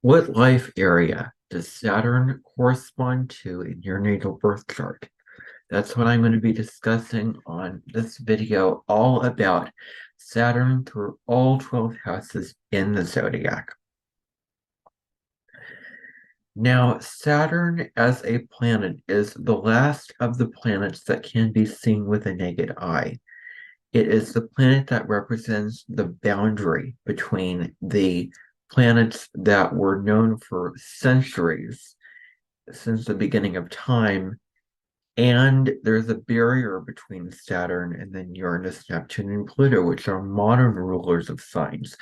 What life area does Saturn correspond to in your natal birth chart? That's what I'm going to be discussing on this video, all about Saturn through all 12 houses in the zodiac. Now, Saturn as a planet is the last of the planets that can be seen with a naked eye. It is the planet that represents the boundary between the planets that were known for centuries since the beginning of time, and there's a barrier between Saturn and then Uranus, Neptune, and Pluto, which are modern rulers of signs.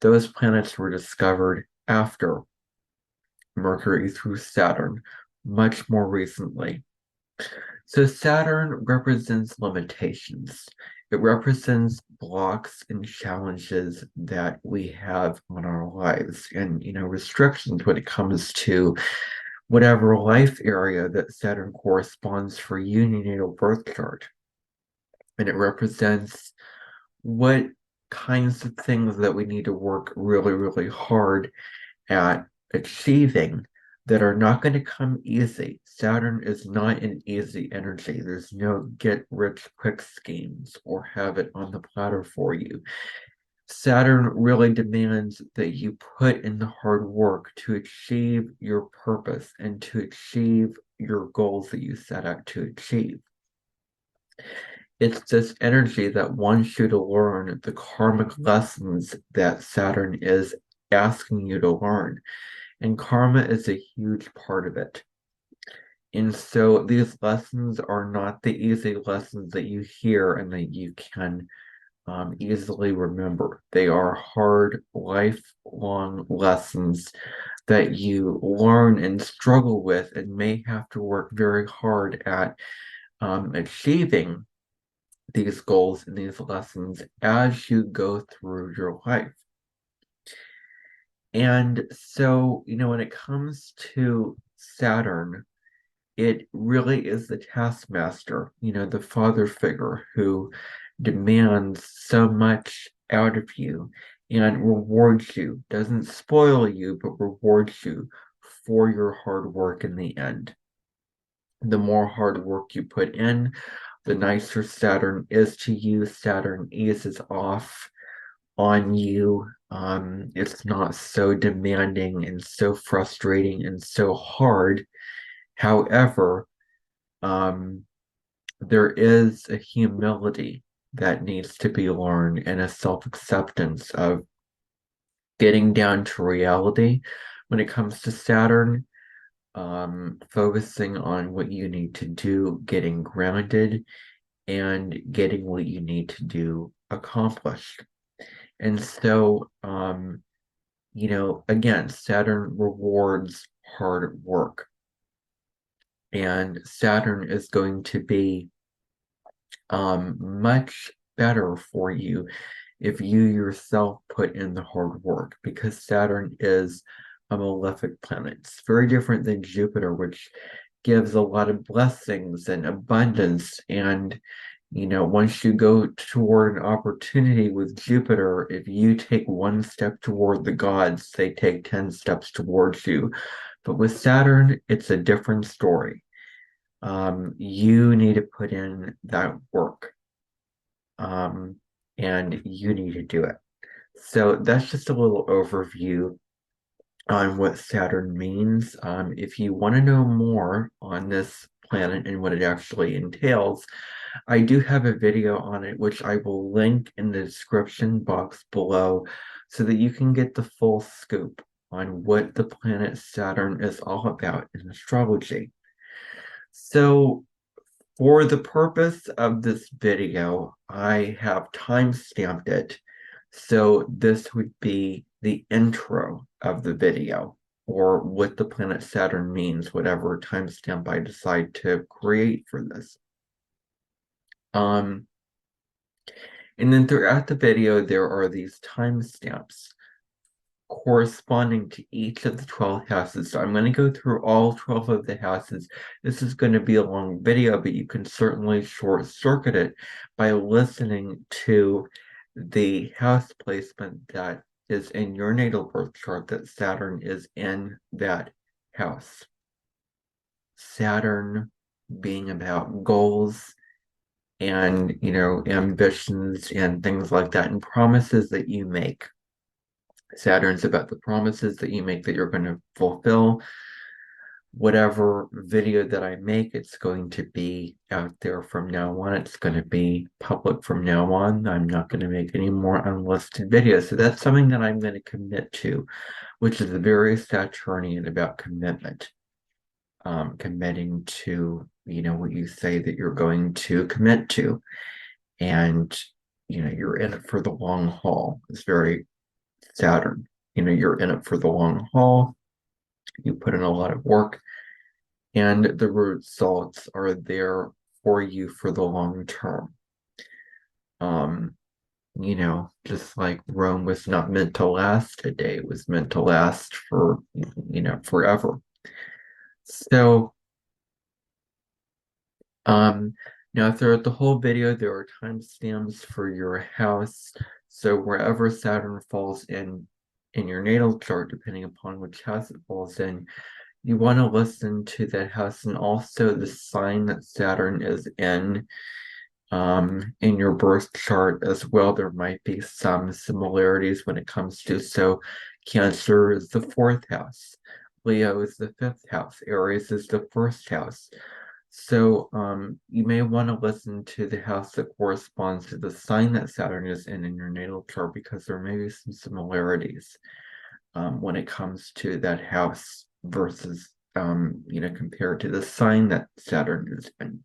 Those planets were discovered after Mercury through Saturn, much more recently. So Saturn represents limitations. It represents blocks and challenges that we have on our lives and, restrictions when it comes to whatever life area that Saturn corresponds for you in your natal birth chart. And it represents what kinds of things that we need to work really, really hard at achieving that are not going to come easy. Saturn is not an easy energy. There's no get rich quick schemes or have it on the platter for you. Saturn really demands that you put in the hard work to achieve your purpose and to achieve your goals that you set out to achieve. It's this energy that wants you to learn the karmic lessons that Saturn is asking you to learn. And karma is a huge part of it. And so these lessons are not the easy lessons that you hear and that you can easily remember. They are hard, lifelong lessons that you learn and struggle with and may have to work very hard at achieving these goals and these lessons as you go through your life. And so, when it comes to Saturn, it really is the taskmaster, the father figure who demands so much out of you and rewards you, doesn't spoil you, but rewards you for your hard work in the end. The more hard work you put in, the nicer Saturn is to you. Saturn eases off on you. It's not so demanding and so frustrating and so hard. However, there is a humility that needs to be learned and a self-acceptance of getting down to reality when it comes to Saturn, focusing on what you need to do, getting grounded, and getting what you need to do accomplished. And so, again, Saturn rewards hard work. And Saturn is going to be much better for you if you yourself put in the hard work, because Saturn is a malefic planet. It's very different than Jupiter, which gives a lot of blessings and abundance. And, once you go toward an opportunity with Jupiter, if you take one step toward the gods, they take 10 steps towards you. But with Saturn, it's a different story. You need to put in that work, and you need to do it. So that's just a little overview on what Saturn means. If you want to know more on this planet and what it actually entails, I do have a video on it, which I will link in the description box below so that you can get the full scoop on what the planet Saturn is all about in astrology. So, for the purpose of this video, I have time-stamped it. So this would be the intro of the video, or what the planet Saturn means, whatever timestamp I decide to create for this. And then throughout the video, there are these timestamps corresponding to each of the 12 houses. So I'm going to go through all 12 of the houses. This is going to be a long video, but you can certainly short circuit it by listening to the house placement that is in your natal birth chart that Saturn is in that house. Saturn being about goals and, ambitions and things like that, and promises that you make. Saturn's about the promises that you make that you're going to fulfill. Whatever video that I make, it's going to be out there from now on. It's going to be public from now on. I'm not going to make any more unlisted videos. So that's something that I'm going to commit to, which is very Saturnian about commitment. Committing to, what you say that you're going to commit to. And, you're in it for the long haul. It's very Saturn. You're in it for the long haul. You put in a lot of work, and the results are there for you for the long term. Just like Rome was not meant to last a day, it was meant to last for, forever. So, now throughout the whole video, there are timestamps for your house. So wherever Saturn falls in your natal chart, depending upon which house it falls in, you want to listen to that house and also the sign that Saturn is in your birth chart as well. There might be some similarities when it comes to, so Cancer is the fourth house, Leo is the fifth house, Aries is the first house. So you may want to listen to the house that corresponds to the sign that Saturn is in your natal chart, because there may be some similarities when it comes to that house versus compared to the sign that Saturn is in.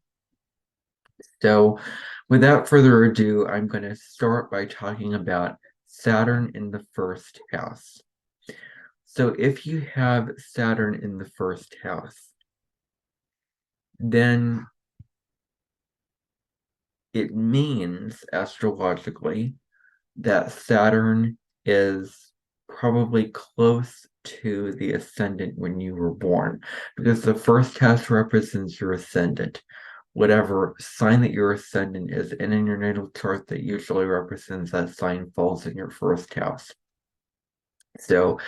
So without further ado, I'm going to start by talking about Saturn in the first house. So if you have Saturn in the first house, then it means astrologically that Saturn is probably close to the ascendant when you were born, because the first house represents your ascendant. Whatever sign that your ascendant is in your natal chart, that usually represents that sign falls in your first house. So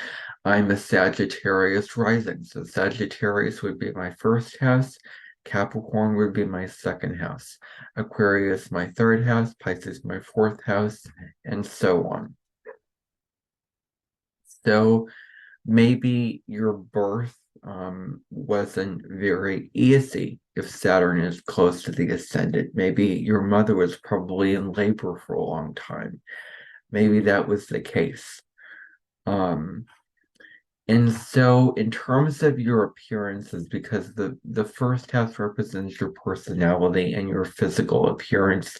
I'm a Sagittarius rising. So Sagittarius would be my first house. Capricorn would be my second house. Aquarius, my third house. Pisces, my fourth house, and so on. So maybe your birth wasn't very easy if Saturn is close to the ascendant. Maybe your mother was probably in labor for a long time. Maybe that was the case. And so in terms of your appearances, because the first house represents your personality and your physical appearance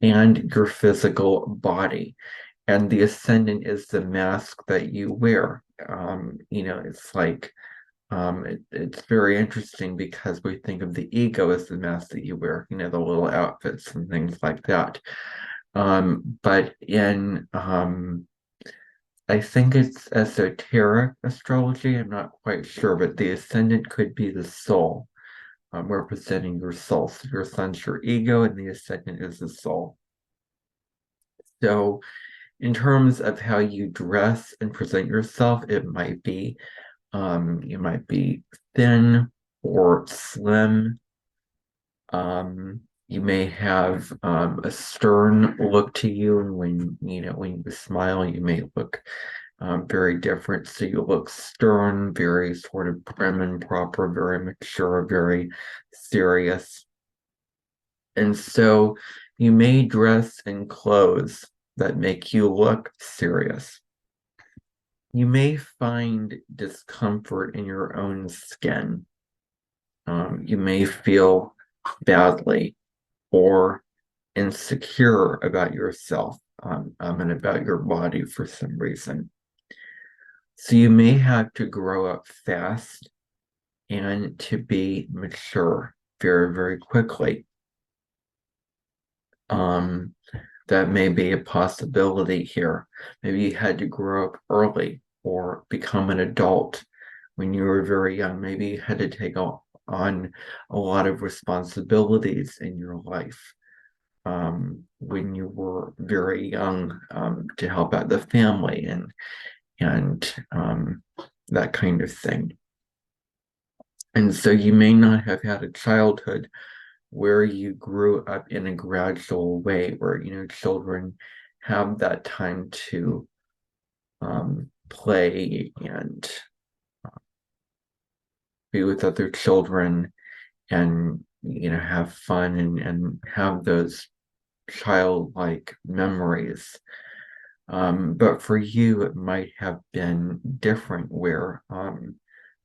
and your physical body, and the ascendant is the mask that you wear. It's like it's very interesting because we think of the ego as the mask that you wear, the little outfits and things like that. But in I think it's esoteric astrology. I'm not quite sure, but the ascendant could be the soul, representing your soul. So your sun's your ego, and the ascendant is the soul. So, in terms of how you dress and present yourself, it might be you might be thin or slim. You may have a stern look to you, and when you smile, you may look very different. So you look stern, very sort of prim and proper, very mature, very serious. And so you may dress in clothes that make you look serious. You may find discomfort in your own skin. You may feel badly or insecure about yourself and about your body for some reason. So you may have to grow up fast and to be mature very, very quickly. That may be a possibility here. Maybe you had to grow up early or become an adult when you were very young. Maybe you had to take on a lot of responsibilities in your life. when you were very young, to help out the family and that kind of thing. And so you may not have had a childhood where you grew up in a gradual way where, children have that time to play and be with other children and, have fun and have those childlike memories. But for you, it might have been different where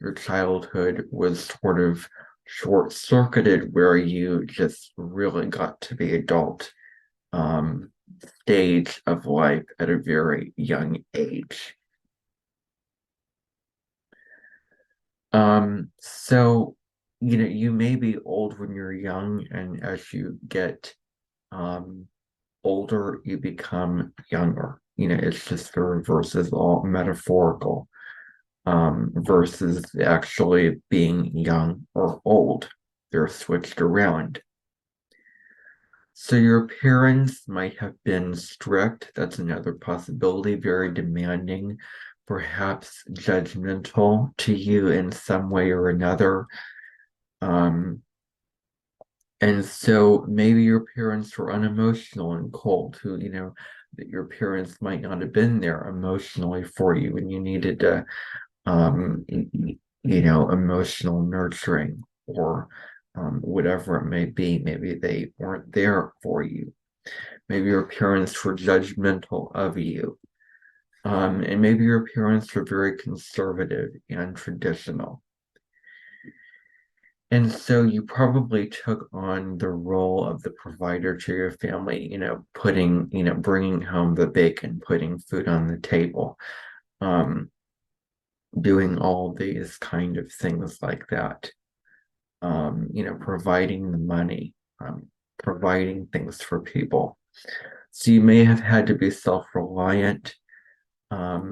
your childhood was sort of short-circuited, where you just really got to the adult um, stage of life at a very young age. So, you may be old when you're young, and as you get um, older, you become younger. It's just the reverse is all metaphorical, versus actually being young or old. They're switched around. So your parents might have been strict. That's another possibility, very demanding, perhaps judgmental to you in some way or another. Um, And so maybe your parents were unemotional and cold, who, that your parents might not have been there emotionally for you and you needed to, emotional nurturing or whatever it may be. Maybe they weren't there for you. Maybe your parents were judgmental of you. And maybe your parents were very conservative and traditional. And so you probably took on the role of the provider to your family, bringing home the bacon, putting food on the table, um, doing all these kind of things like that, providing the money, providing things for people. So you may have had to be self-reliant,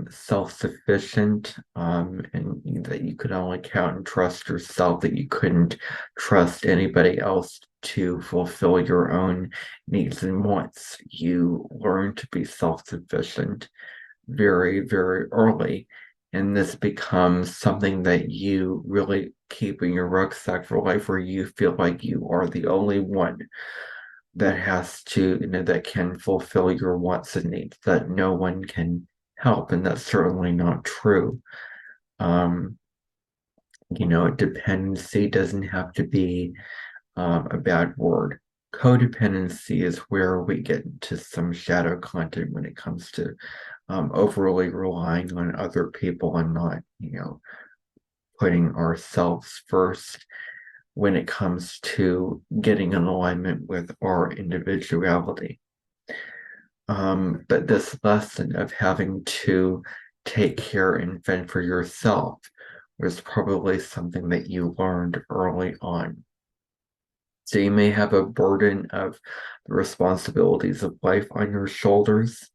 self-sufficient, and that you could only count and trust yourself, that you couldn't trust anybody else to fulfill your own needs and wants. You learn to be self-sufficient very, very early. And this becomes something that you really keep in your rucksack for life, where you feel like you are the only one that has to, that can fulfill your wants and needs, that no one can help. And that's certainly not true. Um, dependency doesn't have to be a bad word. Codependency is where we get into some shadow content when it comes to overly relying on other people and not, putting ourselves first when it comes to getting in alignment with our individuality. But this lesson of having to take care and fend for yourself was probably something that you learned early on. So you may have a burden of the responsibilities of life on your shoulders.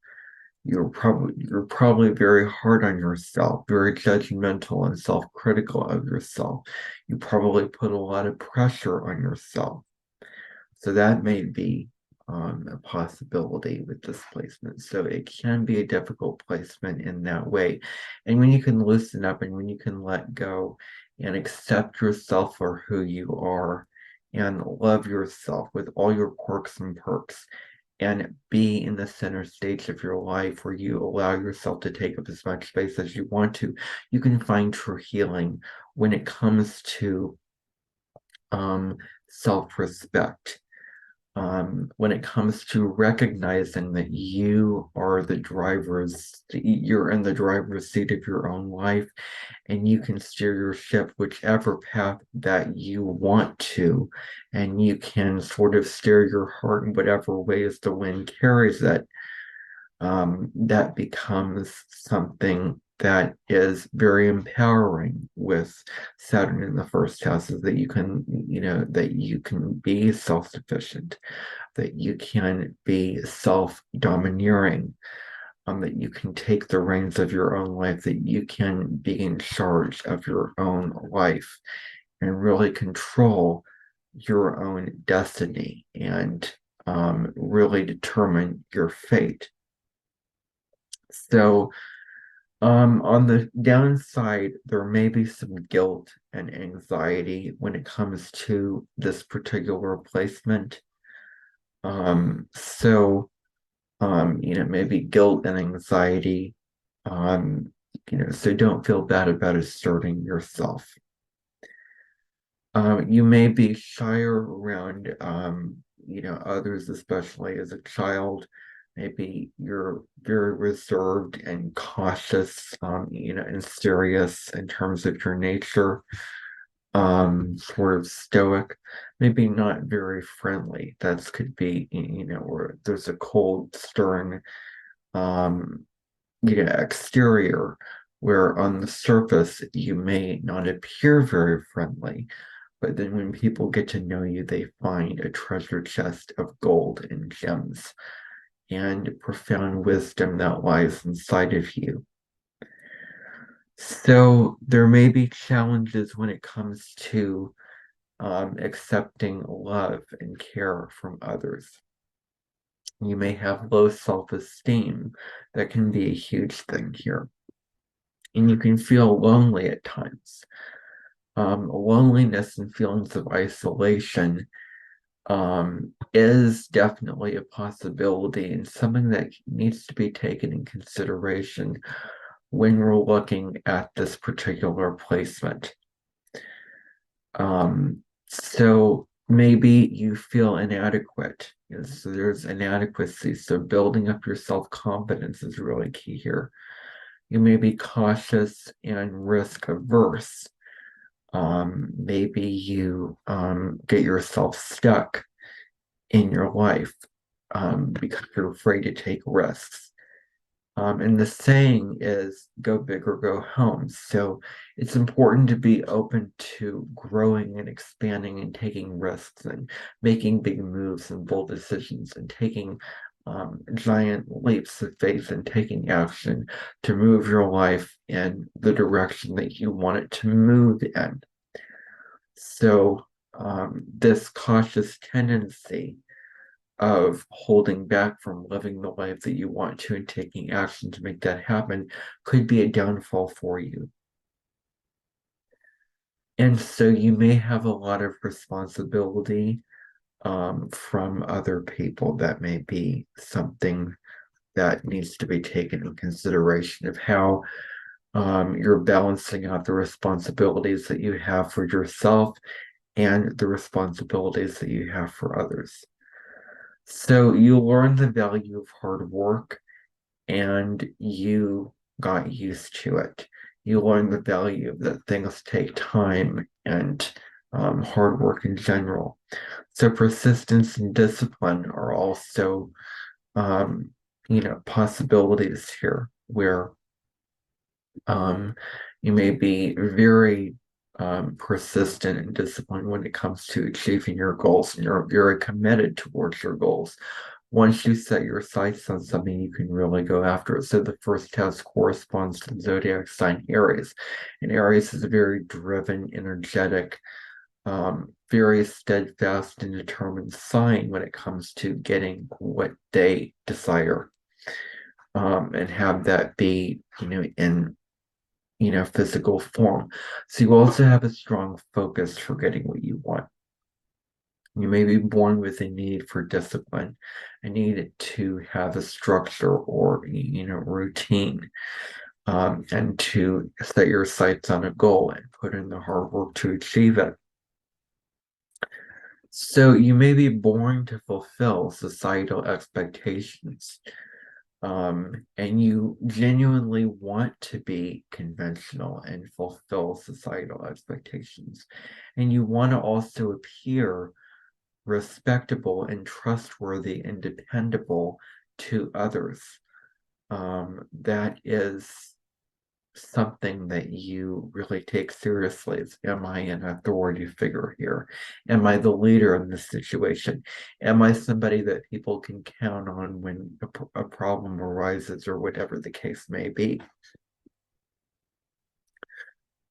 You're probably very hard on yourself, very judgmental and self-critical of yourself. You probably put a lot of pressure on yourself. So that may be a possibility with this placement. So it can be a difficult placement in that way. And when you can loosen up and when you can let go and accept yourself for who you are and love yourself with all your quirks and perks and be in the center stage of your life where you allow yourself to take up as much space as you want to, you can find true healing when it comes to self-respect, when it comes to recognizing that you're in the driver's seat of your own life, and you can steer your ship whichever path that you want to, and you can sort of steer your heart in whatever ways the wind carries it. That becomes something that is very empowering with Saturn in the first house, is that that you can be self-sufficient, that you can be self-domineering, that you can take the reins of your own life, that you can be in charge of your own life and really control your own destiny. And really determine your fate. So, on the downside, there may be some guilt and anxiety when it comes to this particular placement. So, maybe guilt and anxiety. Um, so don't feel bad about asserting yourself. You may be shyer around, others, especially as a child. Maybe you're very reserved and cautious, and serious in terms of your nature, sort of stoic, maybe not very friendly. That could be, where there's a cold, stern, um, exterior, where on the surface you may not appear very friendly, but then when people get to know you, they find a treasure chest of gold and gems and profound wisdom that lies inside of you. So there may be challenges when it comes to accepting love and care from others. You may have low self-esteem. That can be a huge thing here. And you can feel lonely at times. Loneliness and feelings of isolation is definitely a possibility and something that needs to be taken in consideration when we're looking at this particular placement. So maybe you feel inadequate. So there's inadequacy. So building up your self-confidence is really key here. You may be cautious and risk averse. Maybe you get yourself stuck in your life because you're afraid to take risks. And the saying is go big or go home. So it's important to be open to growing and expanding and taking risks and making big moves and bold decisions and taking giant leaps of faith and taking action to move your life in the direction that you want it to move in. So this cautious tendency of holding back from living the life that you want to and taking action to make that happen could be a downfall for you. And so you may have a lot of responsibility from other people. That may be something that needs to be taken in consideration of how you're balancing out the responsibilities that you have for yourself and the responsibilities that you have for others. So you learn the value of hard work and you got used to it. You learn the value that things take time and hard work in general. So persistence and discipline are also, possibilities here where um, you may be very persistent and disciplined when it comes to achieving your goals, and you're very committed towards your goals. Once you set your sights on something, you can really go after it. So the first test corresponds to the zodiac sign Aries. And Aries is a very driven, energetic, very steadfast and determined sign when it comes to getting what they desire. And have that be, in physical form. So you also have a strong focus for getting what you want. You may be born with a need for discipline, a need to have a structure or routine, and to set your sights on a goal and put in the hard work to achieve it. So you may be born to fulfill societal expectations, and you genuinely want to be conventional and fulfill societal expectations. And you want to also appear respectable and trustworthy and dependable to others. That is something that you really take seriously. Is, am I an authority figure here? Am I the leader in this situation? Am I somebody that people can count on when a problem arises or whatever the case may be?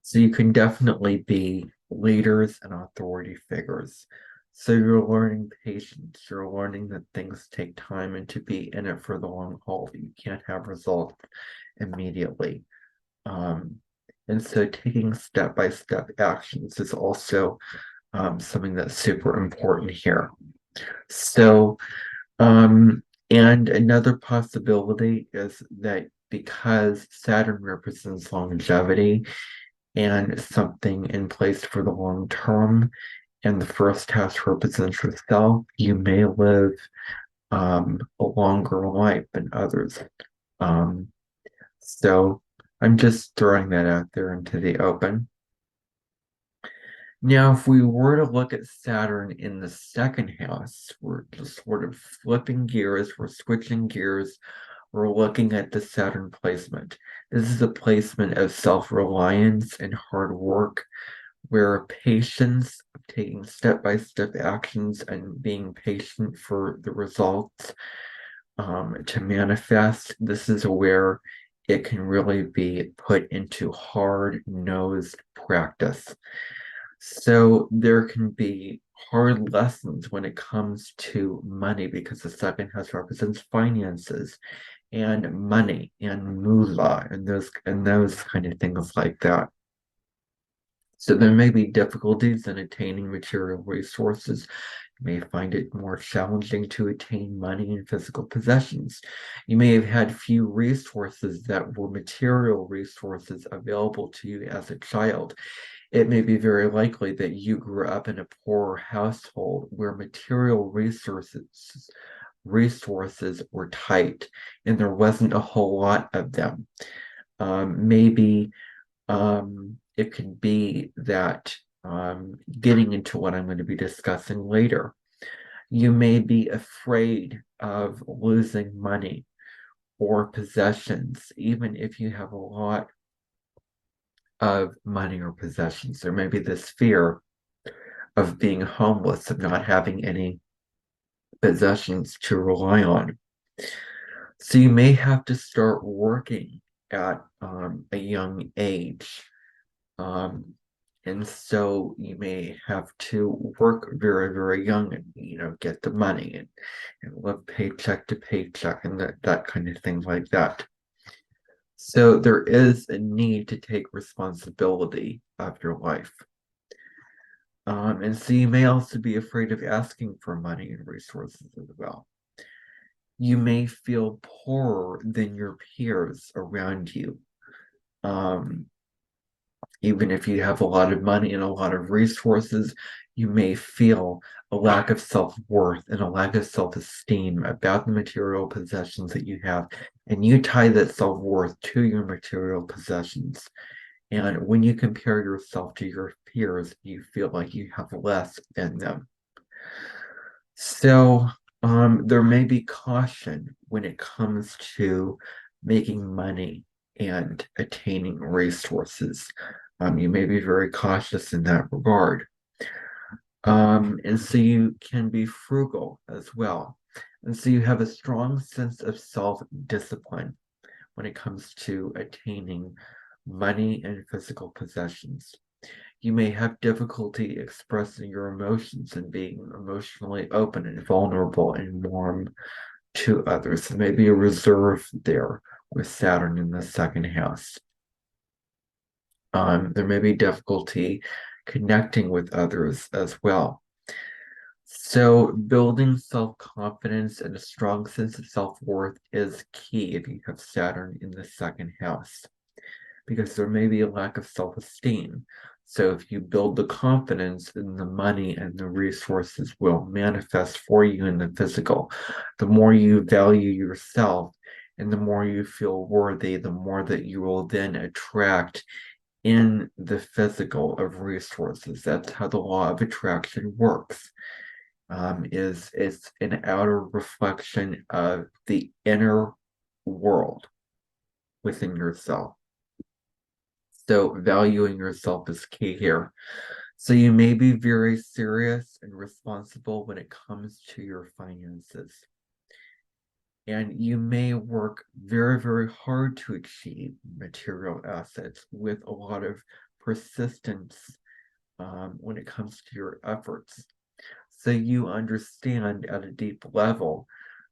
So you can definitely be leaders and authority figures. So you're learning patience, you're learning that things take time and to be in it for the long haul. You can't have results immediately. Um, and so taking step-by-step actions is also something that's super important here. So, and another possibility is that because Saturn represents longevity and something in place for the long term, and the first house represents yourself, you may live a longer life than others. Um, so I'm just throwing that out there into the open. Now, if we were to look at Saturn in the second house, we're just sort of flipping gears, we're switching gears, we're looking at the Saturn placement. This is a placement of self-reliance and hard work, where patience, taking step-by-step actions and being patient for the results to manifest, this is where it can really be put into hard-nosed practice. So there can be hard lessons when it comes to money because the second house represents finances and money and moolah and those kind of things like that. So there may be difficulties in attaining material resources. You may find it more challenging to attain money and physical possessions. You may have had few resources that were material resources available to you as a child. It may be very likely that you grew up in a poor household where material resources were tight and there wasn't a whole lot of them. Maybe it could be that getting into what I'm going to be discussing later, you may be afraid of losing money or possessions, even if you have a lot of money or possessions. There may be this fear of being homeless, of not having any possessions to rely on. So you may have to start working at a young age. Um, and so you may have to work very, very young and, get the money and live paycheck to paycheck and that kind of thing like that. So there is a need to take responsibility of your life. And so you may also be afraid of asking for money and resources as well. You may feel poorer than your peers around you. Um, Even if you have a lot of money and a lot of resources, you may feel a lack of self-worth and a lack of self-esteem about the material possessions that you have. And you tie that self-worth to your material possessions. And when you compare yourself to your peers, you feel like you have less than them. So there may be caution when it comes to making money and attaining resources. You may be very cautious in that regard. And so you can be frugal as well. And so you have a strong sense of self-discipline when it comes to attaining money and physical possessions. You may have difficulty expressing your emotions and being emotionally open and vulnerable and warm to others. There may be a reserve there with Saturn in the second house. There may be difficulty connecting with others as well. So, building self confidence and a strong sense of self worth is key if you have Saturn in the second house, because there may be a lack of self esteem. So, if you build the confidence, then the money and the resources will manifest for you in the physical. The more you value yourself and the more you feel worthy, the more that you will then attract in the physical of resources. That's how the law of attraction works. Is it's an outer reflection of the inner world within yourself. So valuing yourself is key here. So you may be very serious and responsible when it comes to your finances. And you may work very, very hard to achieve material assets with a lot of persistence when it comes to your efforts. So you understand at a deep level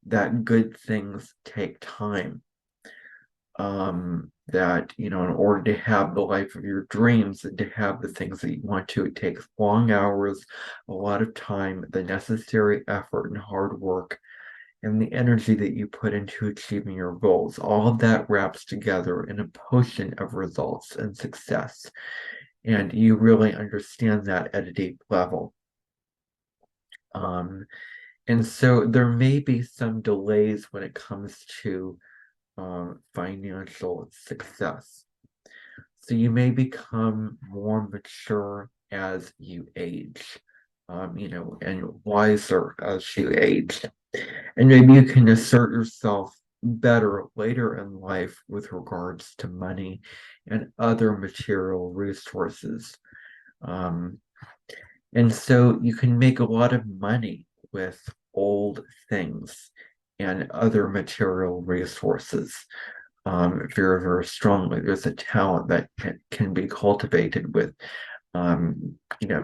that good things take time. That, in order to have the life of your dreams and to have the things that you want to, it takes long hours, a lot of time, the necessary effort and hard work, and the energy that you put into achieving your goals. All of that wraps together in a potion of results and success. And you really understand that at a deep level. Um, and so there may be some delays when it comes to financial success. So you may become more mature as you age, and wiser as you age. And maybe you can assert yourself better later in life with regards to money and other material resources. Um, and so you can make a lot of money with old things and other material resources very, very strongly. There's a talent that can be cultivated with,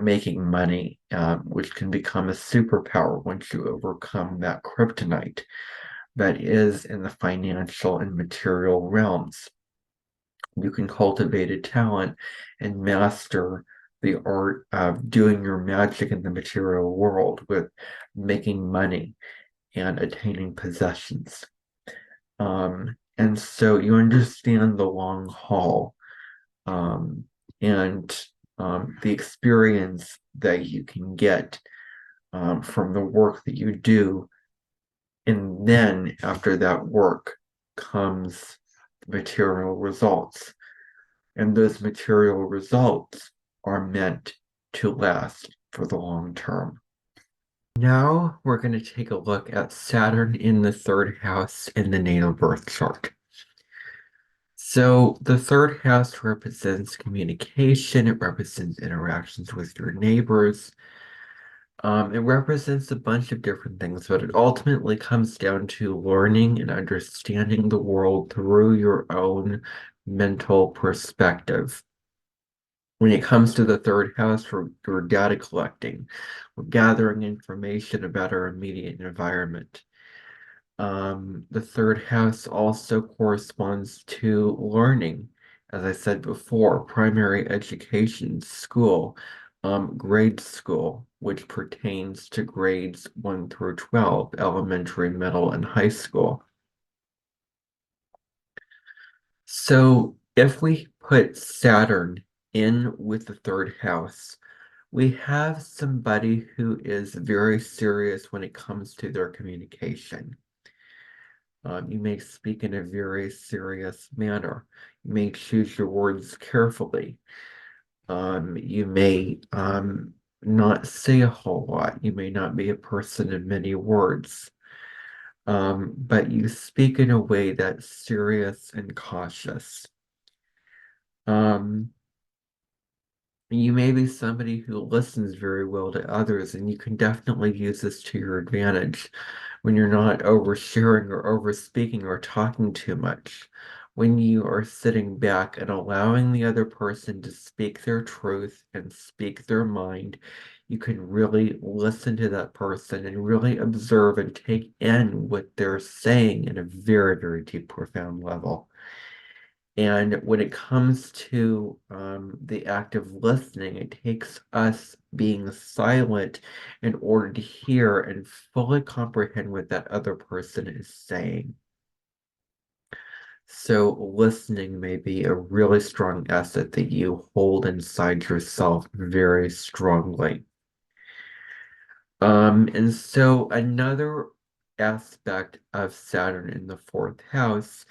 making money, which can become a superpower once you overcome that kryptonite that is in the financial and material realms. You can cultivate a talent and master the art of doing your magic in the material world with making money and attaining possessions. And so you understand the long haul, um, and the experience that you can get from the work that you do. And then after that work comes material results. And those material results are meant to last for the long term. Now we're going to take a look at Saturn in the third house in the natal birth chart. So the third house represents communication, it represents interactions with your neighbors. It represents a bunch of different things, but it ultimately comes down to learning and understanding the world through your own mental perspective. When it comes to the third house, we're data collecting, we're gathering information about our immediate environment. The third house also corresponds to learning, as I said before, primary education, school, grade school, which pertains to grades 1 through 12, elementary, middle, and high school. So if we put Saturn in with the third house, we have somebody who is very serious when it comes to their communication. You may speak in a very serious manner. You may choose your words carefully. You may not say a whole lot. You may not be a person of many words. But you speak in a way that's serious and cautious. Um, you may be somebody who listens very well to others, and you can definitely use this to your advantage when you're not oversharing or overspeaking or talking too much. When you are sitting back and allowing the other person to speak their truth and speak their mind, you can really listen to that person and really observe and take in what they're saying in a very, very deep, profound level. And when it comes to the act of listening, it takes us being silent in order to hear and fully comprehend what that other person is saying. So, listening may be a really strong asset that you hold inside yourself very strongly. And so, another aspect of Saturn in the fourth house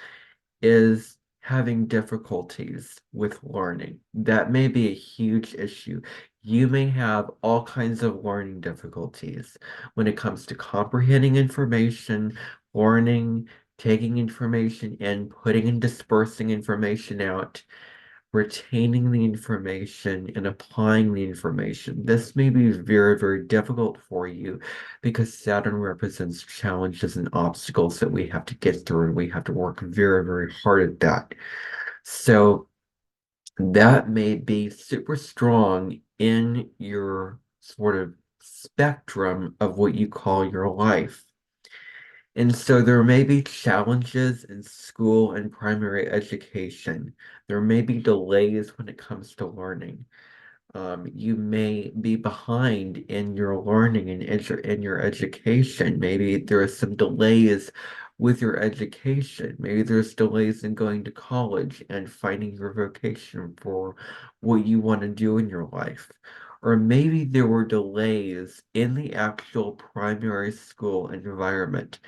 is having difficulties with learning. That may be a huge issue. You may have all kinds of learning difficulties when it comes to comprehending information, learning, taking information in, putting and dispersing information out, retaining the information and applying the information. This may be very, very difficult for you because Saturn represents challenges and obstacles that we have to get through, and we have to work very, very hard at that. So that may be super strong in your sort of spectrum of what you call your life. And so there may be challenges in school and primary education. There may be delays when it comes to learning. You may be behind in your learning and in your education. Maybe there are some delays with your education. Maybe there's delays in going to college and finding your vocation for what you want to do in your life. Or maybe there were delays in the actual primary school environment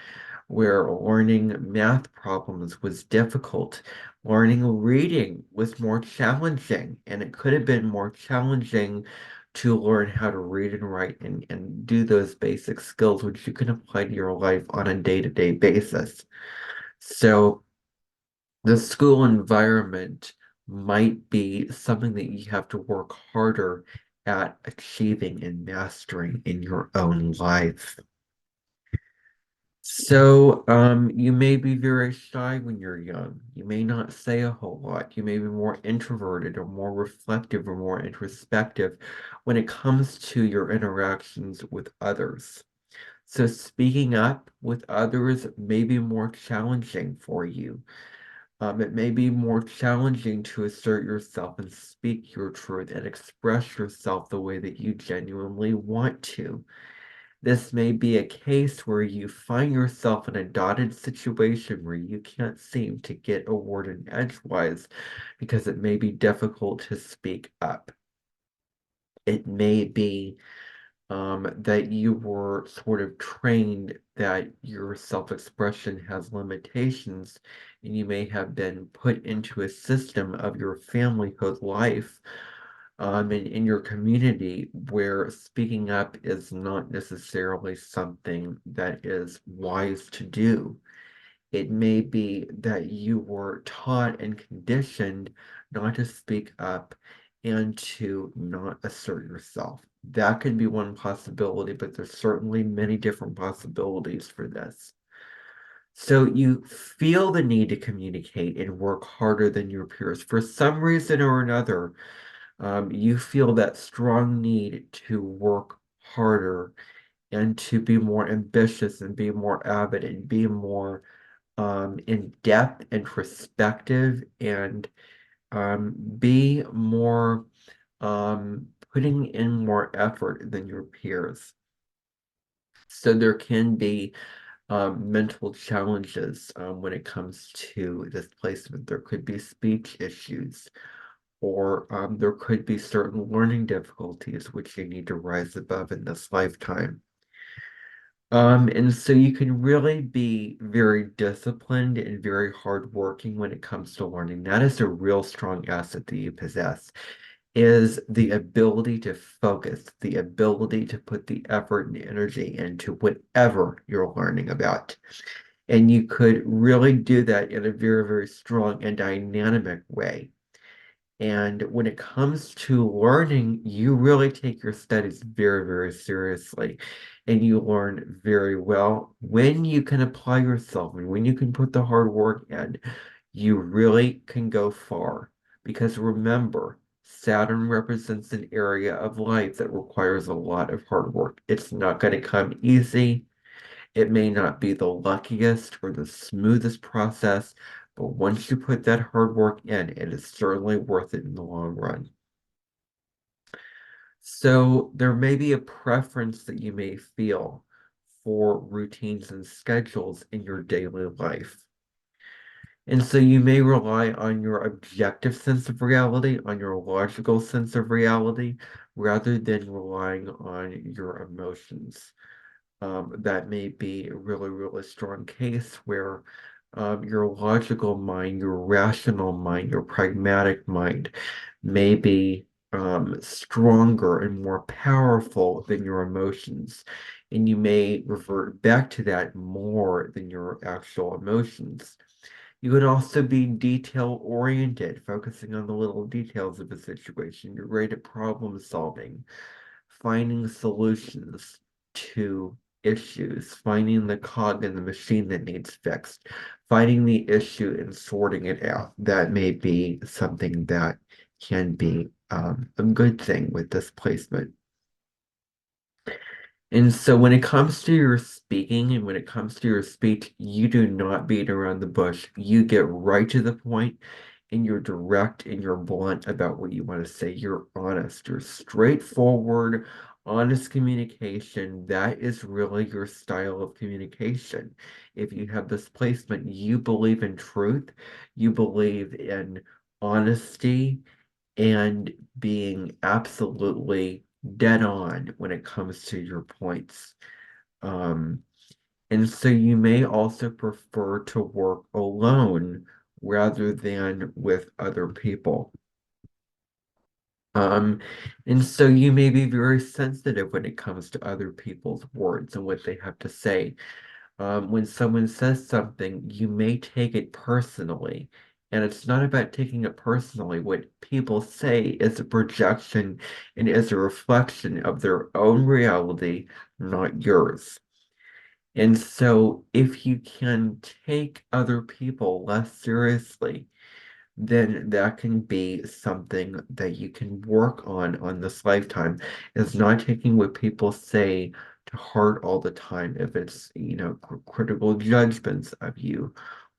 where learning math problems was difficult. Learning reading was more challenging, and it could have been more challenging to learn how to read and write and do those basic skills, which you can apply to your life on a day-to-day basis. So the school environment might be something that you have to work harder at achieving and mastering in your own life. So, you may be very shy when you're young. You may not say a whole lot. You may be more introverted or more reflective or more introspective when it comes to your interactions with others. So, speaking up with others may be more challenging for you. It may be more challenging to assert yourself and speak your truth and express yourself the way that you genuinely want to. This may be a case where you find yourself in a dotted situation where you can't seem to get a word in edgewise because it may be difficult to speak up. It may be that you were sort of trained that your self-expression has limitations, and you may have been put into a system of your familyhood life in your community where speaking up is not necessarily something that is wise to do. It may be that you were taught and conditioned not to speak up and to not assert yourself. That could be one possibility, but there's certainly many different possibilities for this. So you feel the need to communicate and work harder than your peers. For some reason or another, you feel that strong need to work harder and to be more ambitious and be more avid and be more in depth and perspective and be more putting in more effort than your peers. So there can be mental challenges when it comes to this placement. There could be speech issues, or there could be certain learning difficulties which you need to rise above in this lifetime. And so you can really be very disciplined and very hardworking when it comes to learning. That is a real strong asset that you possess, is the ability to focus, the ability to put the effort and energy into whatever you're learning about. And you could really do that in a very, very strong and dynamic way. And when it comes to learning, you really take your studies very, very seriously. And you learn very well when you can apply yourself and when you can put the hard work in, you really can go far. Because remember, Saturn represents an area of life that requires a lot of hard work. It's not going to come easy. It may not be the luckiest or the smoothest process, but once you put that hard work in, it is certainly worth it in the long run. So there may be a preference that you may feel for routines and schedules in your daily life. And so you may rely on your objective sense of reality, on your logical sense of reality, rather than relying on your emotions. That may be a really, really strong case where your logical mind, your rational mind, your pragmatic mind may be stronger and more powerful than your emotions. And you may revert back to that more than your actual emotions. You could also be detail oriented, focusing on the little details of a situation. You're great at problem solving, finding solutions to issues, finding the cog in the machine that needs fixed, finding the issue and sorting it out. That may be something that can be a good thing with this placement. And so when it comes to your speaking and when it comes to your speech, you do not beat around the bush. You get right to the point and you're direct and you're blunt about what you want to say. You're honest. You're straightforward, honest communication. That is really your style of communication. If you have this placement, you believe in truth, you believe in honesty and being absolutely dead on when it comes to your points. Um, and so you may also prefer to work alone rather than with other people. Um, and so you may be very sensitive when it comes to other people's words and what they have to say. When someone says something, you may take it personally. And it's not about taking it personally. What people say is a projection and is a reflection of their own reality, not yours. And so if you can take other people less seriously, then that can be something that you can work on this lifetime, is not taking what people say to heart all the time if it's, critical judgments of you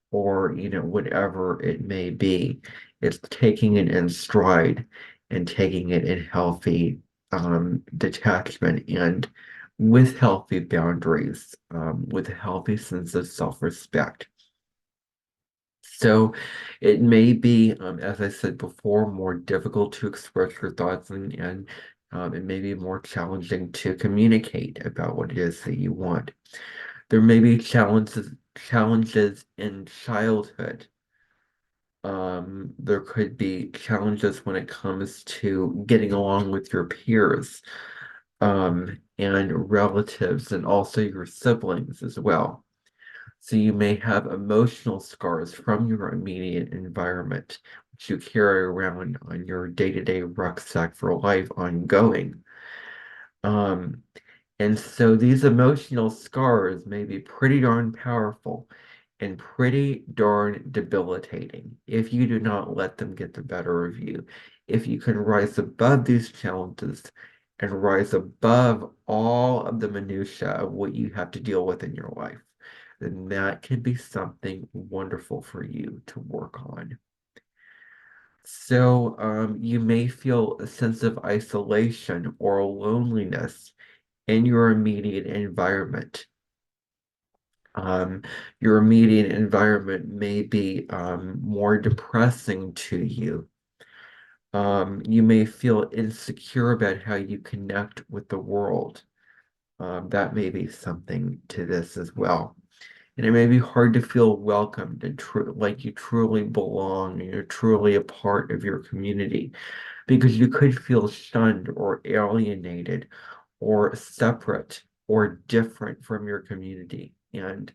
or, whatever it may be. It's taking it in stride and taking it in healthy detachment and with healthy boundaries, with a healthy sense of self-respect. So it may be, as I said before, more difficult to express your thoughts and it may be more challenging to communicate about what it is that you want. There may be challenges in childhood. There could be challenges when it comes to getting along with your peers, and relatives and also your siblings as well. So you may have emotional scars from your immediate environment, which you carry around on your day-to-day rucksack for life ongoing. Um, and so these emotional scars may be pretty darn powerful and pretty darn debilitating if you do not let them get the better of you. If you can rise above these challenges and rise above all of the minutia of what you have to deal with in your life, then that can be something wonderful for you to work on. So, you may feel a sense of isolation or loneliness in your immediate environment. Your immediate environment may be more depressing to you. You may feel insecure about how you connect with the world. That may be something to this as well. And it may be hard to feel welcomed and like you truly belong and you're truly a part of your community because you could feel shunned or alienated or separate or different from your community and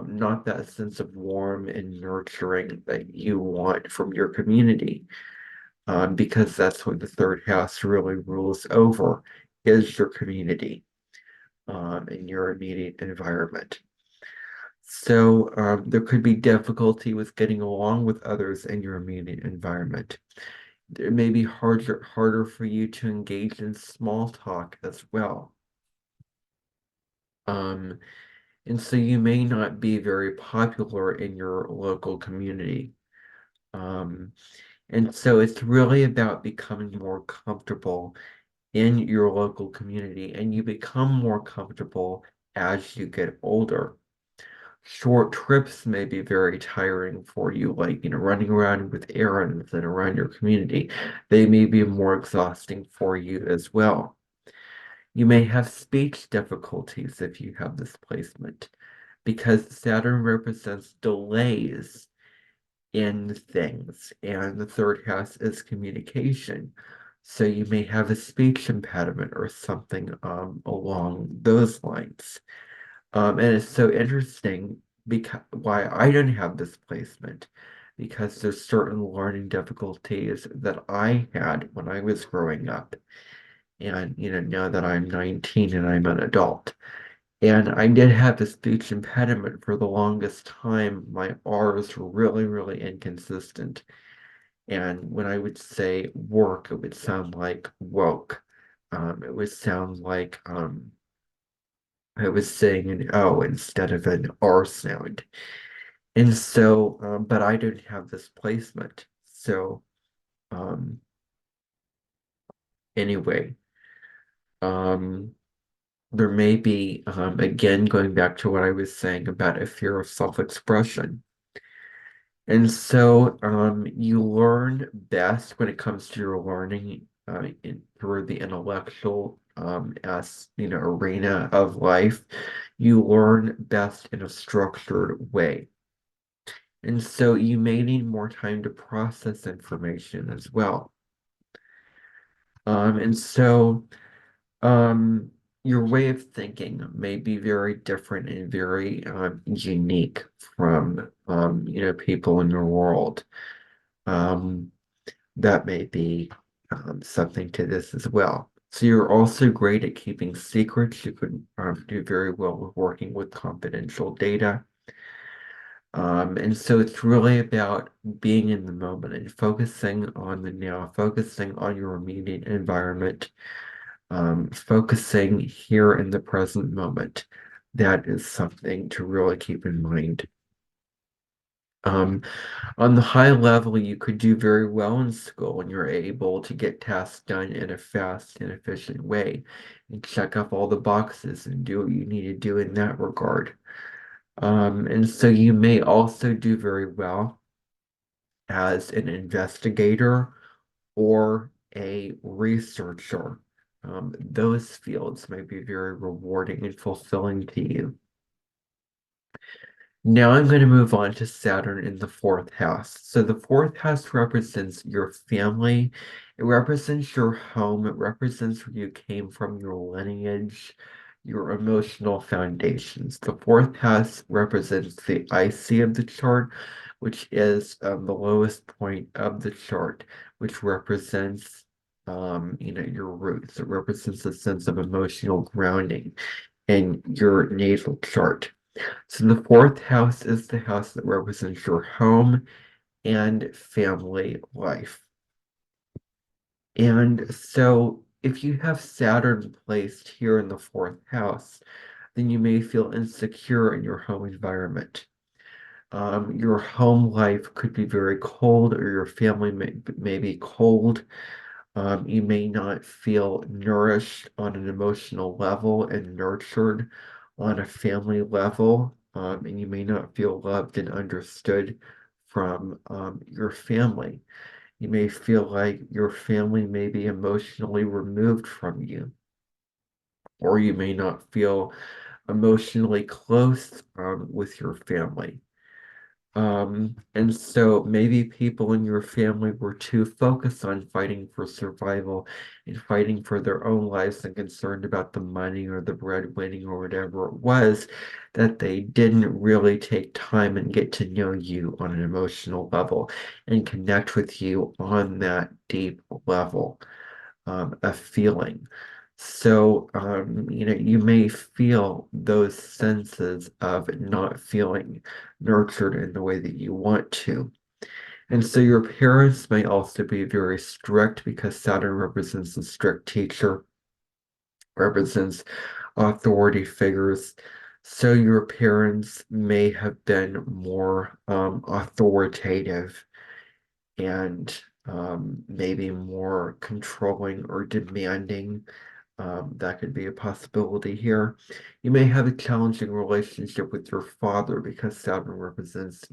not that sense of warm and nurturing that you want from your community, because that's what the third house really rules over is your community, and your immediate environment. So there could be difficulty with getting along with others in your immediate environment. It may be harder for you to engage in small talk as well. Um, and so you may not be very popular in your local community. Um, and so it's really about becoming more comfortable in your local community, and you become more comfortable as you get older. Short trips may be very tiring for you, like, running around with errands and around your community. They may be more exhausting for you as well. You may have speech difficulties if you have this placement, because Saturn represents delays in things, and the third house is communication. So you may have a speech impediment or something along those lines. And it's so interesting because why I don't have this placement, because there's certain learning difficulties that I had when I was growing up. And now that I'm 19 and I'm an adult. And I did have the speech impediment for the longest time. My R's were really, really inconsistent. And when I would say work, it would sound like woke. it would sound like I was saying an O instead of an R sound. And so, but I didn't have this placement. So, um, anyway, um, there may be, again, going back to what I was saying about a fear of self-expression. And so, you learn best when it comes to your learning through the intellectual as arena of life. You learn best in a structured way. And so you may need more time to process information as well. And so your way of thinking may be very different and very unique from people in your world. Um, that may be something to this as well. So you're also great at keeping secrets. You could do very well with working with confidential data. And so it's really about being in the moment and focusing on the now, focusing on your immediate environment, focusing here in the present moment. That is something to really keep in mind. Um, on the high level, you could do very well in school and you're able to get tasks done in a fast and efficient way and check off all the boxes and do what you need to do in that regard. And so you may also do very well as an investigator or a researcher. Those fields may be very rewarding and fulfilling to you. Now I'm going to move on to Saturn in the fourth house. So the fourth house represents your family. It represents your home. It represents where you came from, your lineage, your emotional foundations. The fourth house represents the IC of the chart, which is the lowest point of the chart, which represents your roots. It represents a sense of emotional grounding in your natal chart. So the fourth house is the house that represents your home and family life. And so if you have Saturn placed here in the fourth house, then you may feel insecure in your home environment. Your home life could be very cold, or your family may be cold. You may not feel nourished on an emotional level and nurtured on a family level, and you may not feel loved and understood from your family. You may feel like your family may be emotionally removed from you, or you may not feel emotionally close with your family. And so maybe people in your family were too focused on fighting for survival and fighting for their own lives and concerned about the money or the breadwinning or whatever it was, that they didn't really take time and get to know you on an emotional level and connect with you on that deep level of feeling. So, you may feel those senses of not feeling nurtured in the way that you want to. And so your parents may also be very strict because Saturn represents a strict teacher, represents authority figures. So your parents may have been more authoritative and maybe more controlling or demanding. That could be a possibility here. You may have a challenging relationship with your father because Saturn represents,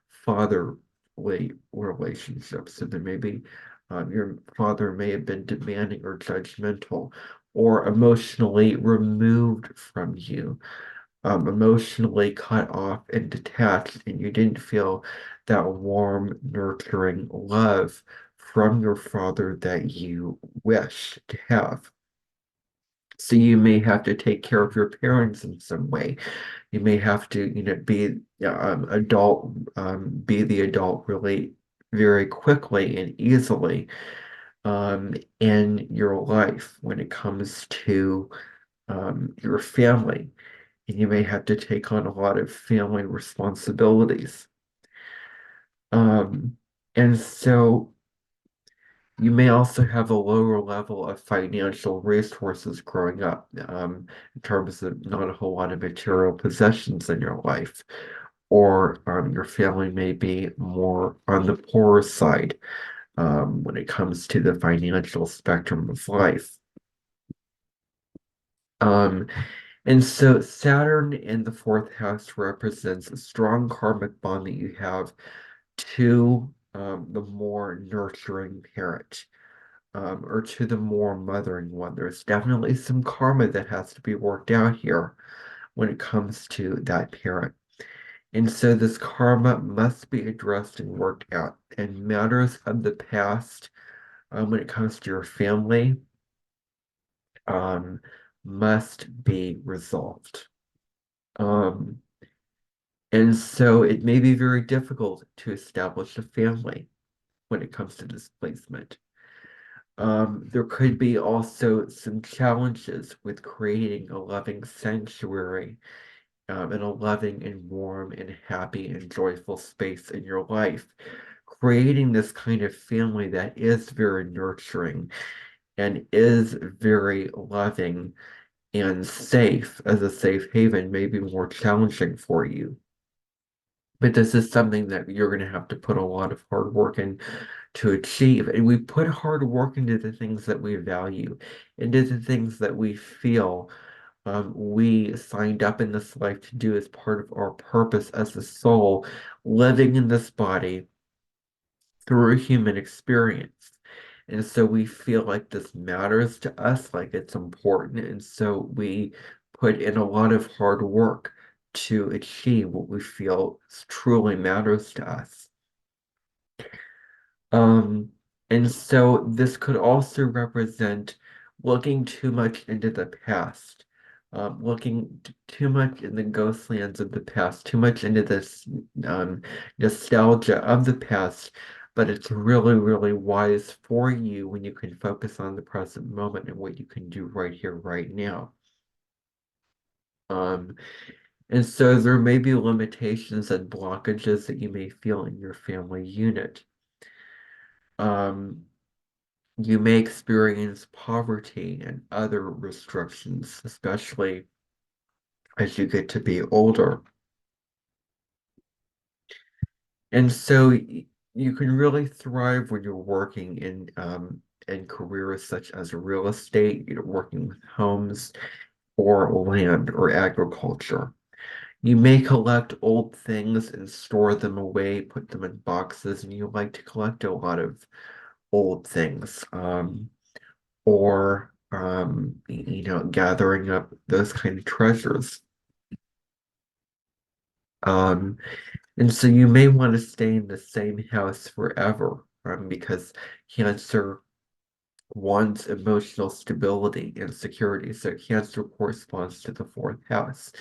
fatherly relationships. So there may be, your father may have been demanding or judgmental or emotionally removed from you, emotionally cut off and detached, and you didn't feel that warm, nurturing love from your father that you wish to have. So you may have to take care of your parents in some way. You may have to, be be the adult really very quickly and easily in your life when it comes to your family. And you may have to take on a lot of family responsibilities. Um, and so You may also have a lower level of financial resources growing up, in terms of not a whole lot of material possessions in your life, or your family may be more on the poorer side when it comes to the financial spectrum of life. Um, and so Saturn in the fourth house represents a strong karmic bond that you have to the more nurturing parent, or to the more mothering one. There's definitely some karma that has to be worked out here when it comes to that parent. And so this karma must be addressed and worked out. And matters of the past, when it comes to your family, um, must be resolved. Um, and so it may be very difficult to establish a family when it comes to displacement. There could be also some challenges with creating a loving sanctuary, and a loving and warm and happy and joyful space in your life. Creating this kind of family that is very nurturing and is very loving and safe as a safe haven may be more challenging for you. But this is something that you're going to have to put a lot of hard work in to achieve. And we put hard work into the things that we value, into the things that we feel we signed up in this life to do as part of our purpose as a soul, living in this body through a human experience. And so we feel like this matters to us, like it's important. And so we put in a lot of hard work to achieve what we feel truly matters to us. Um, and so this could also represent looking too much into the past, looking too much in the ghost lands of the past, too much into this nostalgia of the past. But it's really, really wise for you when you can focus on the present moment and what you can do right here, right now. Um, and so there may be limitations and blockages that you may feel in your family unit. Um, you may experience poverty and other restrictions, especially as you get to be older. And so you can really thrive when you're working in careers such as real estate, you're working with homes or land or agriculture. You may collect old things and store them away, put them in boxes, and you like to collect a lot of old things. Or gathering up those kind of treasures. Um, and so you may want to stay in the same house forever, because Cancer wants emotional stability and security. So Cancer corresponds to the fourth house.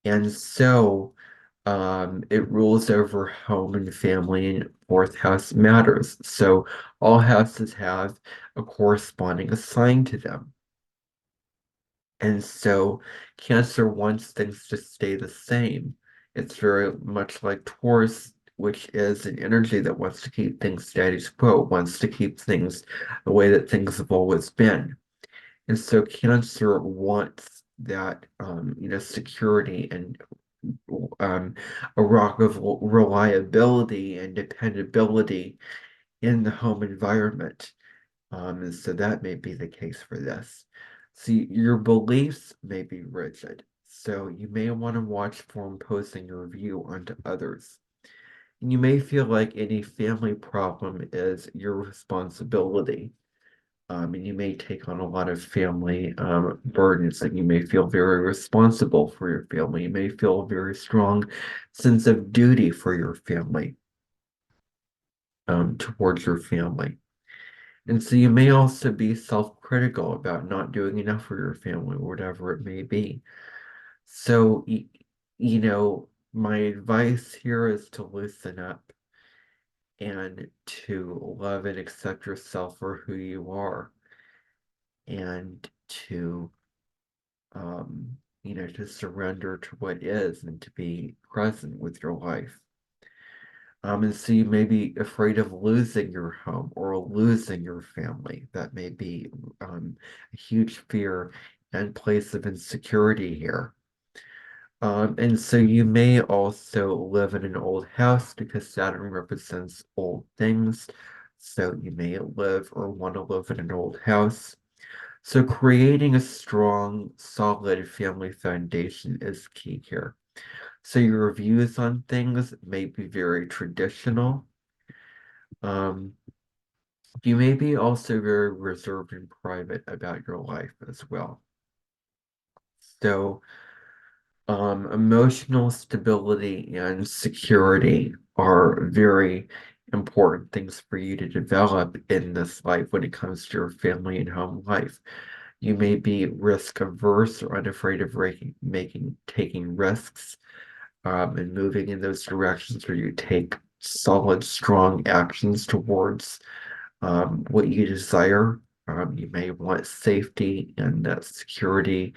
And so it rules over home and family, and fourth house matters. So all houses have a corresponding sign to them. And so Cancer wants things to stay the same. It's very much like Taurus, which is an energy that wants to keep things status quo, wants to keep things the way that things have always been. And so Cancer wants that, security and um, a rock of reliability and dependability in the home environment. And so that may be the case for this. See, your beliefs may be rigid, so you may want to watch for imposing your view onto others. And you may feel like any family problem is your responsibility. And you may take on a lot of family burdens, and you may feel very responsible for your family. You may feel a very strong sense of duty for your family, towards your family. And so you may also be self-critical about not doing enough for your family, whatever it may be. So, my advice here is to loosen up and to love and accept yourself for who you are, and to surrender to what is and to be present with your life. And so you may be afraid of losing your home or losing your family. That may be a huge fear and place of insecurity here. And so you may also live in an old house because Saturn represents old things. So you may live or want to live in an old house. So creating a strong, solid family foundation is key here. So your views on things may be very traditional. Um, you may be also very reserved and private about your life as well. So emotional stability and security are very important things for you to develop in this life when it comes to your family and home life. You may be risk averse or unafraid of taking risks and moving in those directions where you take solid, strong actions towards what you desire. You may want safety and security,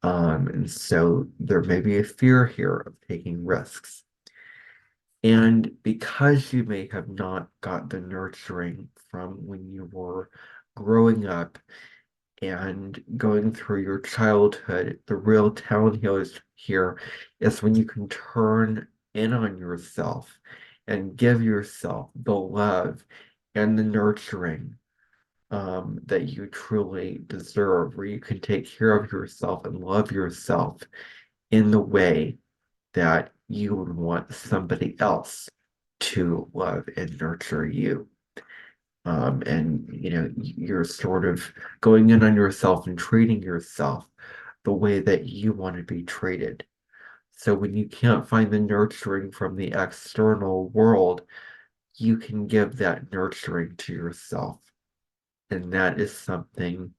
and so there may be a fear here of taking risks. And because you may have not got the nurturing from when you were growing up and going through your childhood, the real talent here is when you can turn in on yourself and give yourself the love and the nurturing that you truly deserve, where you can take care of yourself and love yourself in the way that you would want somebody else to love and nurture you. And you're sort of going in on yourself and treating yourself the way that you want to be treated. So when you can't find the nurturing from the external world, you can give that nurturing to yourself. And that is something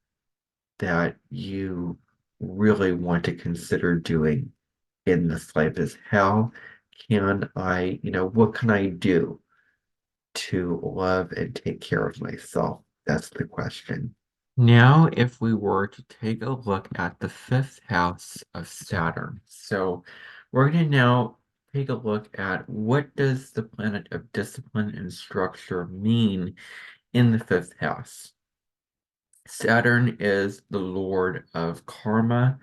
that you really want to consider doing in this life is how can I, what can I do to love and take care of myself? That's the question. Now, if we were to take a look at the fifth house of Saturn. So we're going to now take a look at what does the planet of discipline and structure mean in the fifth house. Saturn is the lord of karma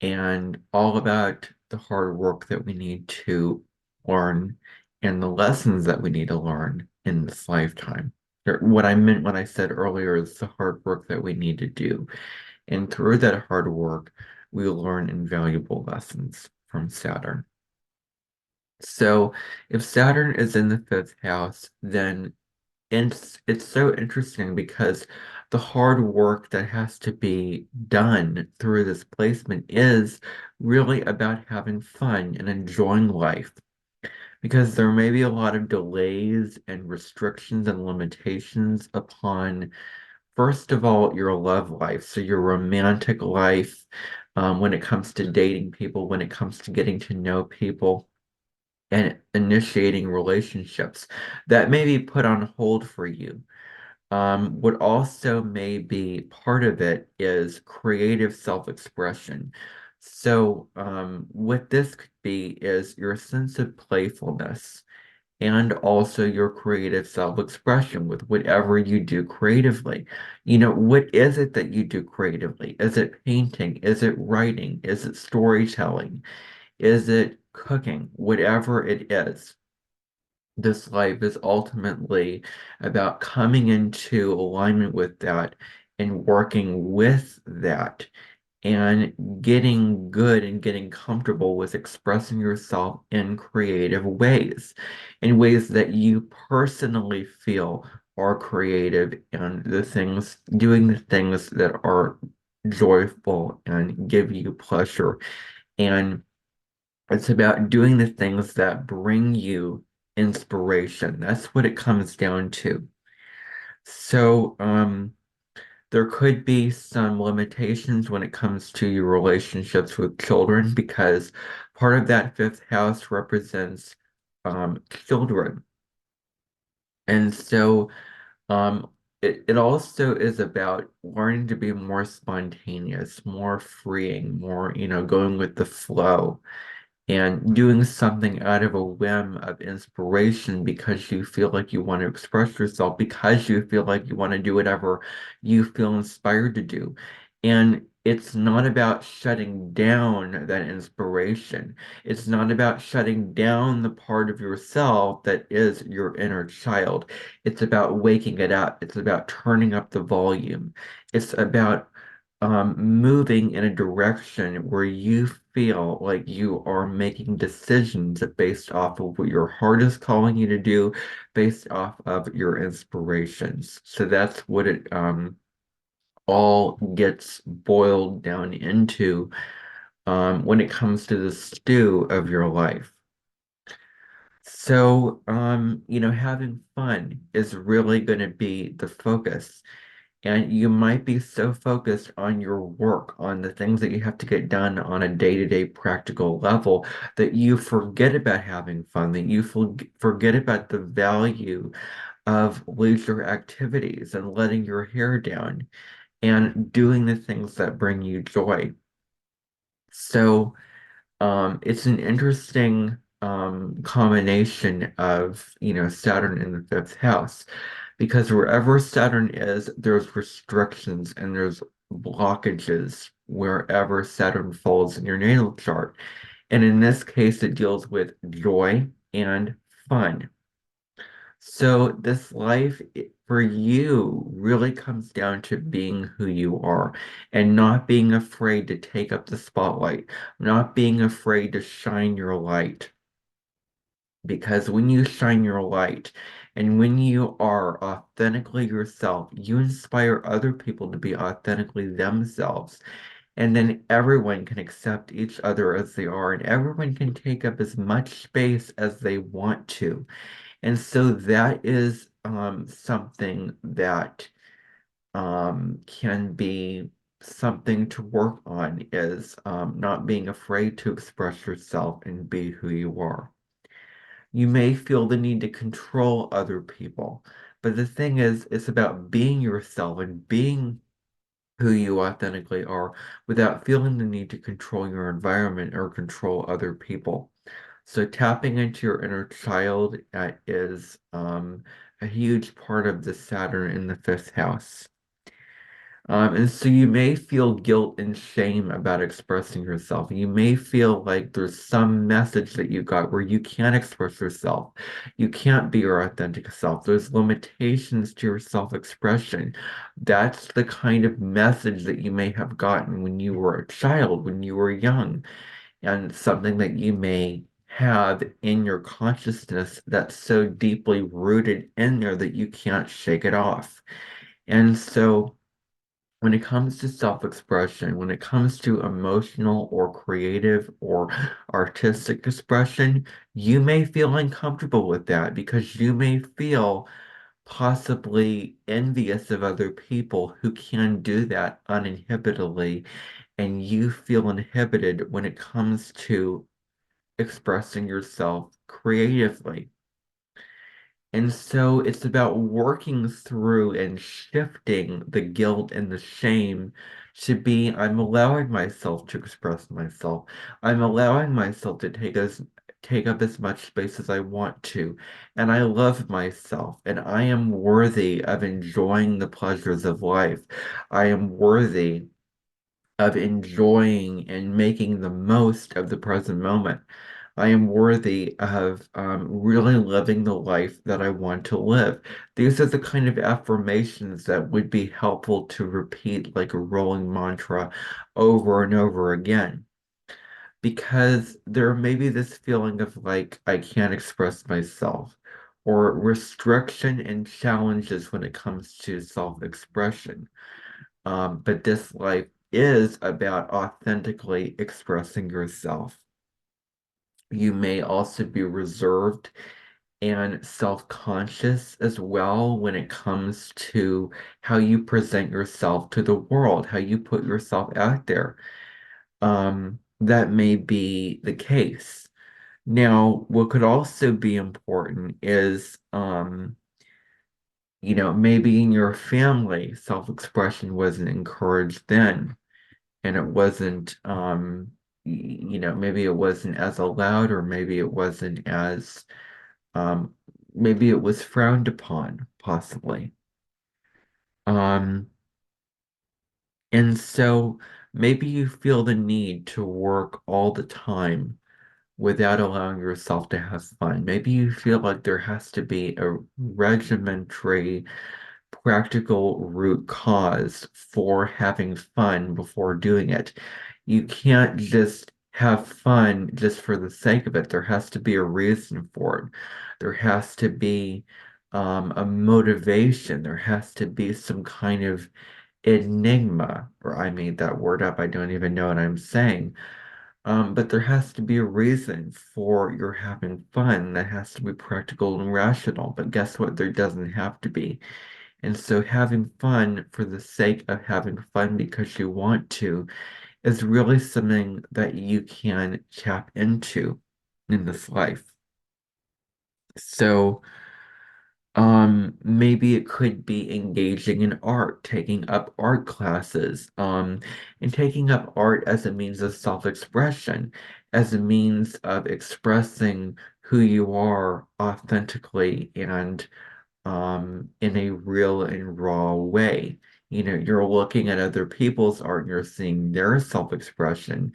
and all about the hard work that we need to learn and the lessons that we need to learn in this lifetime. What I meant when I said earlier is the hard work that we need to do. And through that hard work, we learn invaluable lessons from Saturn. So if Saturn is in the fifth house, then and it's so interesting because the hard work that has to be done through this placement is really about having fun and enjoying life. Because there may be a lot of delays and restrictions and limitations upon, first of all, your love life. So your romantic life, when it comes to dating people, when it comes to getting to know people and initiating relationships that may be put on hold for you. What also may be part of it is creative self-expression. So, what this could be is your sense of playfulness and also your creative self-expression with whatever you do creatively. What is it that you do creatively? Is it painting? Is it writing? Is it storytelling? Is it cooking? Whatever it is, this life is ultimately about coming into alignment with that and working with that and getting good and getting comfortable with expressing yourself in creative ways, in ways that you personally feel are creative and doing the things that are joyful and give you pleasure. And it's about doing the things that bring you inspiration. That's what it comes down to. So, there could be some limitations when it comes to your relationships with children because part of that fifth house represents children. And so it also is about learning to be more spontaneous, more freeing, more, going with the flow and doing something out of a whim of inspiration because you feel like you want to express yourself, because you feel like you want to do whatever you feel inspired to do. And it's not about shutting down that inspiration. It's not about shutting down the part of yourself that is your inner child. It's about waking it up. It's about turning up the volume. It's about moving in a direction where you feel like you are making decisions based off of what your heart is calling you to do, based off of your inspirations. So that's what it all gets boiled down into when it comes to the stew of your life. So, having fun is really going to be the focus. And you might be so focused on your work, on the things that you have to get done on a day-to-day practical level, that you forget about having fun, that you forget about the value of leisure activities and letting your hair down and doing the things that bring you joy. So, it's an interesting combination of, Saturn in the fifth house, because wherever Saturn is, there's restrictions and there's blockages wherever Saturn falls in your natal chart. And in this case, it deals with joy and fun. So this life for you really comes down to being who you are and not being afraid to take up the spotlight, not being afraid to shine your light. Because when you shine your light and when you are authentically yourself, you inspire other people to be authentically themselves. And then everyone can accept each other as they are, and everyone can take up as much space as they want to. And so that is something that can be something to work on, is not being afraid to express yourself and be who you are. You may feel the need to control other people, but the thing is, it's about being yourself and being who you authentically are without feeling the need to control your environment or control other people. So tapping into your inner child is a huge part of the Saturn in the fifth house. And so you may feel guilt and shame about expressing yourself. You may feel like there's some message that you got where you can't express yourself. You can't be your authentic self. There's limitations to your self-expression. That's the kind of message that you may have gotten when you were a child, when you were young, and something that you may have in your consciousness that's so deeply rooted in there that you can't shake it off. And so when it comes to self-expression, when it comes to emotional or creative or artistic expression, you may feel uncomfortable with that because you may feel possibly envious of other people who can do that uninhibitedly, and you feel inhibited when it comes to expressing yourself creatively. And so it's about working through and shifting the guilt and the shame to be, I'm allowing myself to express myself. I'm allowing myself to take up as much space as I want to. And I love myself and I am worthy of enjoying the pleasures of life. I am worthy of enjoying and making the most of the present moment. I am worthy of really living the life that I want to live. These are the kind of affirmations that would be helpful to repeat like a rolling mantra over and over again. Because there may be this feeling of like, I can't express myself, or restriction and challenges when it comes to self-expression. But this life is about authentically expressing yourself. You may also be reserved and self-conscious as well when it comes to how you present yourself to the world, how you put yourself out there. That may be the case. Now, what could also be important is, maybe in your family, self-expression wasn't encouraged then, and it wasn't. maybe it wasn't as allowed, or maybe it wasn't as, um, maybe it was frowned upon, possibly. Um, and so maybe you feel the need to work all the time without allowing yourself to have fun. Maybe you feel like there has to be a regimentary, practical root cause for having fun before doing it. You can't just have fun just for the sake of it. There has to be a reason for it. There has to be a motivation. There has to be some kind of enigma, or I made that word up. I don't even know what I'm saying. But there has to be a reason for your having fun that has to be practical and rational. But guess what? There doesn't have to be. And so having fun for the sake of having fun because you want to is really something that you can tap into in this life. So, maybe it could be engaging in art, taking up art classes, and taking up art as a means of self-expression, as a means of expressing who you are authentically and in a real and raw way. You're looking at other people's art and you're seeing their self-expression,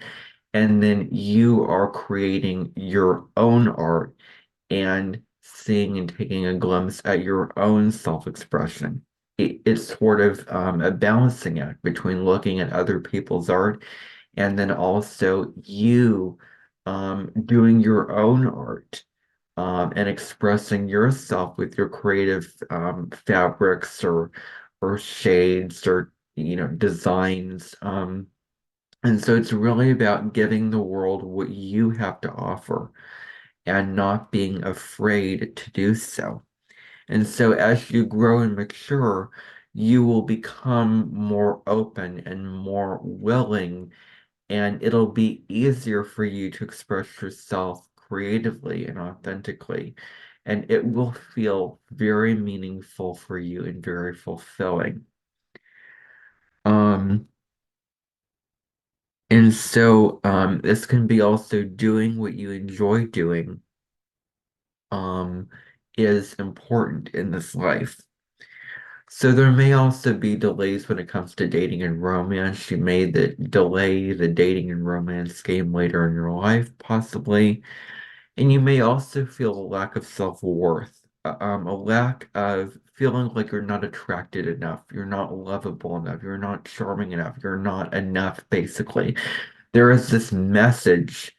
and then you are creating your own art and seeing and taking a glimpse at your own self-expression. It's sort of a balancing act between looking at other people's art and then also you doing your own art and expressing yourself with your creative fabrics or shades or designs. And so it's really about giving the world what you have to offer and not being afraid to do so. And so as you grow and mature, you will become more open and more willing, and it'll be easier for you to express yourself creatively and authentically. And it will feel very meaningful for you and very fulfilling. Um, and so this can be also doing what you enjoy doing um, is important in this life. So there may also be delays when it comes to dating and romance. You may delay the dating and romance game later in your life, possibly. And you may also feel a lack of self-worth, a lack of feeling like you're not attracted enough, you're not lovable enough, you're not charming enough, you're not enough, basically. There is this message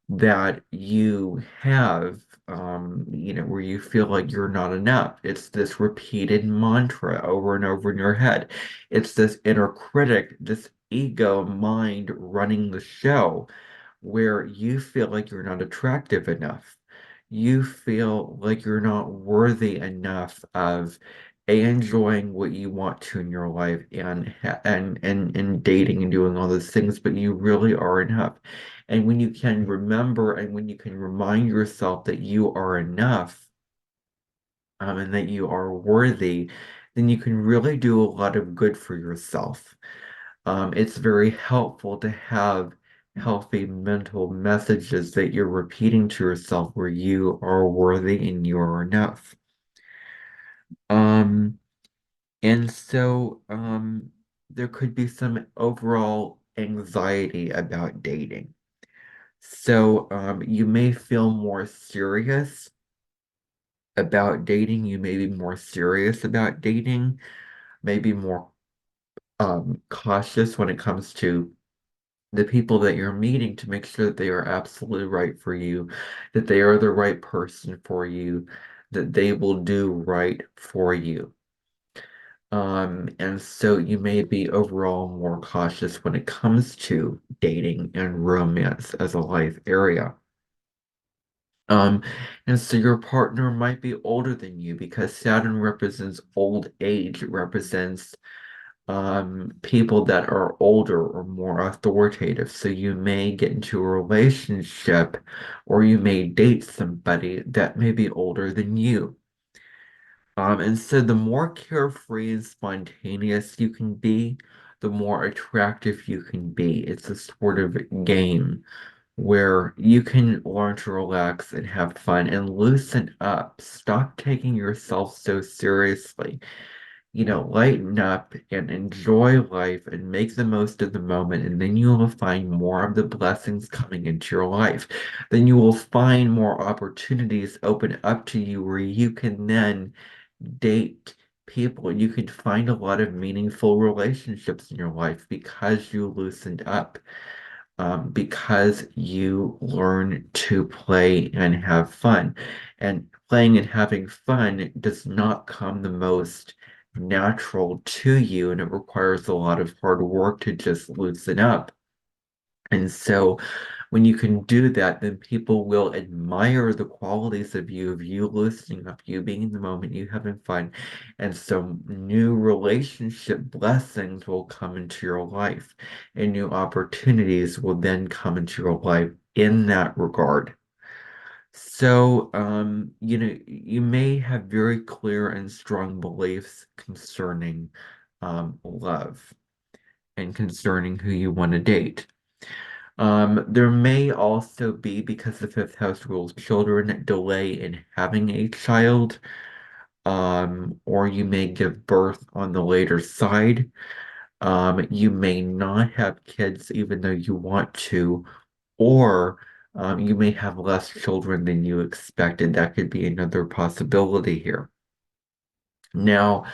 that you have, where you feel like you're not enough. It's this repeated mantra over and over in your head. It's this inner critic, this ego mind running the show where you feel like you're not attractive enough. You feel like you're not worthy enough of enjoying what you want to in your life and dating and doing all those things, but you really are enough. And when you can remember and when you can remind yourself that you are enough, and that you are worthy, then you can really do a lot of good for yourself. It's very helpful to have healthy mental messages that you're repeating to yourself where you are worthy and you are enough. Um, and so there could be some overall anxiety about dating. So you may feel more serious about dating. You may be more serious about dating, maybe more cautious when it comes to the people that you're meeting to make sure that they are absolutely right for you, that they are the right person for you, that they will do right for you. And so you may be overall more cautious when it comes to dating and romance as a life area. Um, and so your partner might be older than you because Saturn represents old age. It represents people that are older or more authoritative. So you may get into a relationship or you may date somebody that may be older than you. And so the more carefree and spontaneous you can be, the more attractive you can be. It's a sort of game where you can learn to relax and have fun and loosen up. Stop taking yourself so seriously. Lighten up and enjoy life and make the most of the moment, and then you will find more of the blessings coming into your life. Then you will find more opportunities open up to you where you can then date people. You can find a lot of meaningful relationships in your life because you loosened up, because you learn to play and have fun. And playing and having fun does not come the most natural to you, and it requires a lot of hard work to just loosen up. And so when you can do that, then people will admire the qualities of you loosening up, you being in the moment, you having fun. And so new relationship blessings will come into your life, and new opportunities will then come into your life in that regard. So, you may have very clear and strong beliefs concerning love and concerning who you want to date. There may also be, because the fifth house rules children, delay in having a child, or you may give birth on the later side. You may not have kids even though you want to, or you may have less children than you expected. That could be another possibility here. Now,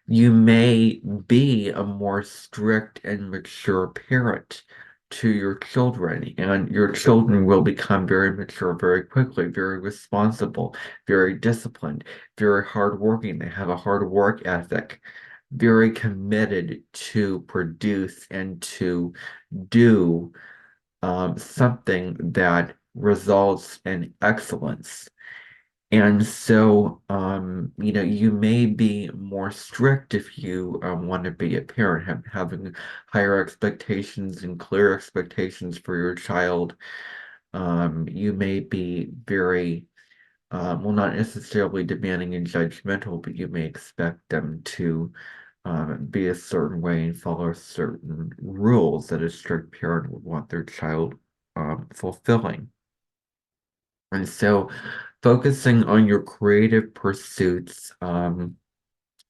you may be a more strict and mature parent to your children, and your children will become very mature very quickly, very responsible, very disciplined, very hardworking. They have a hard work ethic, very committed to produce and to do something that results in excellence. And so, you may be more strict if you want to be a parent, having higher expectations and clear expectations for your child. You may be very, well, not necessarily demanding and judgmental, but you may expect them to be a certain way and follow certain rules that a strict parent would want their child fulfilling. And so, focusing on your creative pursuits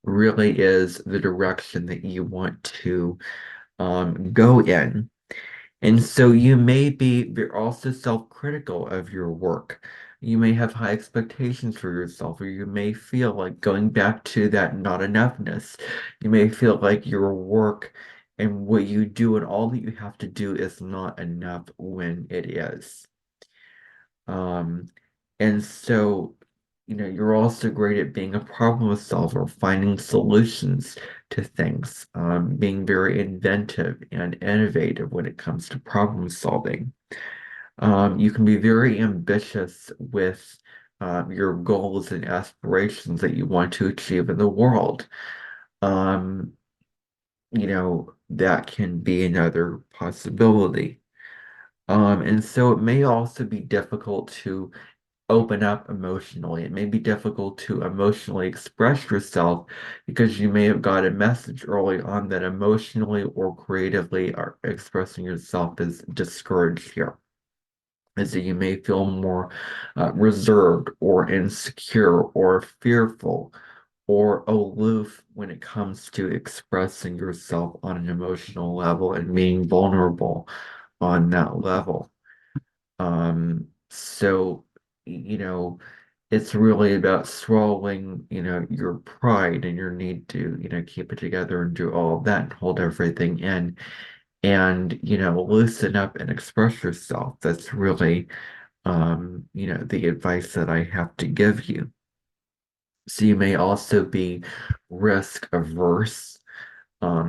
really is the direction that you want to go in. And so you may be also self-critical of your work. You may have high expectations for yourself, or you may feel like going back to that not enoughness. You may feel like your work and what you do and all that you have to do is not enough when it is. Um, and so, you're also great at being a problem solver, finding solutions to things, being very inventive and innovative when it comes to problem solving. You can be very ambitious with your goals and aspirations that you want to achieve in the world. Um, that can be another possibility. And so it may also be difficult to open up emotionally. It may be difficult to emotionally express yourself because you may have got a message early on that emotionally or creatively are expressing yourself is discouraged here. And so you may feel more reserved or insecure or fearful or aloof when it comes to expressing yourself on an emotional level and being vulnerable on that level. So, you know, it's really about swallowing, your pride and your need to, keep it together and do all of that and hold everything in and, loosen up and express yourself. That's really, the advice that I have to give you. So you may also be risk averse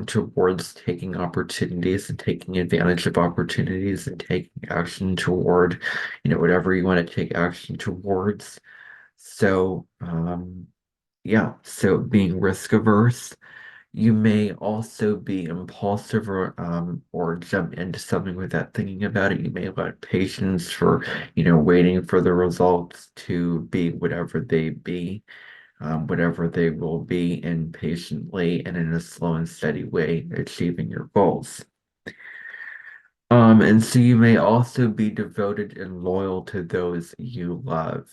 towards taking opportunities and taking advantage of opportunities and taking action toward, whatever you want to take action towards. So, yeah, so being risk averse. You may also be impulsive or jump into something without thinking about it. You may let patience for, waiting for the results to be whatever they be. whatever they will be, and patiently and in a slow and steady way achieving your goals. And so you may also be devoted and loyal to those you love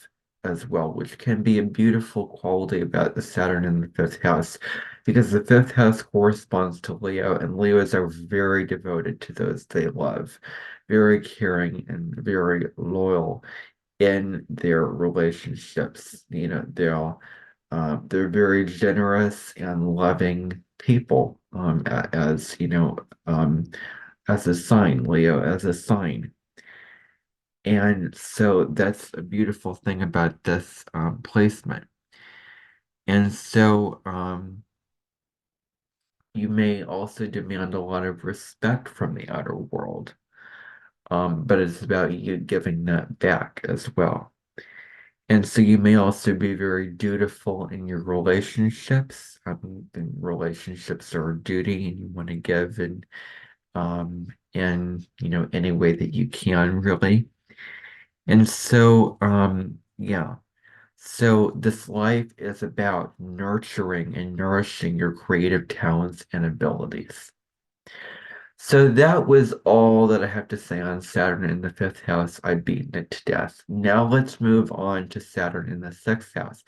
as well, which can be a beautiful quality about the Saturn in the fifth house, because the fifth house corresponds to Leo, and Leos are very devoted to those they love, very caring and very loyal in their relationships. They're very generous and loving people, um, as a sign, Leo as a sign. And so that's a beautiful thing about this placement. And so you may also demand a lot of respect from the outer world, but it's about you giving that back as well. And so you may also be very dutiful in your relationships. And relationships are a duty, and you want to give in any way that you can, really. And so, yeah. So this life is about nurturing and nourishing your creative talents and abilities. So that was all that I have to say on Saturn in the fifth house. I've beaten it to death. Now let's move on to Saturn in the sixth house.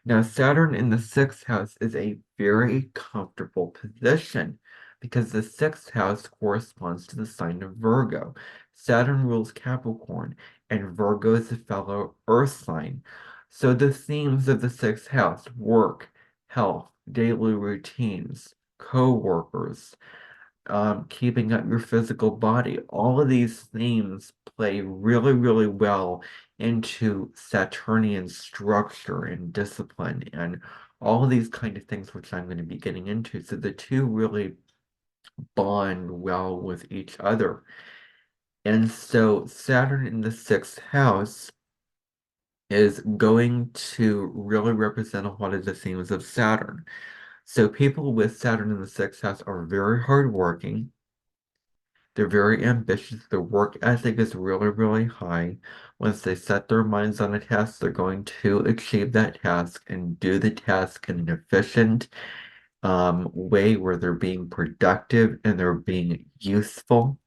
Now, Saturn in the sixth house is a very comfortable position because the sixth house corresponds to the sign of Virgo. Saturn rules Capricorn, and Virgo is a fellow earth sign. So the themes of the sixth house: work, health, daily routines, co-workers, keeping up your physical body. All of these themes play really, really well into Saturnian structure and discipline and all of these kind of things, which I'm going to be getting into. So the two really bond well with each other. And so Saturn in the sixth house is going to really represent a lot of the themes of Saturn. So people with Saturn in the sixth house are very hardworking. They're very ambitious. Their work ethic is really, really high. Once they set their minds on a task, they're going to achieve that task and do the task in an efficient way where they're being productive and they're being useful.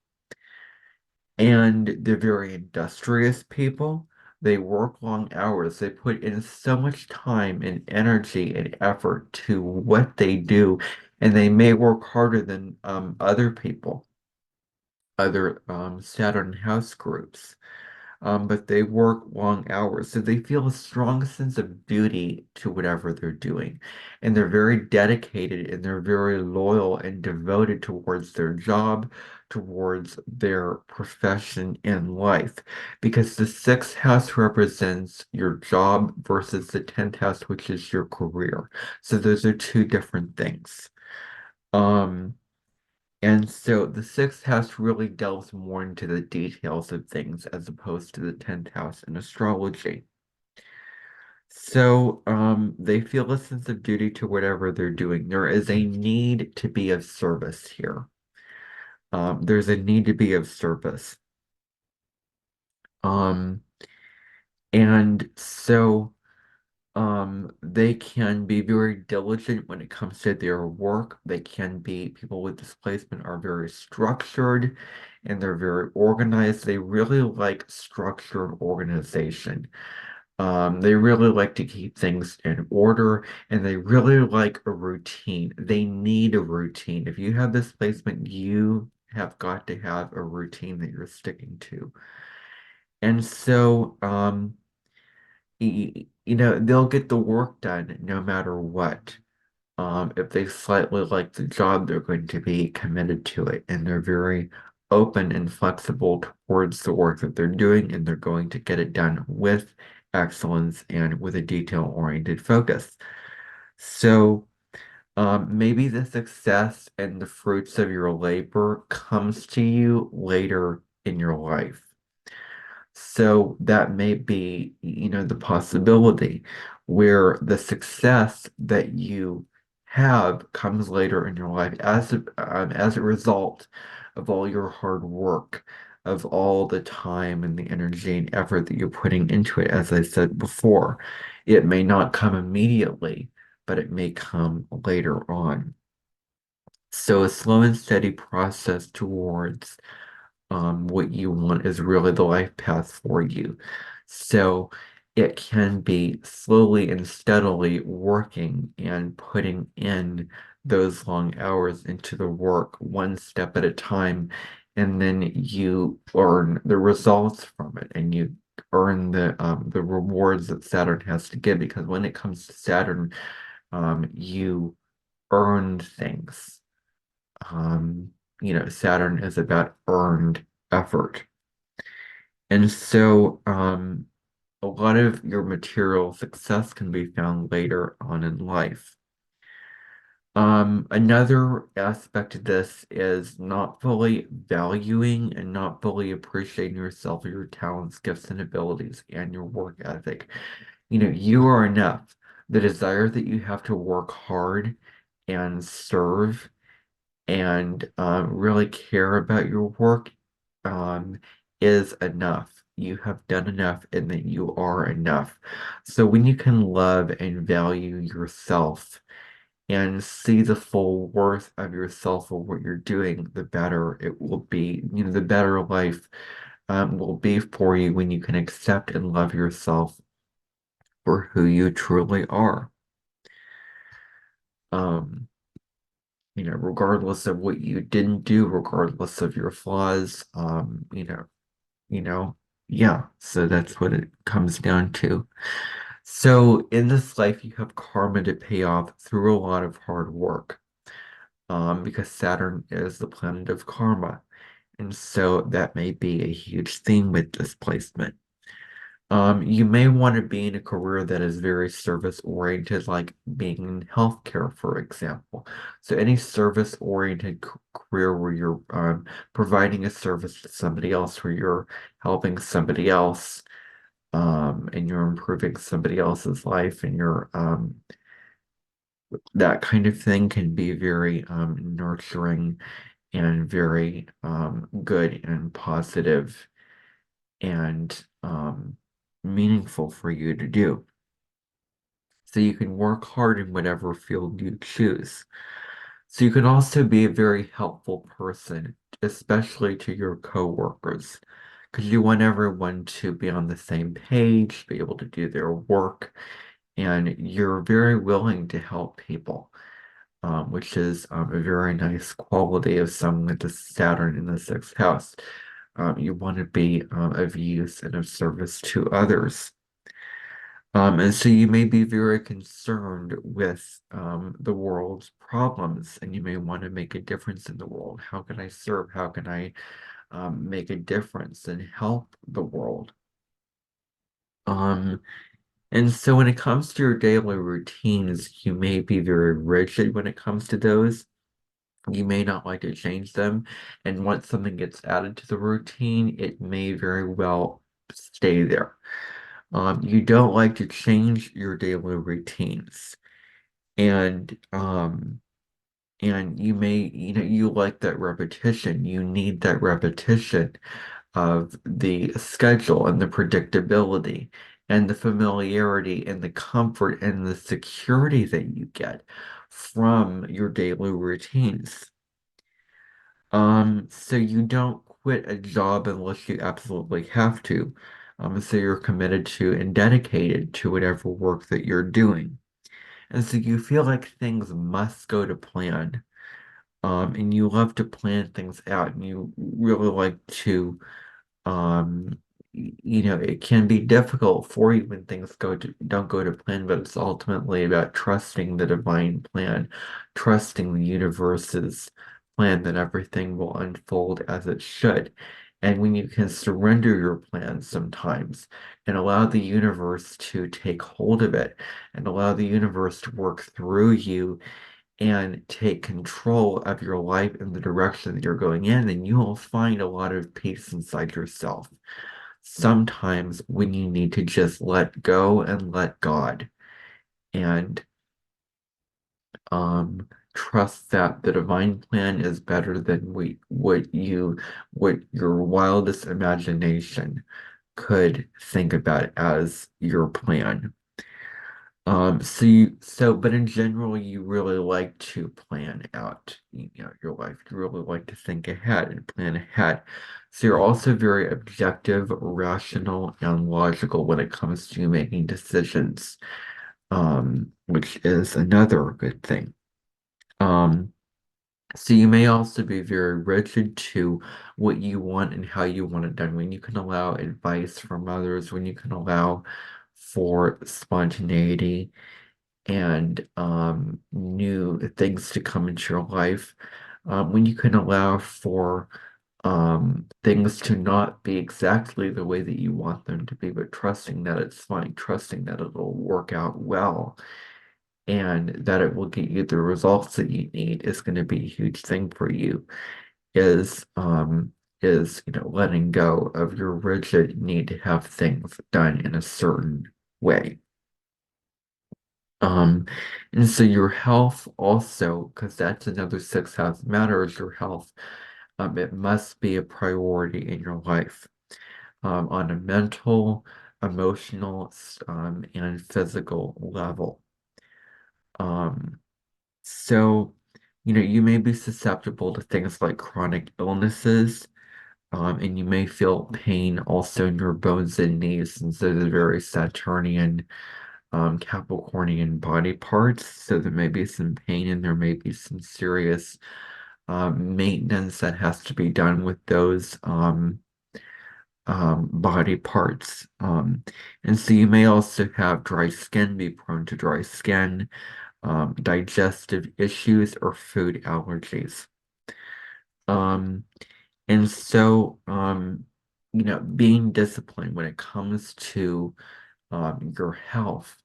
And they're very industrious people. They work long hours. They put in so much time and energy and effort to what they do, and they may work harder than other people, other Saturn house groups, but they work long hours. So they feel a strong sense of duty to whatever they're doing. And they're very dedicated and they're very loyal and devoted towards their job, towards their profession in life. Because the sixth house represents your job versus the 10th house, which is your career. So those are two different things. Um, and so the sixth house really delves more into the details of things as opposed to the 10th house in astrology. So they feel a sense of duty to whatever they're doing. There is a need to be of service here. There's a need to be of service. Um, and so they can be very diligent when it comes to their work. They can be, people with displacement are very structured and they're very organized. They really like structured organization. They really like to keep things in order and they really like a routine. They need a routine. If you have this placement, you have got to have a routine that you're sticking to. And so, they'll get the work done no matter what. If they slightly like the job, they're going to be committed to it, and they're very open and flexible towards the work that they're doing, and they're going to get it done with excellence and with a detail-oriented focus. So, maybe the success and the fruits of your labor comes to you later in your life. So that may be, the possibility where the success that you have comes later in your life as a result of all your hard work. of all the time and the energy and effort that you're putting into it. As I said before, it may not come immediately, but it may come later on. So a slow and steady process towards what you want is really the life path for you. So it can be slowly and steadily working and putting in those long hours into the work one step at a time, and then you earn the results from it, and you earn the rewards that Saturn has to give. Because when it comes to Saturn, you earn things. Um, Saturn is about earned effort. And so, a lot of your material success can be found later on in life. Another aspect of this is not fully valuing and not fully appreciating yourself, your talents, gifts, and abilities, and your work ethic. You are enough. The desire that you have to work hard and serve and really care about your work um, is enough. You have done enough and that you are enough. So when you can love and value yourself and see the full worth of yourself or what you're doing, the better it will be. The better life will be for you when you can accept and love yourself for who you truly are. Um, regardless of what you didn't do, regardless of your flaws, you know, yeah, so that's what it comes down to. So in this life, you have karma to pay off through a lot of hard work, because Saturn is the planet of karma. And so that may be a huge theme with this placement. You may want to be in a career that is very service oriented, like being in healthcare, for example. So any service oriented career where you're providing a service to somebody else, where you're helping somebody else, and you're improving somebody else's life, and you're that kind of thing can be very nurturing and very good and positive and meaningful for you to do. So you can work hard in whatever field you choose. So you can also be a very helpful person, especially to your coworkers, because you want everyone to be on the same page, be able to do their work, and you're very willing to help people, which is a very nice quality of someone with the Saturn in the sixth house. You want to be of use and of service to others. And so you may be very concerned with the world's problems, and you may want to make a difference in the world. How can I serve? How can I make a difference and help the world? Um, and so when it comes to your daily routines, you may be very rigid when it comes to those. You may not like to change them. And once something gets added to the routine, it may very well stay there. You don't like to change your daily routines. And you may, you like that repetition. You need that repetition of the schedule and the predictability and the familiarity and the comfort and the security that you get from your daily routines. So you don't quit a job unless you absolutely have to. So you're committed to and dedicated to whatever work that you're doing. And so you feel like things must go to plan. And you love to plan things out and you really like to um, it can be difficult for you when things don't go to plan, but it's ultimately about trusting the divine plan, trusting the universe's plan that everything will unfold as it should. And when you can surrender your plans sometimes and allow the universe to take hold of it and allow the universe to work through you and take control of your life in the direction that you're going in, then you will find a lot of peace inside yourself. Sometimes when you need to just let go and let God and trust that the divine plan is better than what you what your wildest imagination could think about as your plan. But in general, you really like to plan out, your life. You really like to think ahead and plan ahead. So you're also very objective, rational, and logical when it comes to making decisions, which is another good thing. Um, so you may also be very rigid to what you want and how you want it done. When you can allow advice from others, when you can allow for spontaneity and new things to come into your life, when you can allow for things to not be exactly the way that you want them to be, but trusting that it's fine, trusting that it'll work out well, and that it will get you the results that you need is going to be a huge thing for you. Is letting go of your rigid need to have things done in a certain way. Um, and so your health also, because that's another sixth house matter, is your health. It must be a priority in your life, on a mental, emotional, and physical level. Um, so, you may be susceptible to things like chronic illnesses, and you may feel pain also in your bones and knees, since those are very Saturnian, Capricornian body parts. So there may be some pain and there may be some serious maintenance that has to be done with those body parts. And so you may also have dry skin, be prone to dry skin, digestive issues, or food allergies. Um, and so, being disciplined when it comes to your health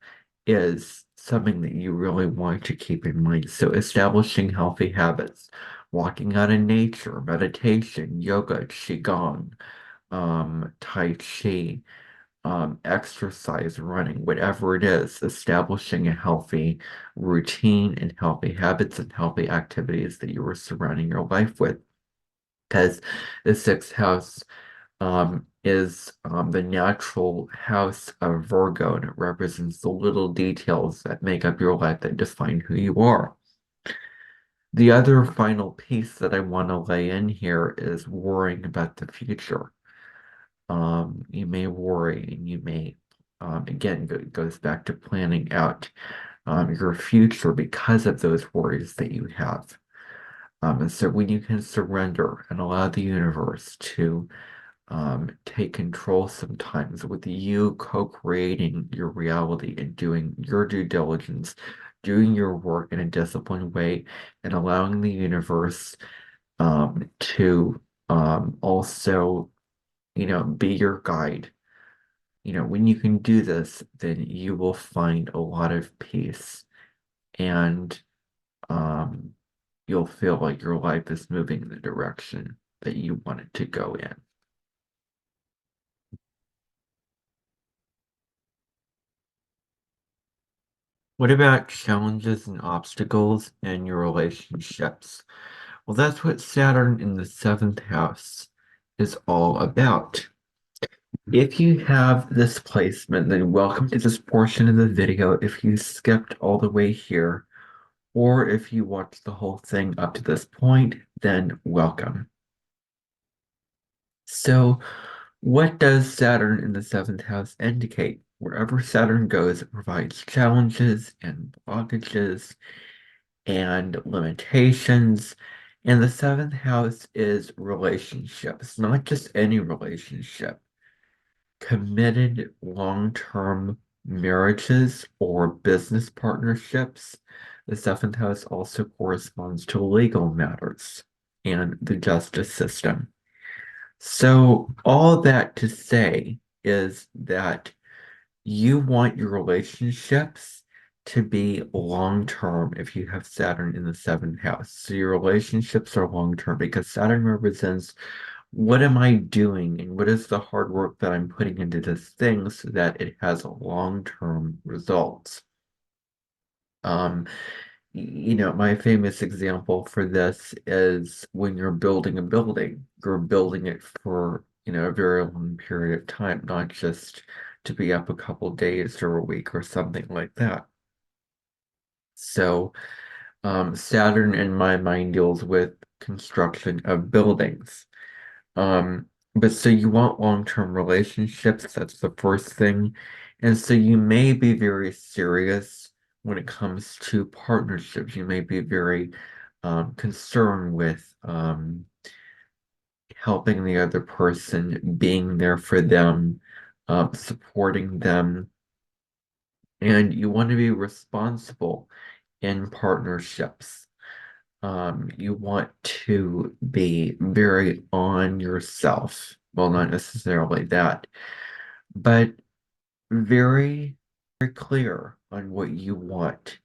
is something that you really want to keep in mind. So establishing healthy habits, walking out in nature, meditation, yoga, qigong, tai chi, exercise, running, whatever it is, establishing a healthy routine and healthy habits and healthy activities that you are surrounding your life with. Because the sixth house is the natural house of Virgo, and it represents the little details that make up your life that define who you are. The other final piece that I want to lay in here is worrying about the future. You may worry and you may, again, it goes back to planning out your future because of those worries that you have. And so when you can surrender and allow the universe to take control sometimes with you co-creating your reality and doing your due diligence, doing your work in a disciplined way, and allowing the universe to also, be your guide. When you can do this, then you will find a lot of peace and um, you'll feel like your life is moving in the direction that you want it to go in. What about challenges and obstacles in your relationships? Well, that's what Saturn in the seventh house is all about. If you have this placement, then welcome to this portion of the video. If you skipped all the way here, or if you watched the whole thing up to this point, then welcome. So, what does Saturn in the seventh house indicate? Wherever Saturn goes, it provides challenges and blockages and limitations. And the seventh house is relationships, not just any relationship, committed long-term marriages or business partnerships. The seventh house also corresponds to legal matters and the justice system. So, all that to say is that you want your relationships to be long term if you have Saturn in the seventh house. So your relationships are long term because Saturn represents what am I doing and what is the hard work that I'm putting into this thing so that it has long term results. Um, My famous example for this is when you're building a building, you're building it for, a very long period of time, not just to be up a couple days or a week or something like that. So, Saturn in my mind deals with construction of buildings. Um, but so you want long-term relationships, that's the first thing. And so you may be very serious when it comes to partnerships. You may be very concerned with helping the other person, being there for them, supporting them, and you want to be responsible in partnerships. You want to be very on yourself. Well, not necessarily that, but very, very clear on what you want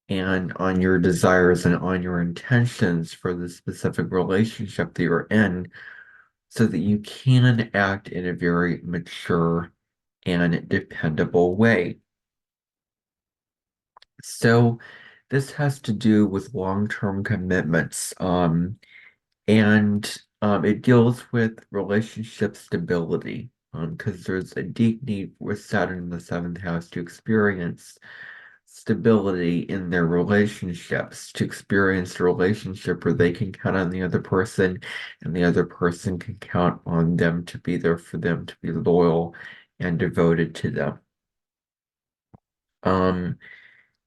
and on your desires and on your intentions for the specific relationship that you're in so that you can act in a very mature and dependable way. So this has to do with long-term commitments. And it deals with relationship stability because there's a deep need with Saturn in the seventh house to experience stability in their relationships, to experience a relationship where they can count on the other person and the other person can count on them to be there for them, to be loyal and devoted to them. Um,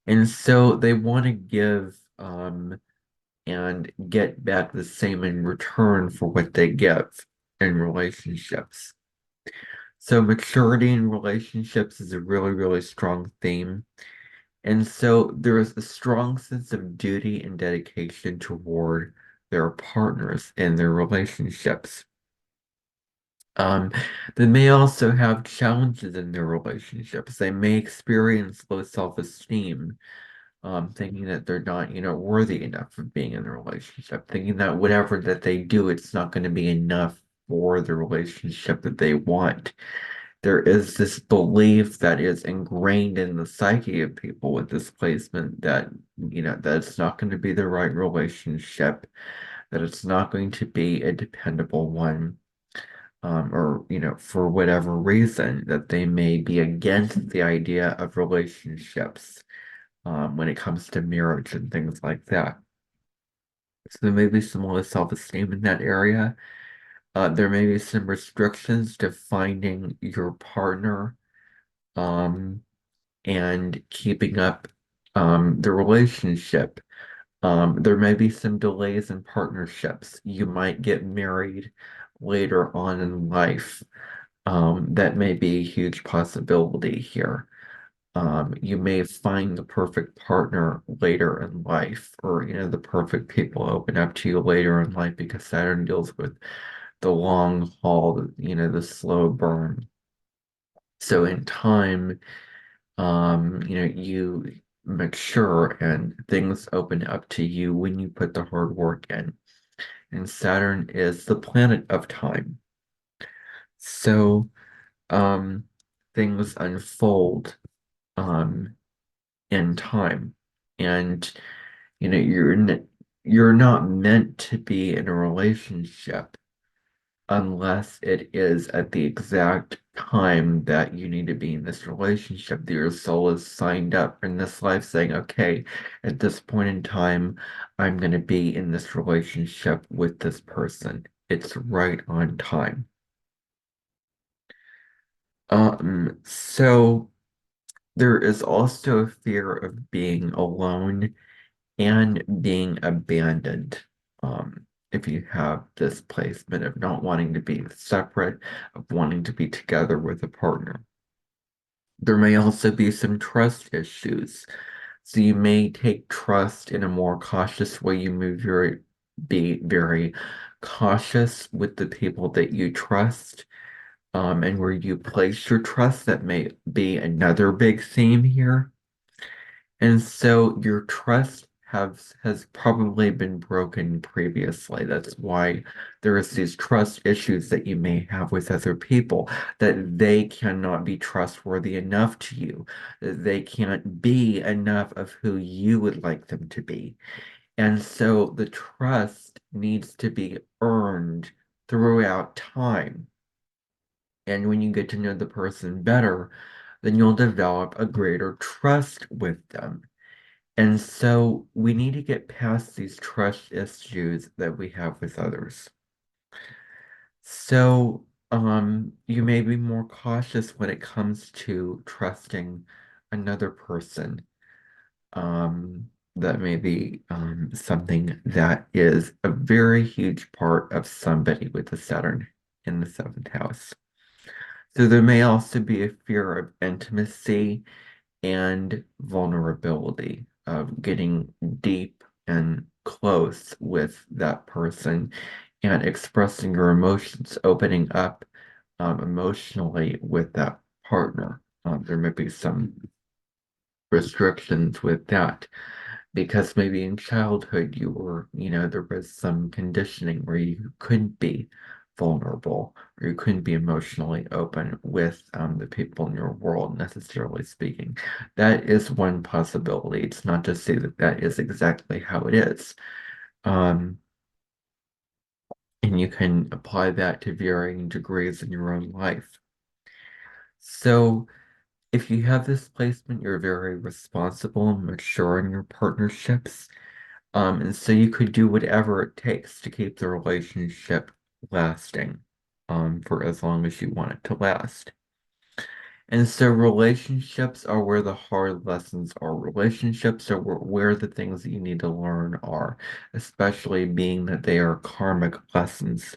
and so they want to give and get back the same in return for what they give in relationships. So maturity in relationships is a really, really strong theme. And so there is a strong sense of duty and dedication toward their partners in their relationships. Um, they may also have challenges in their relationships. They may experience low self-esteem, thinking that they're not, worthy enough of being in a relationship, thinking that whatever that they do, it's not going to be enough for the relationship that they want. There is this belief that is ingrained in the psyche of people with this placement that, that it's not going to be the right relationship, that it's not going to be a dependable one. Or, for whatever reason, that they may be against the idea of relationships when it comes to marriage and things like that. So there may be some low self-esteem in that area. There may be some restrictions to finding your partner um, and keeping up the relationship. There may be some delays in partnerships. You might get married later on in life. That may be a huge possibility here. You may find the perfect partner later in life, or the perfect people open up to you later in life because Saturn deals with the long haul, the slow burn. So in time, you mature and things open up to you when you put the hard work in. And Saturn is the planet of time. So um, things unfold um, in time. And you're not meant to be in a relationship unless it is at the exact time that you need to be in this relationship, that your soul is signed up in this life saying, okay, at this point in time, I'm going to be in this relationship with this person. It's right on time. So there is also a fear of being alone and being abandoned. If you have this placement of not wanting to be separate, of wanting to be together with a partner. There may also be some trust issues. So you may take trust in a more cautious way. You be very cautious with the people that you trust, and where you place your trust. That may be another big theme here. And so your trust has probably been broken previously. That's why there is these trust issues that you may have with other people, that they cannot be trustworthy enough to you, that they can't be enough of who you would like them to be. And so the trust needs to be earned throughout time. And when you get to know the person better, then you'll develop a greater trust with them. And so we need to get past these trust issues that we have with others. So, you may be more cautious when it comes to trusting another person. That may be something that is a very huge part of somebody with the Saturn in the seventh house. So there may also be a fear of intimacy and vulnerability, of getting deep and close with that person and expressing your emotions, opening up emotionally with that partner. There may be some restrictions with that because maybe in childhood you were, there was some conditioning where you couldn't be vulnerable or you couldn't be emotionally open with the people in your world, necessarily speaking. That is one possibility. It's not to say that that is exactly how it is. Um, and you can apply that to varying degrees in your own life. So, if you have this placement, you're very responsible and mature in your partnerships. And so you could do whatever it takes to keep the relationship lasting, for as long as you want it to last. And so relationships are where the hard lessons are. Relationships are where the things that you need to learn are, especially being that they are karmic lessons.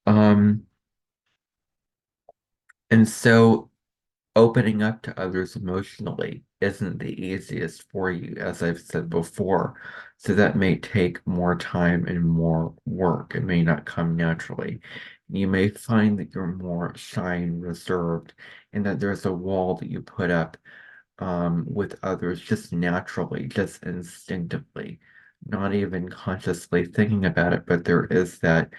Um, and so opening up to others emotionally isn't the easiest for you, as I've said before. So that may take more time and more work. It may not come naturally. You may find that you're more shy and reserved, and that there's a wall that you put up with others just naturally, just instinctively, not even consciously thinking about it, but there is that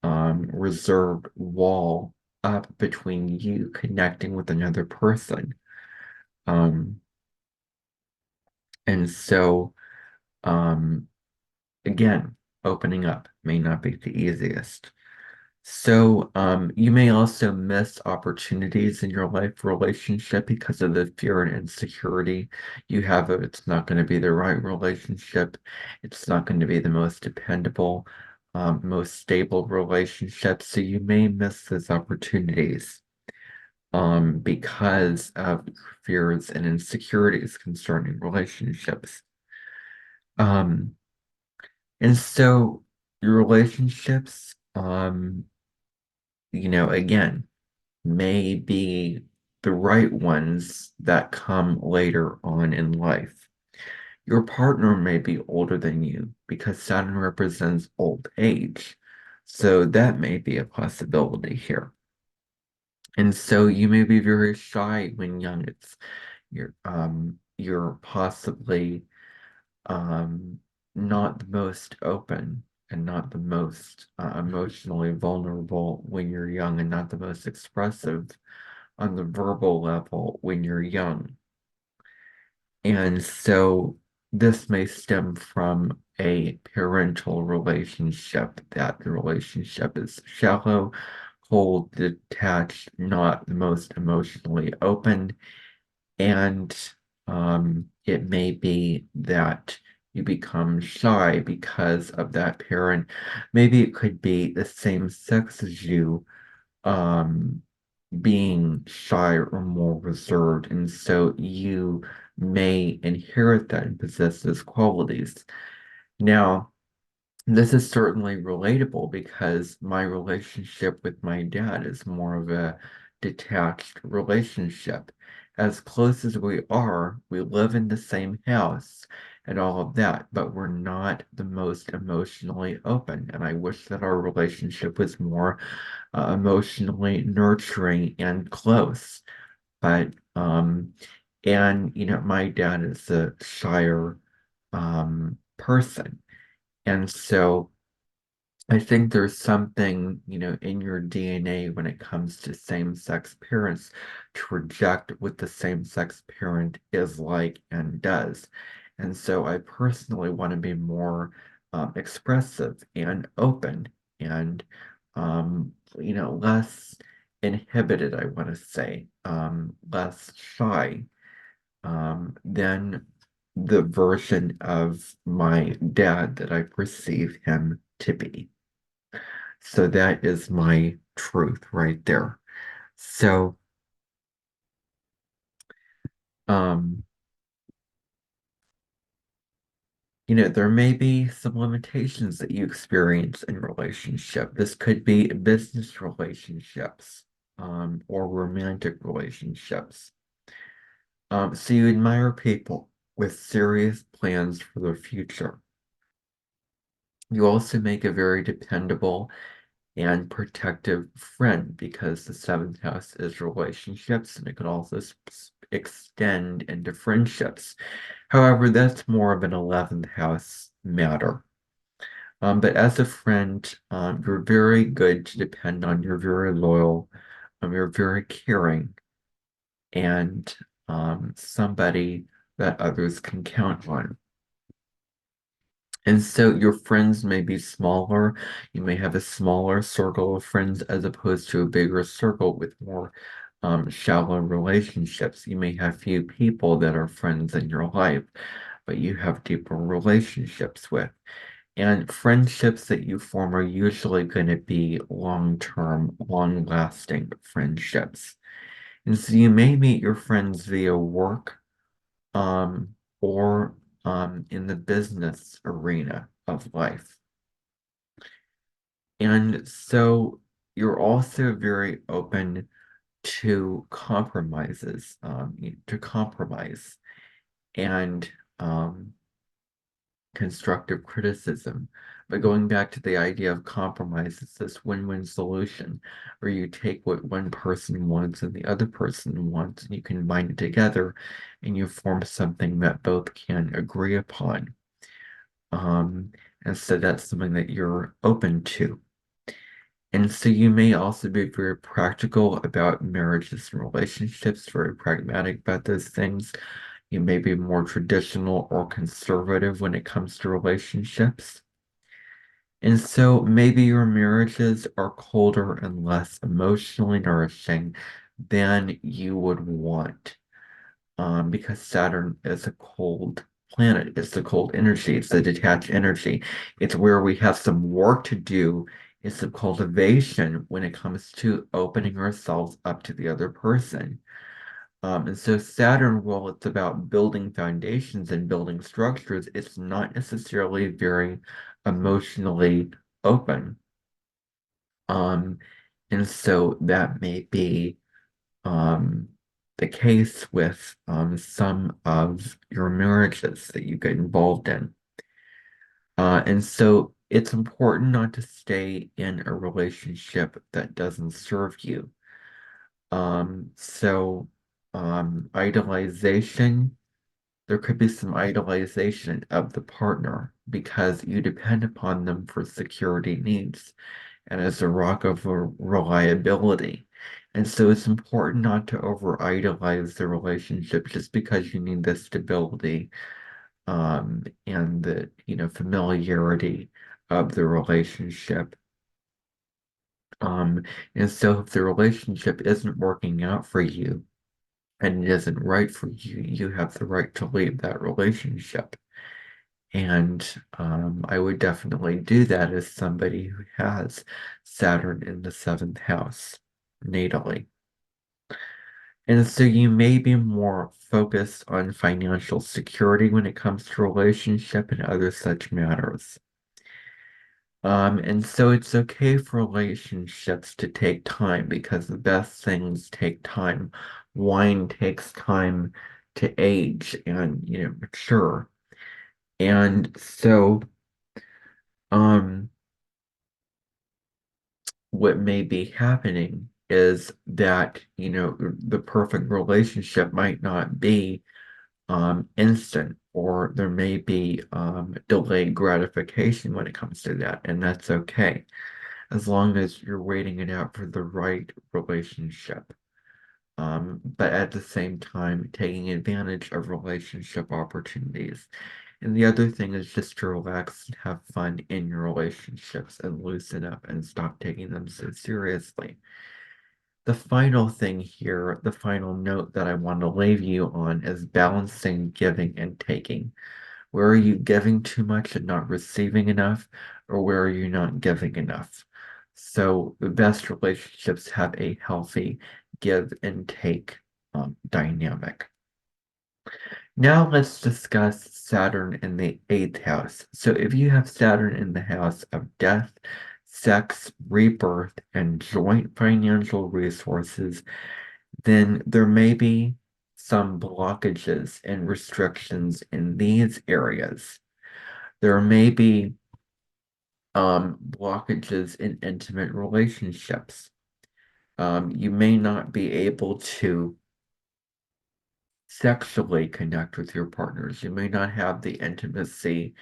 reserved wall up between you connecting with another person. Um, and so, um, again, opening up may not be the easiest. So, you may also miss opportunities in your life relationship because of the fear and insecurity you have of it's not going to be the right relationship. It's not going to be the most dependable, most stable relationship. So you may miss those opportunities, because of fears and insecurities concerning relationships. Um, and so your relationships, again, may be the right ones that come later on in life. Your partner may be older than you because Saturn represents old age. So that may be a possibility here. And so you may be very shy when young. You're possibly um not the most open and not the most emotionally vulnerable when you're young and not the most expressive on the verbal level when you're young. And so this may stem from a parental relationship, that the relationship is shallow, cold, detached, not the most emotionally open. And it may be that you become shy because of that parent. Maybe it could be the same sex as you, um, being shy or more reserved, and so you may inherit that and possess those qualities. Now, this is certainly relatable because my relationship with my dad is more of a detached relationship. As close as we are, we live in the same house and all of that, but we're not the most emotionally open. And I wish that our relationship was more emotionally nurturing and close. But, and my dad is a shyer person. And so I think there's something, in your DNA when it comes to same-sex parents to reject what the same-sex parent is like and does. And so I personally want to be more expressive and open and, less inhibited, I want to say, less shy than the version of my dad that I perceive him to be. So that is my truth right there. So, um, there may be some limitations that you experience in relationship. This could be business relationships, or romantic relationships. So you admire people with serious plans for their future. You also make a very dependable and protective friend because the seventh house is relationships and it can also extend into friendships. However, that's more of an 11th house matter. But as a friend, you're very good to depend on. You're very loyal. You're very caring and somebody that others can count on. And so your friends may be smaller. You may have a smaller circle of friends as opposed to a bigger circle with more shallow relationships. You may have few people that are friends in your life, but you have deeper relationships with. And friendships that you form are usually going to be long-term, long-lasting friendships. And so you may meet your friends via work, or in the business arena of life. And so you're also very open to compromises, to compromise and constructive criticism. But going back to the idea of compromise, it's this win-win solution where you take what one person wants and the other person wants, and you combine it together and you form something that both can agree upon. Um, and so that's something that you're open to. And so you may also be very practical about marriages and relationships, very pragmatic about those things. You may be more traditional or conservative when it comes to relationships. And so maybe your marriages are colder and less emotionally nourishing than you would want, because Saturn is a cold planet. It's the cold energy. It's the detached energy. It's where we have some work to do. It's the cultivation when it comes to opening ourselves up to the other person. And so Saturn, while it's about building foundations and building structures, it's not necessarily very emotionally open. Um, and so that may be um, the case with some of your marriages that you get involved in. And so it's important not to stay in a relationship that doesn't serve you. So idolization, there could be some idolization of the partner because you depend upon them for security needs and as a rock of reliability. And so it's important not to over idolize the relationship just because you need the stability and the familiarity of the relationship. Um, and so if the relationship isn't working out for you and it isn't right for you, you have the right to leave that relationship. And I would definitely do that as somebody who has Saturn in the seventh house natally. And so you may be more focused on financial security when it comes to relationship and other such matters. And so it's okay for relationships to take time because the best things take time. Wine takes time to age and, mature. And so, um, what may be happening is that, the perfect relationship might not be instant, or there may be delayed gratification when it comes to that, and that's okay, as long as you're waiting it out for the right relationship. But at the same time, taking advantage of relationship opportunities. And the other thing is just to relax and have fun in your relationships and loosen up and stop taking them so seriously. The final thing here, the final note that I want to leave you on is balancing giving and taking. Where are you giving too much and not receiving enough, or where are you not giving enough? So the best relationships have a healthy give and take dynamic. Now let's discuss Saturn in the eighth house. So if you have Saturn in the house of death, sex, rebirth, and joint financial resources, then there may be some blockages and restrictions in these areas. There may be blockages in intimate relationships. You may not be able to sexually connect with your partners. You may not have the intimacy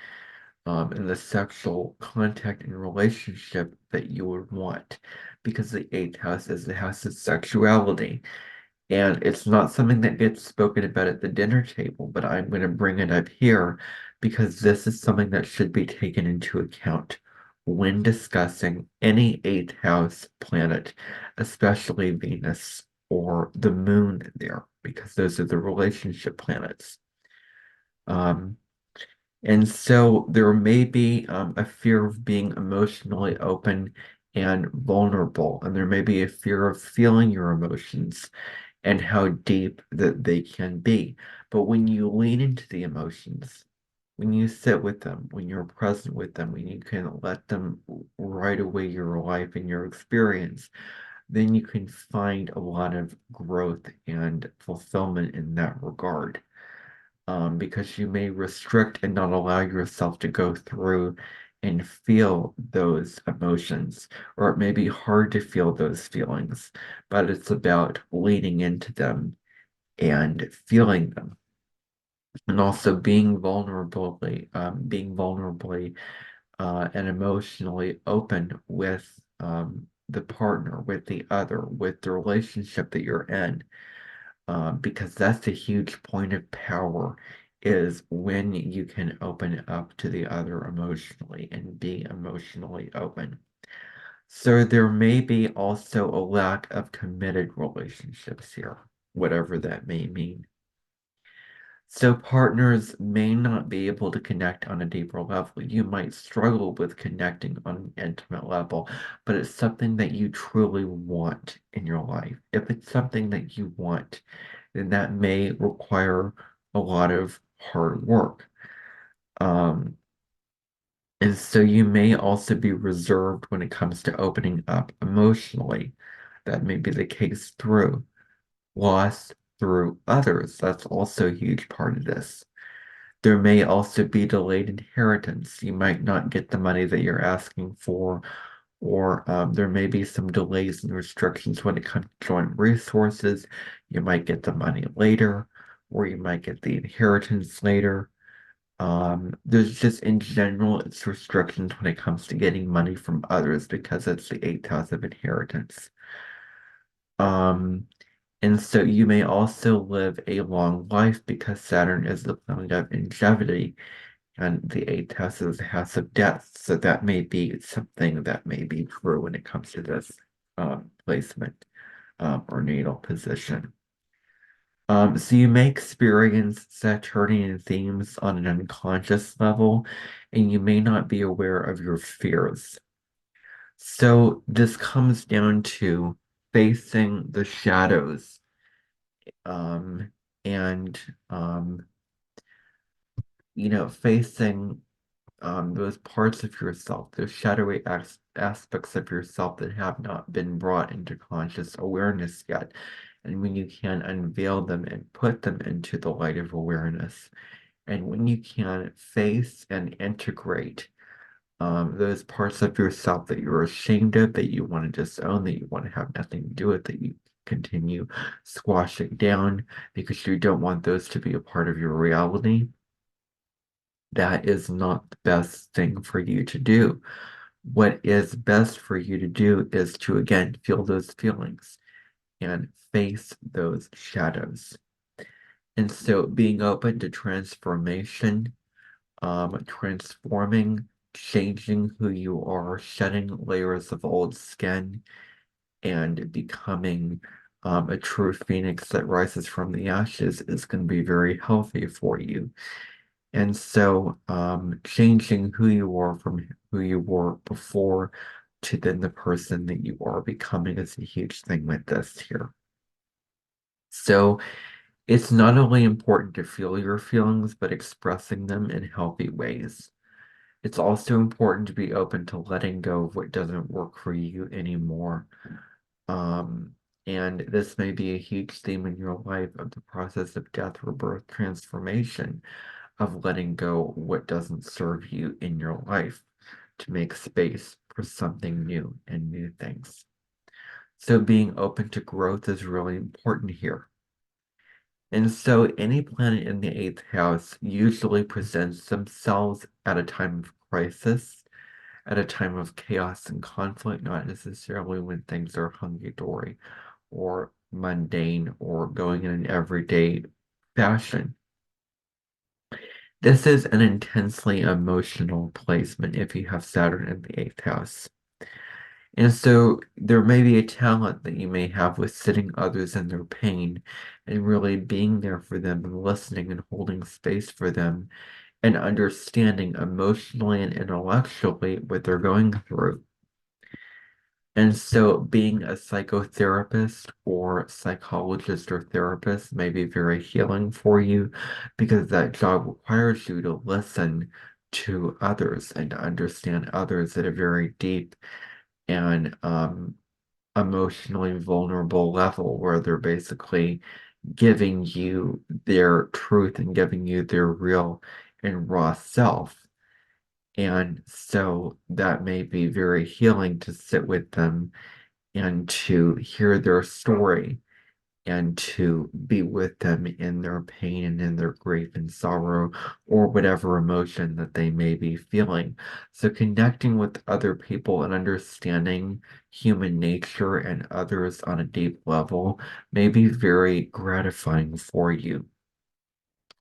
and the sexual contact and relationship that you would want because the eighth house is the house of sexuality. And it's not something that gets spoken about at the dinner table, but I'm going to bring it up here because this is something that should be taken into account when discussing any eighth house planet, especially Venus or the moon there, because those are the relationship planets. Um, and so there may be a fear of being emotionally open and vulnerable, and there may be a fear of feeling your emotions and how deep that they can be. But when you lean into the emotions, when you sit with them, when you're present with them, when you can let them write away your life and your experience, then you can find a lot of growth and fulfillment in that regard. Because you may restrict and not allow yourself to go through and feel those emotions, or it may be hard to feel those feelings, but it's about leaning into them and feeling them, and also being vulnerably and emotionally open with the partner, with the other, with the relationship that you're in, because that's a huge point of power is when you can open up to the other emotionally and be emotionally open. So there may be also a lack of committed relationships here, whatever that may mean. So partners may not be able to connect on a deeper level. You might struggle with connecting on an intimate level, but it's something that you truly want in your life. If it's something that you want, then that may require a lot of hard work. Um, and so you may also be reserved when it comes to opening up emotionally. That may be the case through loss through others. That's also a huge part of this. There may also be delayed inheritance. You might not get the money that you're asking for, or there may be some delays and restrictions when it comes to joint resources. You might get the money later, or you might get the inheritance later. There's just in general, it's restrictions when it comes to getting money from others because it's the eighth house of inheritance. Um, and so you may also live a long life because Saturn is the planet of longevity and the eighth house is the house of death. So that may be something that may be true when it comes to this placement or natal position. So you may experience Saturnian themes on an unconscious level, and you may not be aware of your fears. So this comes down to facing the shadows um, and facing those parts of yourself, those shadowy aspects of yourself that have not been brought into conscious awareness yet. And when you can unveil them and put them into the light of awareness, and when you can face and integrate those parts of yourself that you're ashamed of, that you want to disown, that you want to have nothing to do with, that you continue squashing down because you don't want those to be a part of your reality, that is not the best thing for you to do. What is best for you to do is to, again, feel those feelings and face those shadows. And so being open to transformation, transforming, changing who you are, shedding layers of old skin, and becoming a true phoenix that rises from the ashes is going to be very healthy for you. And so changing who you are from who you were before to then the person that you are becoming is a huge thing with this here. So it's not only important to feel your feelings, but expressing them in healthy ways. It's also important to be open to letting go of what doesn't work for you anymore. Um, and this may be a huge theme in your life of the process of death, rebirth, transformation, of letting go what doesn't serve you in your life to make space for something new and new things. So being open to growth is really important here. And so any planet in the eighth house usually presents themselves at a time of crisis, at a time of chaos and conflict, not necessarily when things are hunky-dory or mundane or going in an everyday fashion. This is an intensely emotional placement if you have Saturn in the eighth house. And so there may be a talent that you may have with sitting others in their pain and really being there for them and listening and holding space for them and understanding emotionally and intellectually what they're going through. And so being a psychotherapist or psychologist or therapist may be very healing for you because that job requires you to listen to others and to understand others at a very deep and emotionally vulnerable level where they're basically giving you their truth and giving you their real and raw self. And so that may be very healing to sit with them and to hear their story and to be with them in their pain and in their grief and sorrow or whatever emotion that they may be feeling. So connecting with other people and understanding human nature and others on a deep level may be very gratifying for you.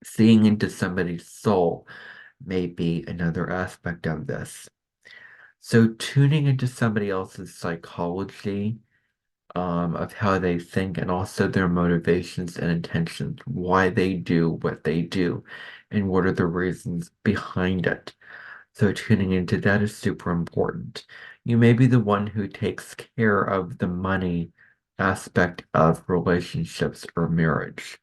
Seeing into somebody's soul may be another aspect of this. So tuning into somebody else's psychology, of how they think and also their motivations and intentions, why they do what they do, and what are the reasons behind it. So tuning into that is super important. You may be the one who takes care of the money aspect of relationships or marriage.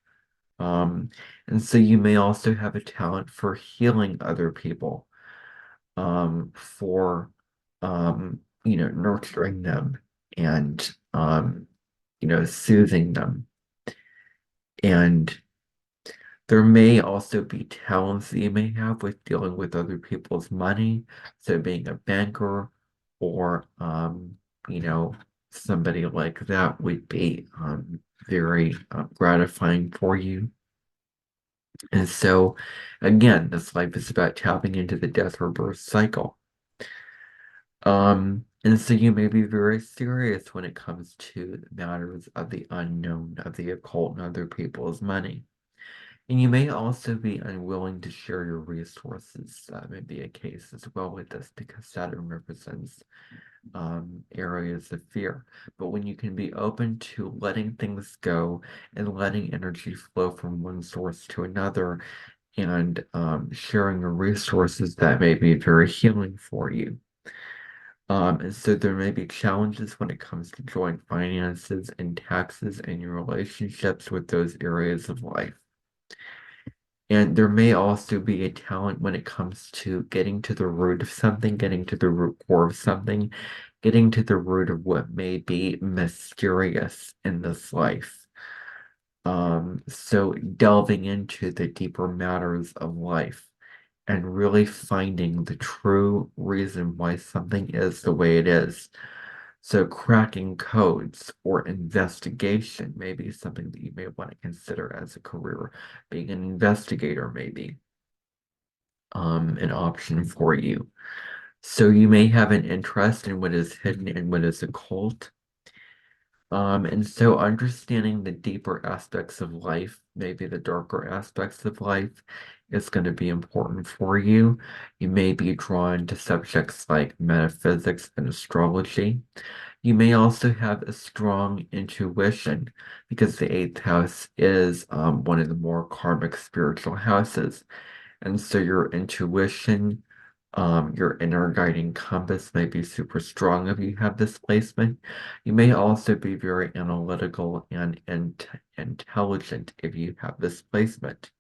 Um, and so you may also have a talent for healing other people, for nurturing them and soothing them. And there may also be talents that you may have with dealing with other people's money. So being a banker or somebody like that would be very gratifying for you. And so again, this life is about tapping into the death or birth cycle. And so you may be very serious when it comes to matters of the unknown, of the occult, and other people's money. And you may also be unwilling to share your resources. That may be a case as well with this because Saturn represents areas of fear. But when you can be open to letting things go and letting energy flow from one source to another and sharing your resources, that may be very healing for you. And so there may be challenges when it comes to joint finances and taxes and your relationships with those areas of life. And there may also be a talent when it comes to getting to the root of something, getting to the root core of something, getting to the root of what may be mysterious in this life. So delving into the deeper matters of life and really finding the true reason why something is the way it is. So cracking codes or investigation may be something that you may want to consider as a career. Being an investigator may be an option for you. So you may have an interest in what is hidden and what is occult. And so understanding the deeper aspects of life, maybe the darker aspects of life, is going to be important for you. You may be drawn to subjects like metaphysics and astrology. You may also have a strong intuition because the eighth house is one of the more karmic spiritual houses. And so your intuition, your inner guiding compass may be super strong if you have this placement. You may also be very analytical and intelligent if you have this placement.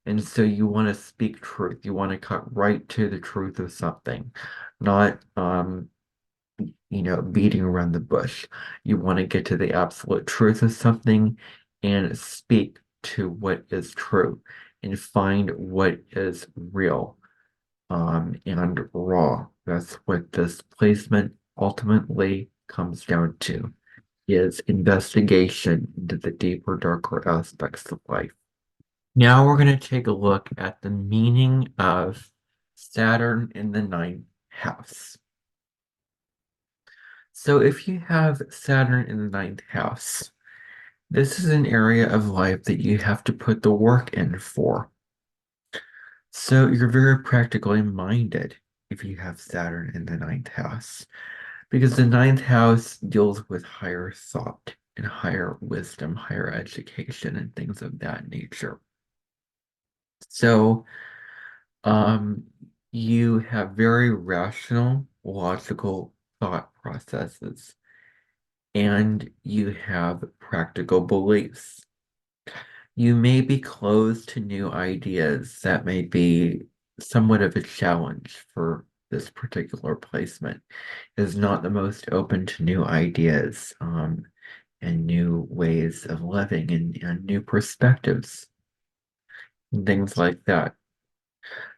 And so you want to speak truth. You want to cut right to the truth of something, not beating around the bush. You want to get to the absolute truth of something and speak to what is true and find what is real and raw. That's what this placement ultimately comes down to, is investigation into the deeper, darker aspects of life. Now we're going to take a look at the meaning of Saturn in the ninth house. So if you have Saturn in the ninth house, this is an area of life that you have to put the work in for. So you're very practically minded if you have Saturn in the ninth house, because the ninth house deals with higher thought and higher wisdom, higher education, and things of that nature. So um, you have very rational, logical thought processes, and you have practical beliefs. You may be closed to new ideas that may be somewhat of a challenge for this particular placement. Is not the most open to new ideas and new ways of living and new perspectives and things like that.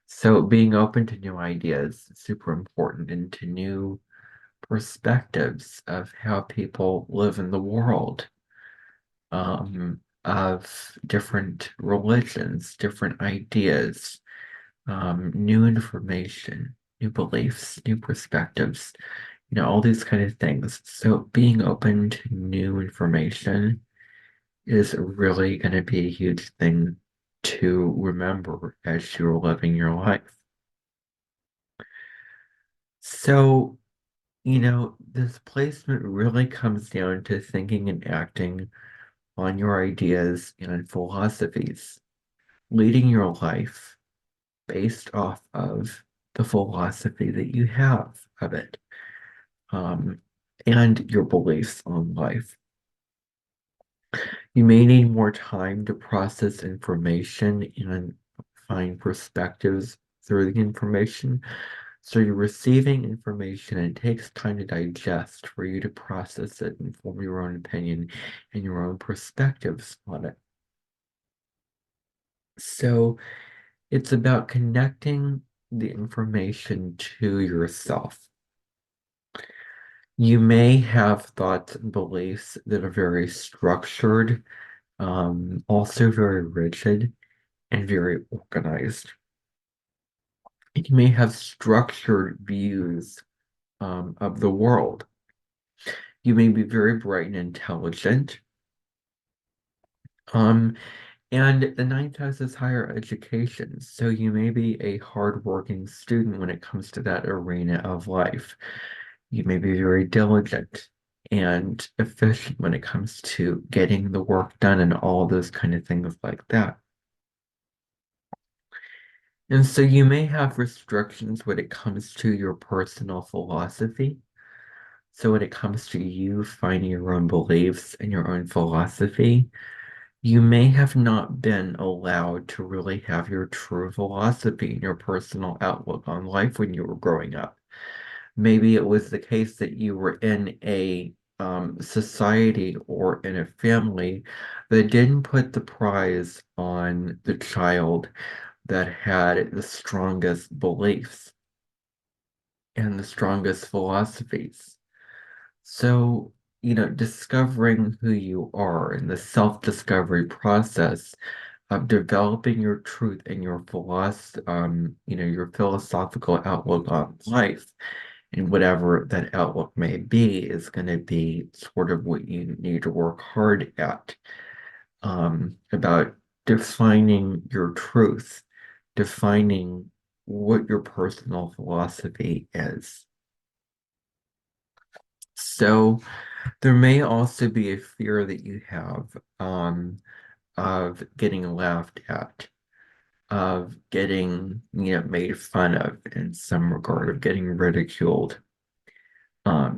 So being open to new ideas is super important and to new perspectives of how people live in the world. Of different religions, different ideas, new information, new beliefs, new perspectives, all these kind of things. So being open to new information is really going to be a huge thing to remember as you're living your life. So, this placement really comes down to thinking and acting on your ideas and philosophies, leading your life based off of the philosophy that you have of it, um, and your beliefs on life. You may need more time to process information and find perspectives through the information. So you're receiving information and it takes time to digest for you to process it and form your own opinion and your own perspectives on it. So it's about connecting the information to yourself. You may have thoughts and beliefs that are very structured, also very rigid and very organized. And you may have structured views of the world. You may be very bright and intelligent. Um, and the ninth house is higher education. So you may be a hardworking student when it comes to that arena of life. You may be very diligent and efficient when it comes to getting the work done and all those kind of things like that. And so you may have restrictions when it comes to your personal philosophy. So when it comes to you finding your own beliefs and your own philosophy, you may have not been allowed to really have your true philosophy and your personal outlook on life when you were growing up. Maybe it was the case that you were in a society or in a family that didn't put the prize on the child that had the strongest beliefs and the strongest philosophies. So, discovering who you are and the self-discovery process of developing your truth and your philosophical outlook on life and whatever that outlook may be is going to be sort of what you need to work hard at, about defining your truth, defining what your personal philosophy is. So there may also be a fear that you have, of getting laughed at, of getting, made fun of in some regard, of getting ridiculed,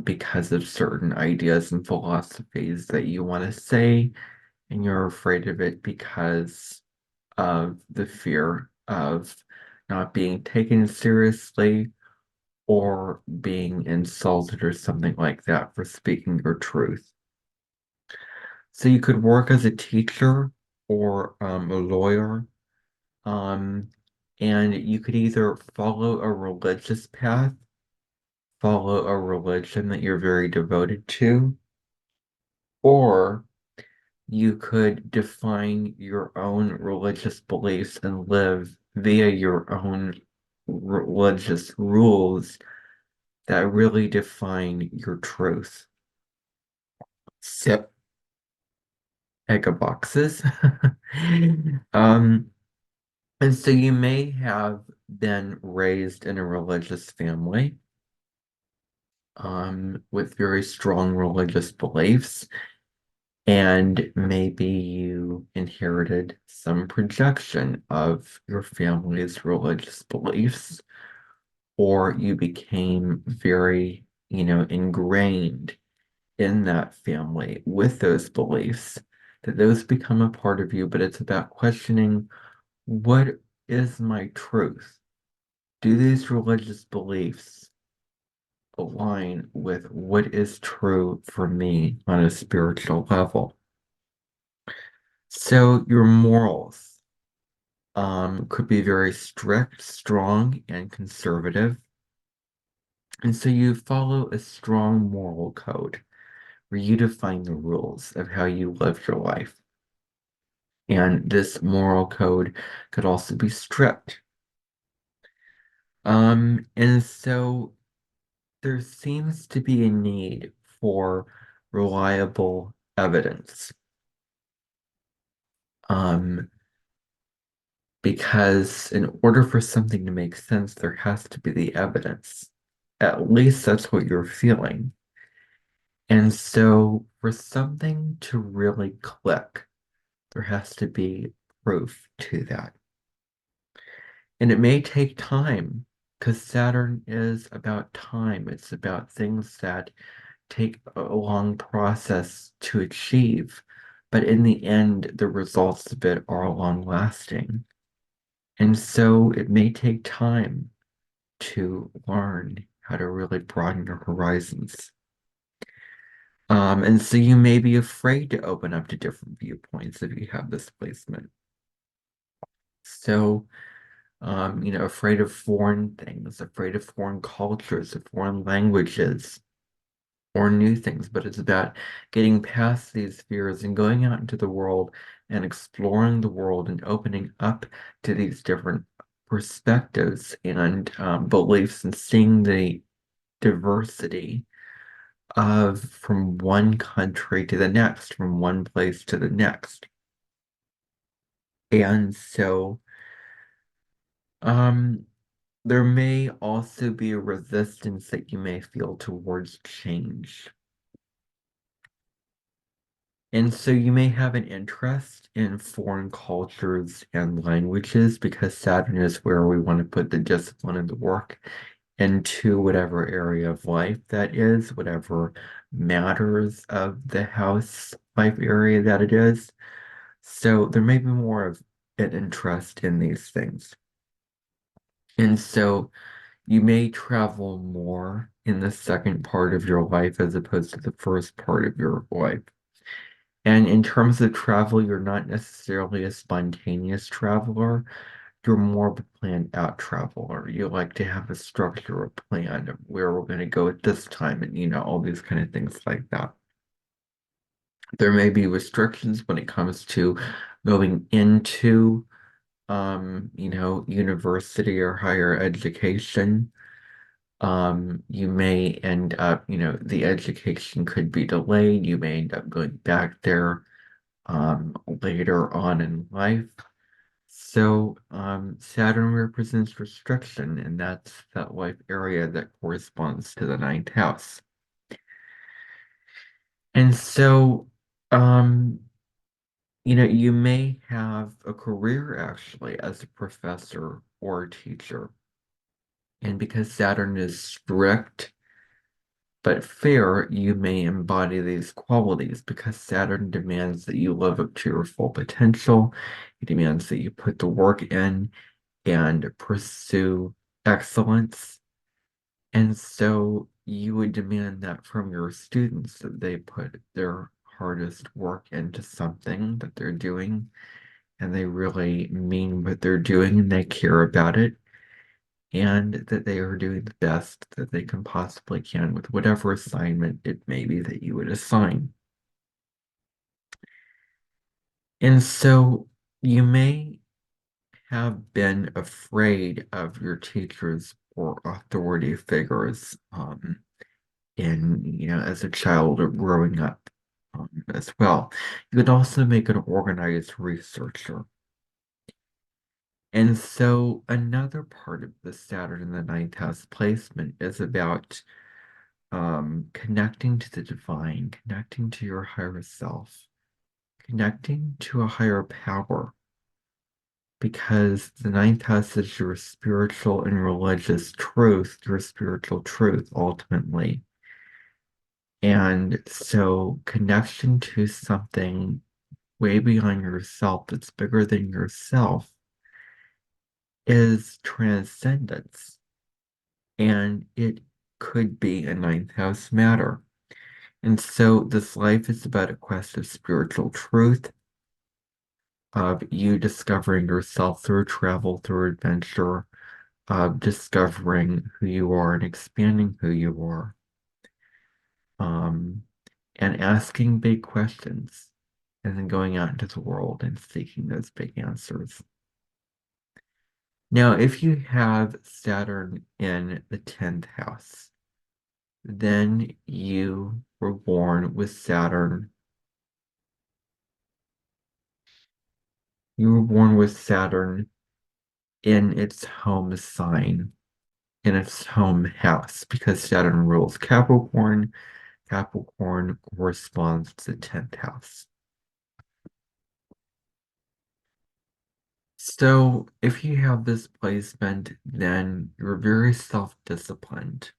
because of certain ideas and philosophies that you want to say, and you're afraid of it because of the fear of not being taken seriously or being insulted or something like that for speaking your truth. So you could work as a teacher or a lawyer, um, and you could either follow a religious path, follow a religion that you're very devoted to, or you could define your own religious beliefs and live via your own religious rules that really define your truth. So, egg boxes. Um, and so you may have been raised in a religious family, with very strong religious beliefs, and maybe you inherited some projection of your family's religious beliefs, or you became very, ingrained in that family with those beliefs, that those become a part of you, but it's about questioning, what is my truth? Do these religious beliefs align with what is true for me on a spiritual level? So your morals, could be very strict, strong, and conservative. And so you follow a strong moral code where you define the rules of how you live your life. And this moral code could also be strict. And so there seems to be a need for reliable evidence. Um, because in order for something to make sense, there has to be the evidence. At least that's what you're feeling. And so for something to really click, there has to be proof to that. And it may take time because Saturn is about time. It's about things that take a long process to achieve. But in the end, the results of it are long lasting. And so it may take time to learn how to really broaden your horizons. And so you may be afraid to open up to different viewpoints if you have this placement. So, afraid of foreign things, afraid of foreign cultures, of foreign languages, or new things. But it's about getting past these fears and going out into the world and exploring the world and opening up to these different perspectives and beliefs and seeing the diversity of from one country to the next, from one place to the next. And so, um, there may also be a resistance that you may feel towards change. And so you may have an interest in foreign cultures and languages because Saturn is where we want to put the discipline and the work into whatever area of life that is, whatever matters of the house life area that it is. So there may be more of an interest in these things. And so you may travel more in the second part of your life as opposed to the first part of your life. And in terms of travel, you're not necessarily a spontaneous traveler. you're more of a planned out traveler. You like to have a structure, a plan of where we're going to go at this time, and all these kind of things like that. There may be restrictions when it comes to going into university or higher education. You may end up, the education could be delayed. You may end up going back there later on in life. So, Saturn represents restriction, and that's that life area that corresponds to the ninth house. And so, um, you may have a career actually as a professor or a teacher. And because Saturn is strict but fair, you may embody these qualities because Saturn demands that you live up to your full potential. It demands that you put the work in and pursue excellence. And so you would demand that from your students that they put their hardest work into something that they're doing and they really mean what they're doing and they care about it and that they are doing the best that they can possibly can with whatever assignment it may be that you would assign. And so you may have been afraid of your teachers or authority figures as a child or growing up as well. You could also make an organized researcher. And so another part of the Saturn in the ninth house placement is about connecting to the divine, connecting to your higher self, connecting to a higher power, because the ninth house is your spiritual and religious truth, your spiritual truth ultimately. And so connection to something way beyond yourself that's bigger than yourself is transcendence. And it could be a ninth house matter. And so this life is about a quest of spiritual truth, of you discovering yourself through travel, through adventure, of discovering who you are and expanding who you are, um, and asking big questions, and then going out into the world and seeking those big answers. Now, if you have Saturn in the 10th house, then you were born with Saturn. You were born with Saturn in its home sign, in its home house, because Saturn rules Capricorn. Capricorn corresponds to the 10th house. So if you have this placement, then you're very self-disciplined,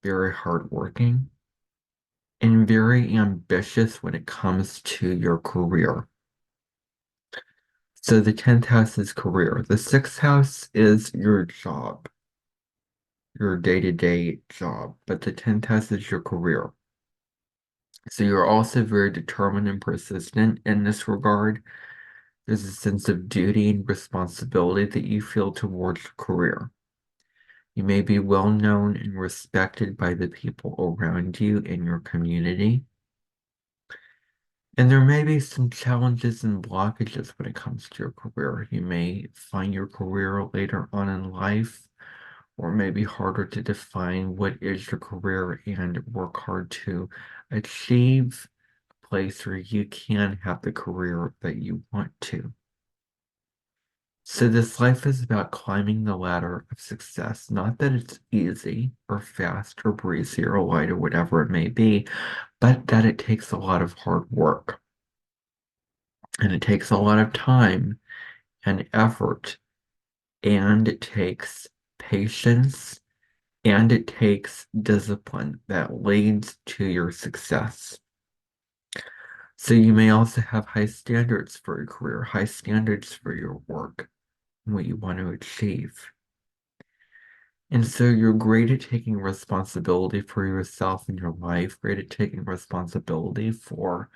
very hardworking, and very ambitious when it comes to your career. So the 10th house is career. The 6th house is your job, your day-to-day job, but the 10th house is your career. So you're also very determined and persistent in this regard. There's a sense of duty and responsibility that you feel towards your career. You may be well known and respected by the people around you in your community. And there may be some challenges and blockages when it comes to your career. You may find your career later on in life, or it may be harder to define what is your career and work hard to achieve a place where you can have the career that you want to. So this life is about climbing the ladder of success. Not that it's easy or fast or breezy or light or whatever it may be, but that it takes a lot of hard work. And it takes a lot of time and effort. And it takes patience. And it takes discipline that leads to your success. So you may also have high standards for your career, high standards for your work, and what you want to achieve. And so you're great at taking responsibility for yourself and your life, great at taking responsibility for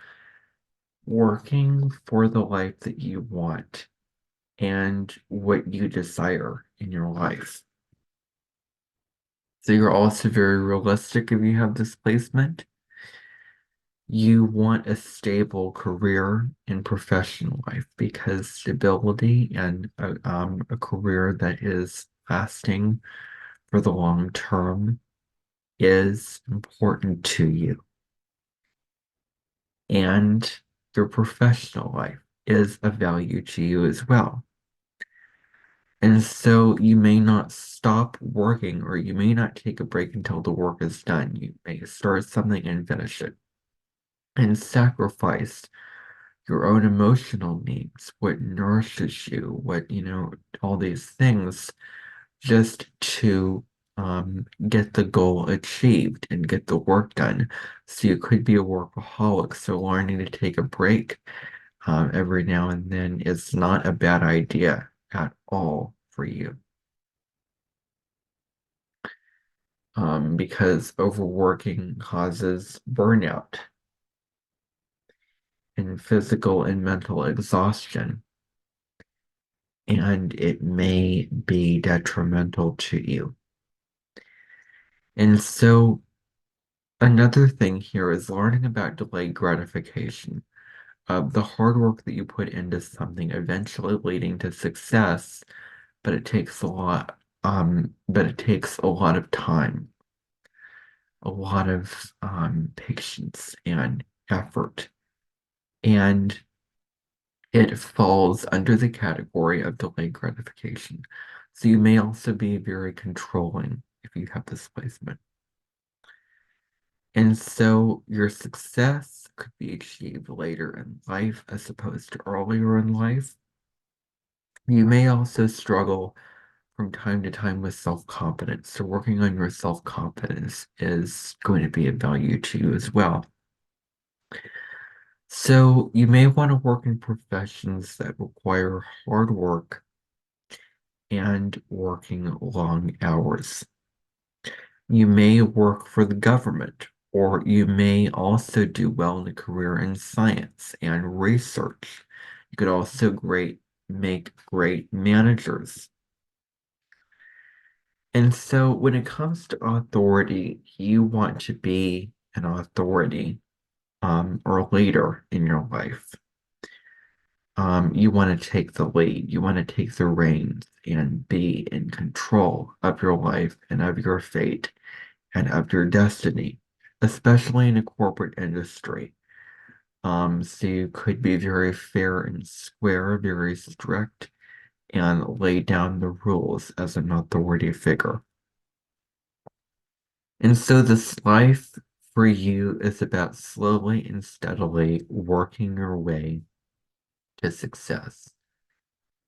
working for the life that you want. and what you desire in your life. So you're also very realistic if you have this placement. You want a stable career and professional life because stability and a career that is lasting for the long term is important to you. And your professional life is of value to you as well. And so you may not stop working or you may not take a break until the work is done. You may start something and finish it and sacrifice your own emotional needs, what nourishes you, all these things just to get the goal achieved and get the work done. So you could be a workaholic. So learning to take a break every now and then is not a bad idea at all for you. Because overworking causes burnout and physical and mental exhaustion, and it may be detrimental to you. And so, another thing here is learning about delayed gratification. The hard work that you put into something eventually leading to success, but it takes a lot of time, a lot of patience and effort. And it falls under the category of delayed gratification. So you may also be very controlling if you have this placement. And so your success could be achieved later in life as opposed to earlier in life. You may also struggle from time to time with self-confidence. So working on your self-confidence is going to be of value to you as well. So you may want to work in professions that require hard work and working long hours. You may work for the government, or you may also do well in a career in science and research. You could also make great managers. And so when it comes to authority, you want to be an authority or leader in your life. You want to take the lead, you want to take the reins and be in control of your life and of your fate and of your destiny, especially in a corporate industry. So you could be very fair and square, very strict, and lay down the rules as an authority figure. And so this life for you is about slowly and steadily working your way to success.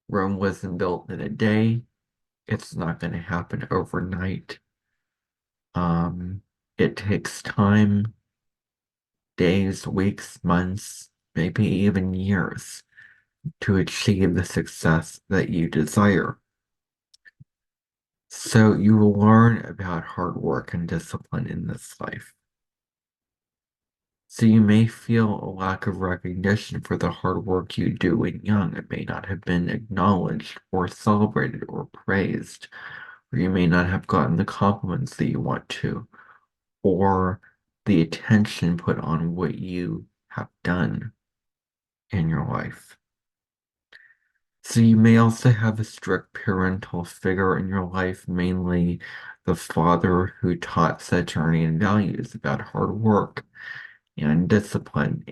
Rome wasn't built in a day. It's not going to happen overnight. It takes time, days, weeks, months, maybe even years to achieve the success that you desire. So you will learn about hard work and discipline in this life. So you may feel a lack of recognition for the hard work you do when young. It may not have been acknowledged or celebrated or praised, or you may not have gotten the compliments that you want to, or the attention put on what you have done in your life. So you may also have a strict parental figure in your life, mainly the father who taught Saturnian values about hard work and discipline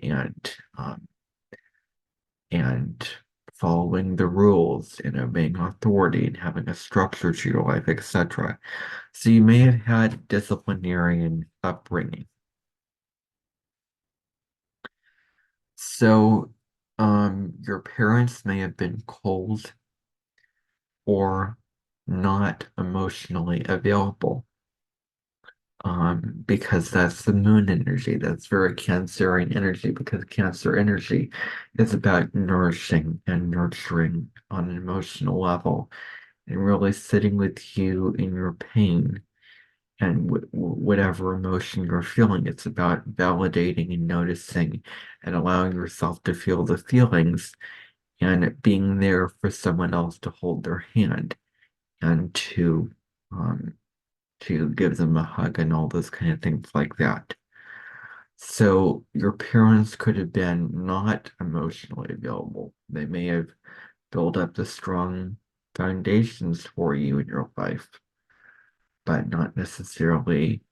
and following the rules and obeying authority and having a structure to your life, etc. So you may have had disciplinarian upbringing. So your parents may have been cold or not emotionally available. Because that's the moon energy. That's very Cancerian energy because Cancer energy is about nourishing and nurturing on an emotional level and really sitting with you in your pain and whatever emotion you're feeling. It's about validating and noticing and allowing yourself to feel the feelings and being there for someone else to hold their hand and um, to give them a hug and all those kind of things like that. So your parents could have been not emotionally available. They may have built up the strong foundations for you in your life, but not necessarily,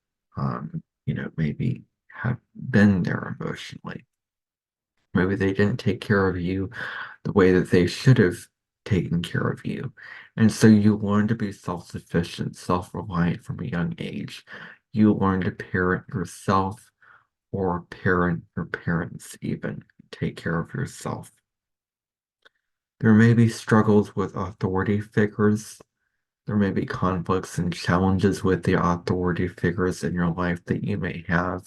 maybe have been there emotionally. Maybe they didn't take care of you the way that they should have taken care of you. And so you learn to be self-sufficient, self-reliant from a young age. You learn to parent yourself or parent your parents even. Take care of yourself. There may be struggles with authority figures. There may be conflicts and challenges with the authority figures in your life that you may have,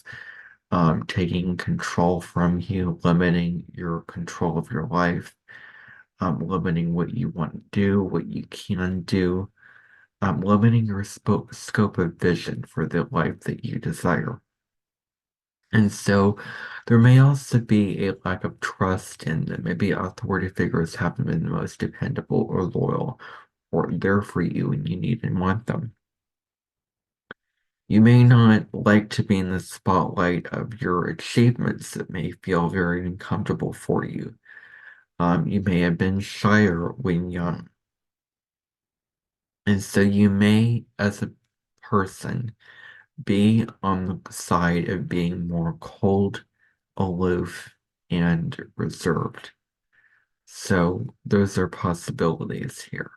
taking control from you, limiting your control of your life, limiting what you want to do, what you can do, limiting your scope of vision for the life that you desire. And so there may also be a lack of trust in them. Maybe authority figures haven't been the most dependable or loyal or there for you when you need and want them. You may not like to be in the spotlight of your achievements that may feel very uncomfortable for you. You may have been shyer when young. And so you may, as a person, be on the side of being more cold, aloof, and reserved. So those are possibilities here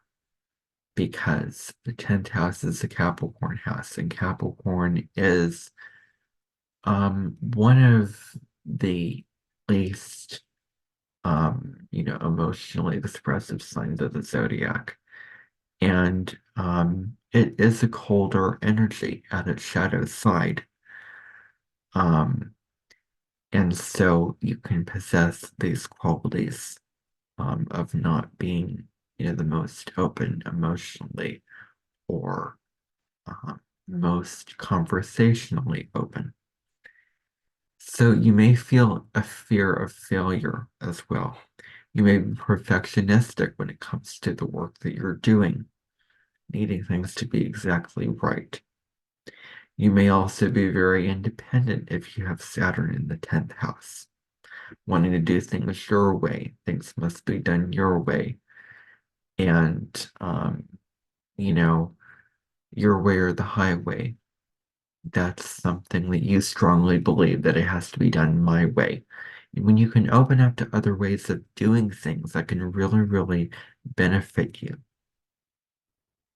because the 10th house is the Capricorn house, and Capricorn is one of the least emotionally expressive signs of the zodiac. And it is a colder energy at its shadow side. Um, and so you can possess these qualities of not being, the most open emotionally or most conversationally open. So you may feel a fear of failure as well. You may be perfectionistic when it comes to the work that you're doing, needing things to be exactly right. You may also be very independent if you have Saturn in the 10th house, wanting to do things your way. Things must be done your way. And, you know, your way or the highway. That's something that you strongly believe that it has to be done my way. And when you can open up to other ways of doing things that can really, really benefit you,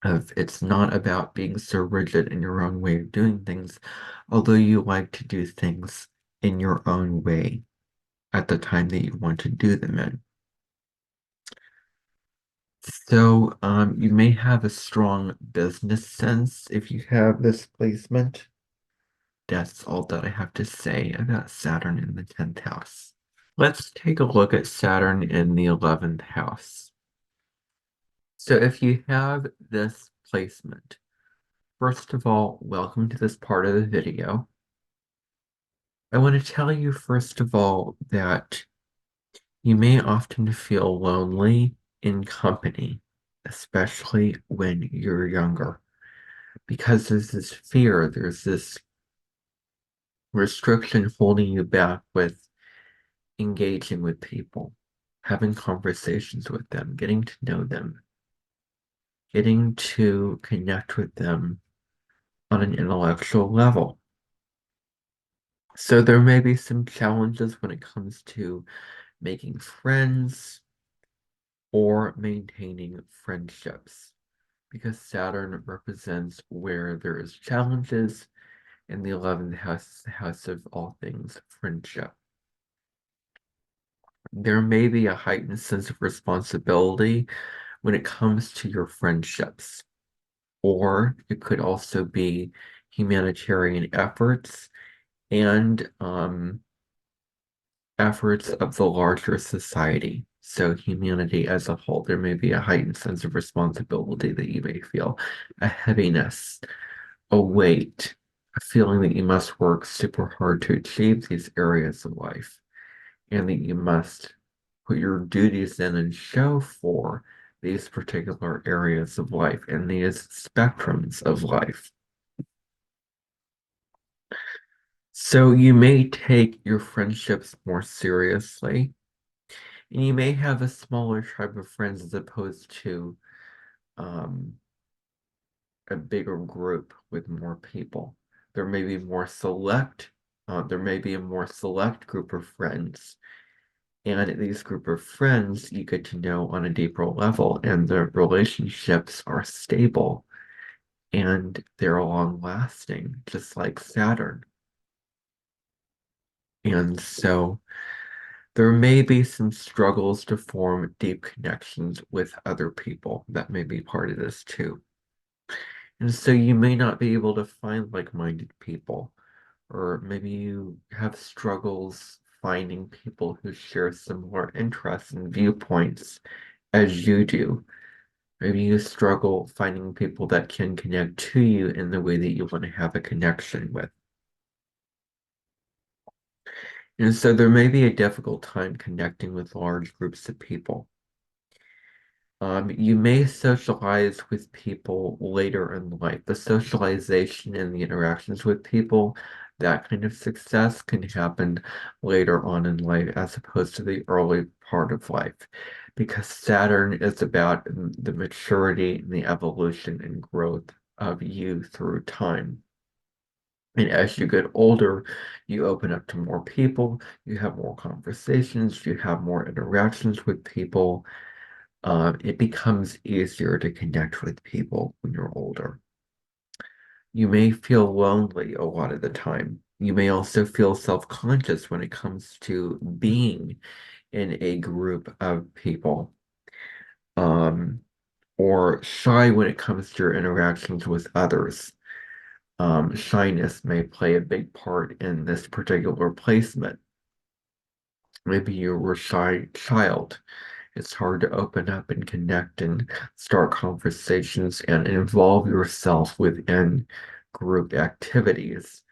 of it's not about being so rigid in your own way of doing things, although you like to do things in your own way at the time that you want to do them in. So, you may have a strong business sense if you have this placement. That's all that I have to say about Saturn in the 10th house. Let's take a look at Saturn in the 11th house. So if you have this placement, first of all, welcome to this part of the video. I want to tell you, first of all, that you may often feel lonely in company, especially when you're younger, because there's this fear, there's this restriction holding you back with engaging with people, having conversations with them, getting to know them, getting to connect with them on an intellectual level. So there may be some challenges when it comes to making friends or maintaining friendships because Saturn represents where there is challenges and the 11th house is the house of all things friendship. There may be a heightened sense of responsibility when it comes to your friendships, or it could also be humanitarian efforts and efforts of the larger society. So humanity as a whole, there may be a heightened sense of responsibility that you may feel, a heaviness, a weight, a feeling that you must work super hard to achieve these areas of life, and that you must put your duties in and show for these particular areas of life and these spectrums of life. So you may take your friendships more seriously, and you may have a smaller tribe of friends as opposed to um, a bigger group with more people. There may be more select, there may be a more select group of friends. And these group of friends you get to know on a deeper level, and the relationships are stable and they're long lasting, just like Saturn. And so there may be some struggles to form deep connections with other people. That may be part of this too. And so you may not be able to find like-minded people, or maybe you have struggles finding people who share similar interests and viewpoints as you do. Maybe you struggle finding people that can connect to you in the way that you want to have a connection with. And so there may be a difficult time connecting with large groups of people. You may socialize with people later in life. The socialization and the interactions with people, that kind of success can happen later on in life as opposed to the early part of life. Because Saturn is about the maturity and the evolution and growth of you through time. And as you get older, you open up to more people, you have more conversations, you have more interactions with people. It becomes easier to connect with people when you're older. You may feel lonely a lot of the time. You may also feel self-conscious when it comes to being in a group of people, um, or shy when it comes to your interactions with others. Shyness may play a big part in this particular placement. Maybe you were a shy child. It's hard to open up and connect and start conversations and involve yourself within group activities.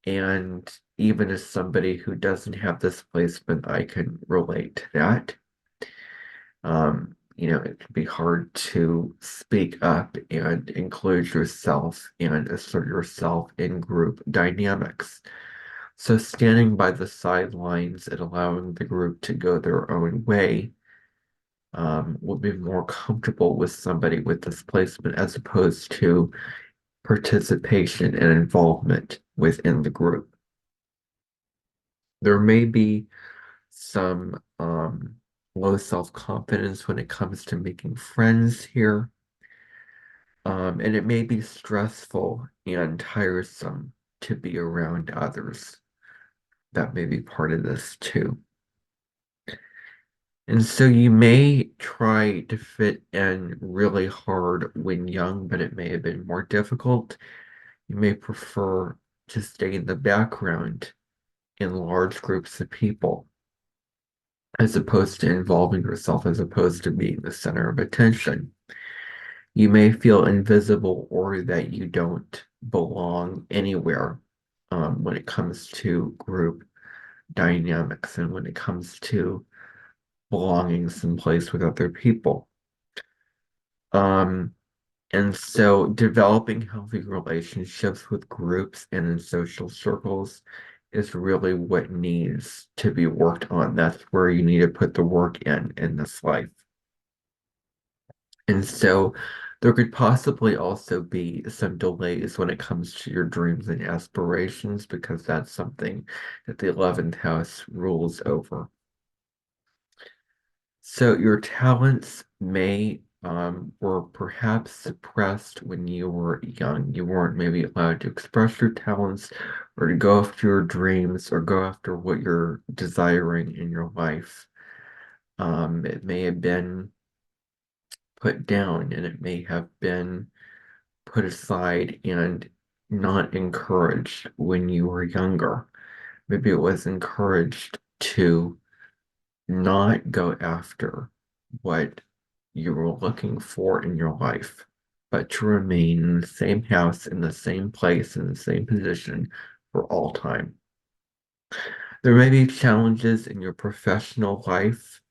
And even as somebody who doesn't have this placement, I can relate to that. It can be hard to speak up and include yourself and assert yourself in group dynamics. So standing by the sidelines and allowing the group to go their own way will be more comfortable with somebody with displacement as opposed to participation and involvement within the group. There may be some low self-confidence when it comes to making friends here. And it may be stressful and tiresome to be around others. That may be part of this too. And so you may try to fit in really hard when young, but it may have been more difficult. You may prefer to stay in the background in large groups of people, as opposed to involving yourself, as opposed to being the center of attention. You may feel invisible or that you don't belong anywhere when it comes to group dynamics and when it comes to belonging someplace with other people. Um, and so developing healthy relationships with groups and in social circles is really what needs to be worked on. That's where you need to put the work in this life. And so there could possibly also be some delays when it comes to your dreams and aspirations because that's something that the 11th house rules over. So your talents may were perhaps suppressed when you were young. You weren't maybe allowed to express your talents or to go after your dreams or go after what you're desiring in your life. It may have been put down and it may have been put aside and not encouraged when you were younger. Maybe it was encouraged to not go after what you were looking for in your life, but to remain in the same house, in the same place, in the same position for all time. There may be challenges in your professional life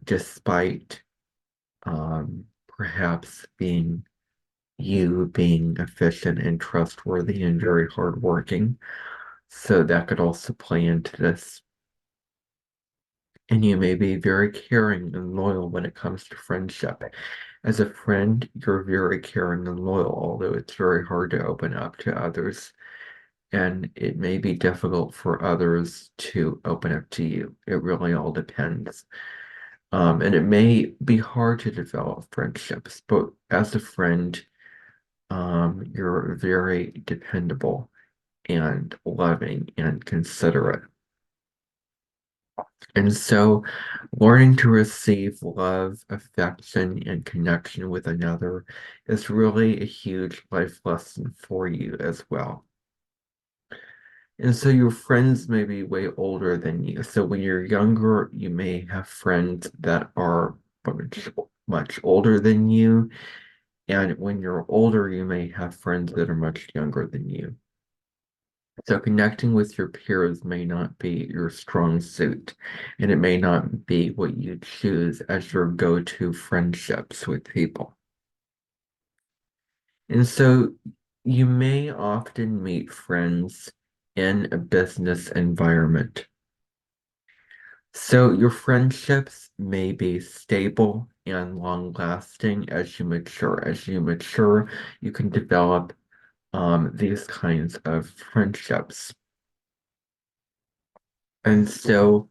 despite perhaps you being efficient and trustworthy and very hardworking. So that could also play into this. And you may be very caring and loyal when it comes to friendship. As a friend, you're very caring and loyal, although it's very hard to open up to others. And it may be difficult for others to open up to you. It really all depends. And it may be hard to develop friendships, but as a friend, you're very dependable and loving and considerate. And so, learning to receive love, affection, and connection with another is really a huge life lesson for you as well. And so, your friends may be way older than you. So, when you're younger, you may have friends that are much older than you. And when you're older, you may have friends that are much younger than you. So connecting with your peers may not be your strong suit, and it may not be what you choose as your go-to friendships with people. And so you may often meet friends in a business environment. So your friendships may be stable and long-lasting as you mature. As you mature, you can develop these kinds of friendships. And so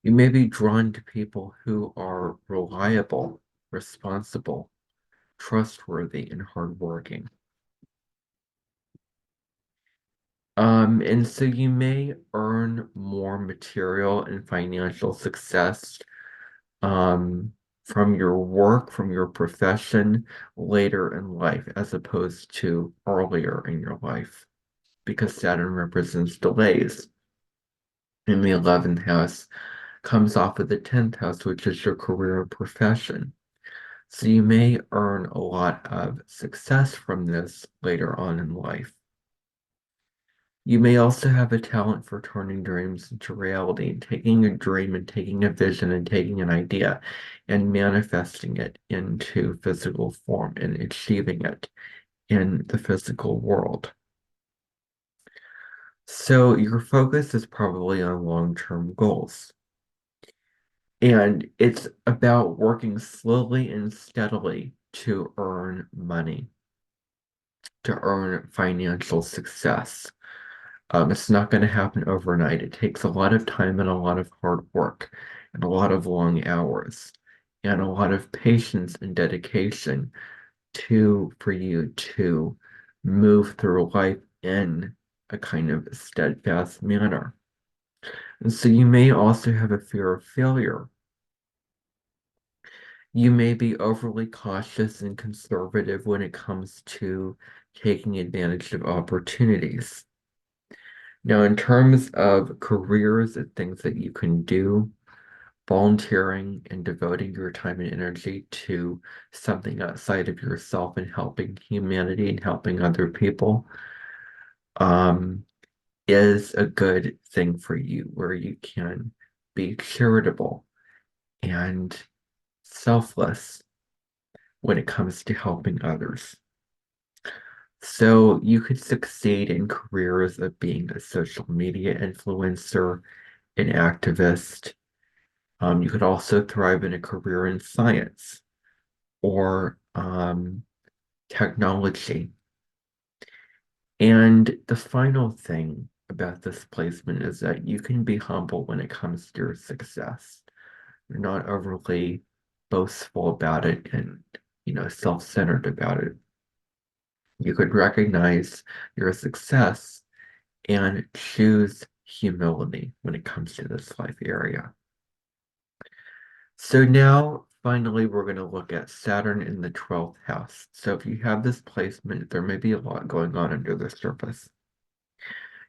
you may be drawn to people who are reliable, responsible, trustworthy, and hardworking. And so you may earn more material and financial success um, from your work, from your profession later in life, as opposed to earlier in your life, because Saturn represents delays. And the 11th house comes off of the 10th house, which is your career and profession. So you may earn a lot of success from this later on in life. You may also have a talent for turning dreams into reality, taking a dream and taking a vision and taking an idea and manifesting it into physical form and achieving it in the physical world. So your focus is probably on long-term goals. And it's about working slowly and steadily to earn money, to earn financial success. It's not going to happen overnight. It takes a lot of time and a lot of hard work and a lot of long hours and a lot of patience and dedication for you to move through life in a kind of steadfast manner. And so you may also have a fear of failure. You may be overly cautious and conservative when it comes to taking advantage of opportunities. Now, in terms of careers and things that you can do, volunteering and devoting your time and energy to something outside of yourself and helping humanity and helping other people, um, is a good thing for you, where you can be charitable and selfless when it comes to helping others. So you could succeed in careers of being a social media influencer, an activist. You could also thrive in a career in science or technology. And the final thing about this placement is that you can be humble when it comes to your success. You're not overly boastful about it and, self-centered about it. You could recognize your success and choose humility when it comes to this life area. So now, finally, we're going to look at Saturn in the 12th house. So if you have this placement, there may be a lot going on under the surface.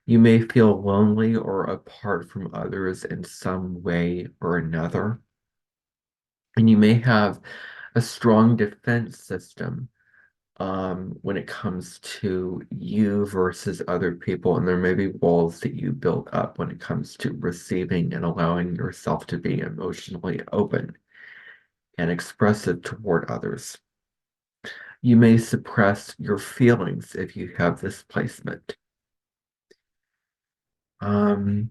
You may feel lonely or apart from others in some way or another. And you may have a strong defense system when it comes to you versus other people, and there may be walls that you build up when it comes to receiving and allowing yourself to be emotionally open and expressive toward others. You may suppress your feelings if you have this placement. Um,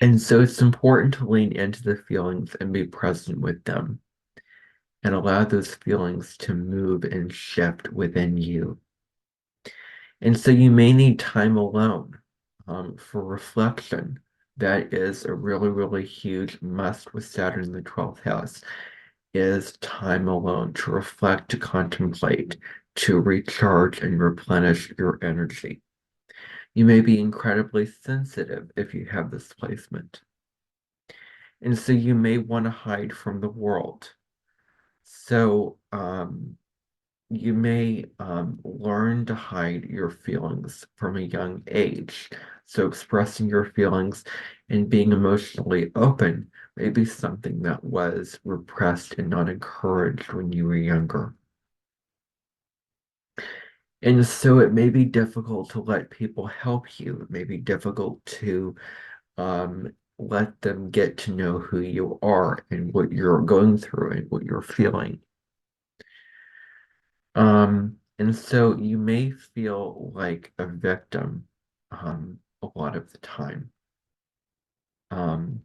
and so it's important to lean into the feelings and be present with them and allow those feelings to move and shift within you. And so you may need time alone for reflection. That is a really, really huge must with Saturn in the 12th house, is time alone to reflect, to contemplate, to recharge and replenish your energy. You may be incredibly sensitive if you have this placement. And so you may want to hide from the world. So you may learn to hide your feelings from a young age. So expressing your feelings and being emotionally open may be something that was repressed and not encouraged when you were younger. And so it may be difficult to let people help you. It may be difficult to let them get to know who you are and what you're going through and what you're feeling. And so you may feel like a victim a lot of the time. Um,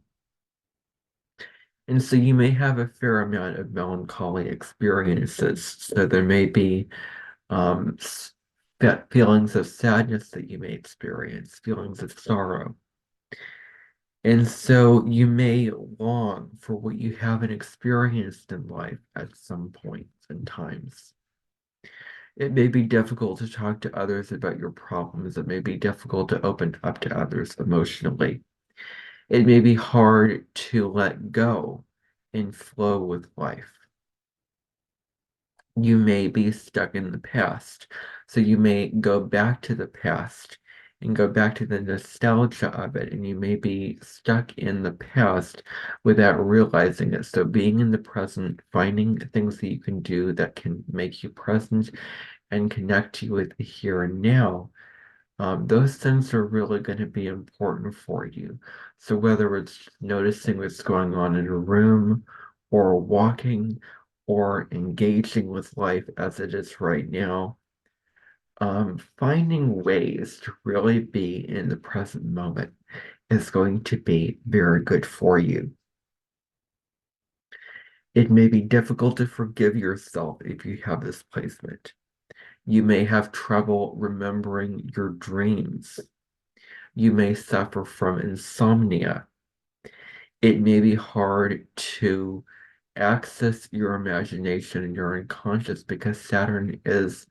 and so you may have a fair amount of melancholy experiences. So there may be um, feelings of sadness that you may experience, feelings of sorrow. And so you may long for what you haven't experienced in life at some points and times. It may be difficult to talk to others about your problems. It may be difficult to open up to others emotionally. It may be hard to let go and flow with life. You may be stuck in the past. So you may go back to the past and go back to the nostalgia of it. And you may be stuck in the past without realizing it. So being in the present, finding things that you can do that can make you present and connect you with the here and now, those things are really going to be important for you. So whether it's noticing what's going on in a room or walking or engaging with life as it is right now, finding ways to really be in the present moment is going to be very good for you. It may be difficult to forgive yourself if you have this placement. You may have trouble remembering your dreams. You may suffer from insomnia. It may be hard to access your imagination and your unconscious because Saturn is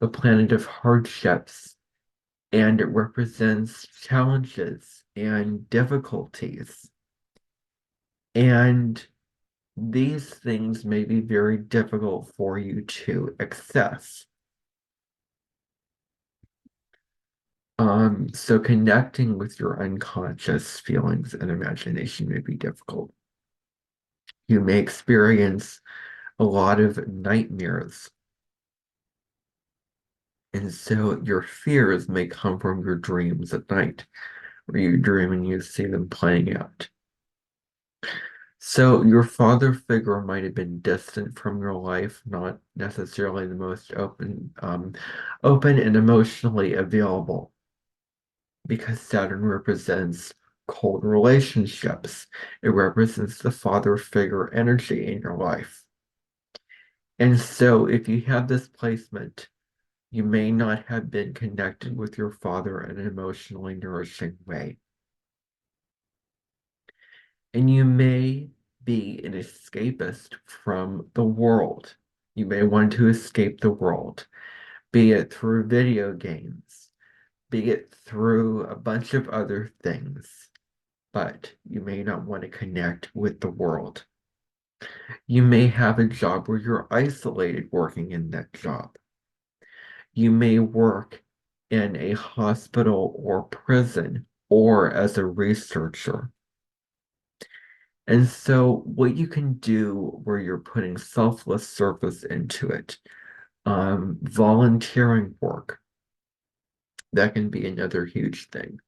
the planet of hardships and it represents challenges and difficulties. And these things may be very difficult for you to access. So connecting with your unconscious feelings and imagination may be difficult. You may experience a lot of nightmares. And so your fears may come from your dreams at night, where you dream and you see them playing out. So your father figure might have been distant from your life, not necessarily the most open and emotionally available, because Saturn represents cold relationships. It represents the father figure energy in your life. And so if you have this placement, you may not have been connected with your father in an emotionally nourishing way. And you may be an escapist from the world. You may want to escape the world, be it through video games, be it through a bunch of other things, but you may not want to connect with the world. You may have a job where you're isolated working in that job. You may work in a hospital or prison or as a researcher. And so what you can do where you're putting selfless service into it, volunteering work, that can be another huge thing.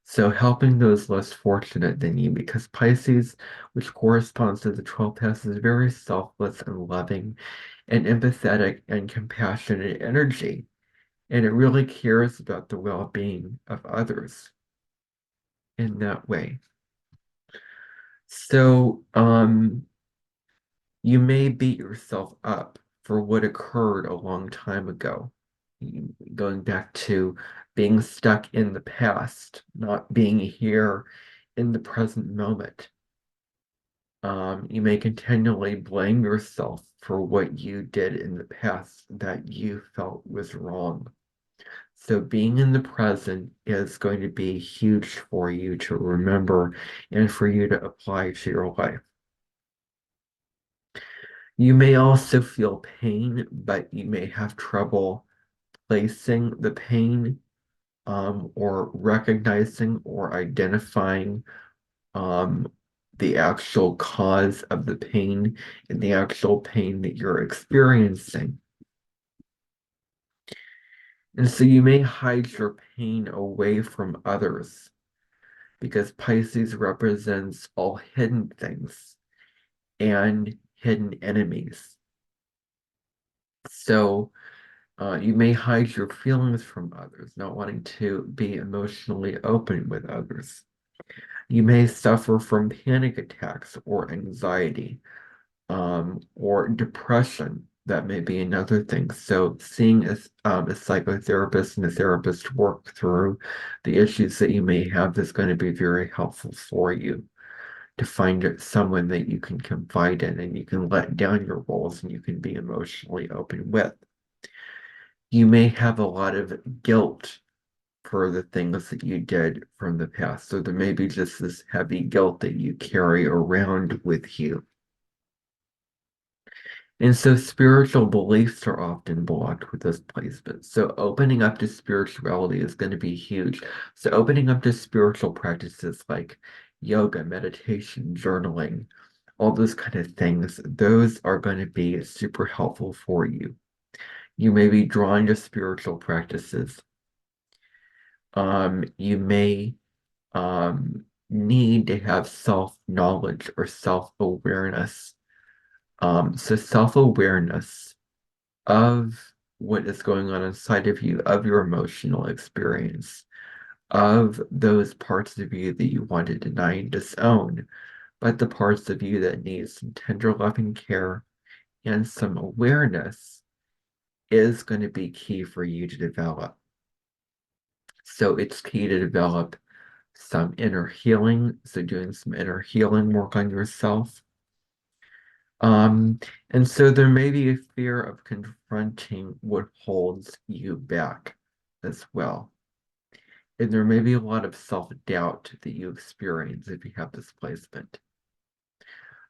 So helping those less fortunate than you, because Pisces, which corresponds to the 12th house, is very selfless and loving and empathetic and compassionate energy. And it really cares about the well-being of others in that way. So, you may beat yourself up for what occurred a long time ago, going back to being stuck in the past, not being here in the present moment. You may continually blame yourself for what you did in the past that you felt was wrong. So being in the present is going to be huge for you to remember and for you to apply to your life. You may also feel pain, but you may have trouble placing the pain, or recognizing or identifying um, the actual cause of the pain and the actual pain that you're experiencing. And so you may hide your pain away from others because Pisces represents all hidden things and hidden enemies. So you may hide your feelings from others, not wanting to be emotionally open with others. You may suffer from panic attacks or anxiety, or depression. That may be another thing. So seeing a psychotherapist and a therapist work through the issues that you may have is going to be very helpful for you to find someone that you can confide in and you can let down your walls and you can be emotionally open with. You may have a lot of guilt for the things that you did from the past. So there may be just this heavy guilt that you carry around with you. And so spiritual beliefs are often blocked with this placement. So opening up to spirituality is going to be huge. So opening up to spiritual practices like yoga, meditation, journaling, all those kind of things, those are going to be super helpful for you. You may be drawn to spiritual practices. You may need to have self-knowledge or self-awareness. So self-awareness of what is going on inside of you, of your emotional experience, of those parts of you that you want to deny and disown, but the parts of you that need some tender loving care and some awareness is going to be key for you to develop. So it's key to develop some inner healing, so doing some inner healing work on yourself. Um, and so there may be a fear of confronting what holds you back as well. And there may be a lot of self-doubt that you experience if you have this placement.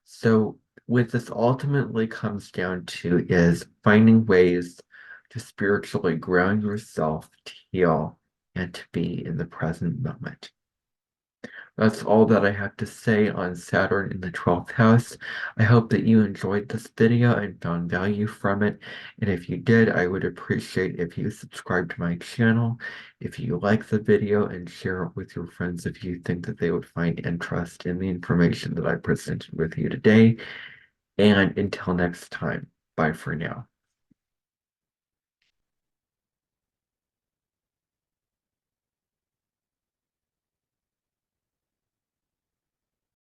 So what this ultimately comes down to is finding ways to spiritually ground yourself, to heal, and to be in the present moment. That's all that I have to say on Saturn in the 12th house. I hope that you enjoyed this video and found value from it. And if you did, I would appreciate if you subscribe to my channel, if you like the video, and share it with your friends if you think that they would find interest in the information that I presented with you today. And until next time, bye for now.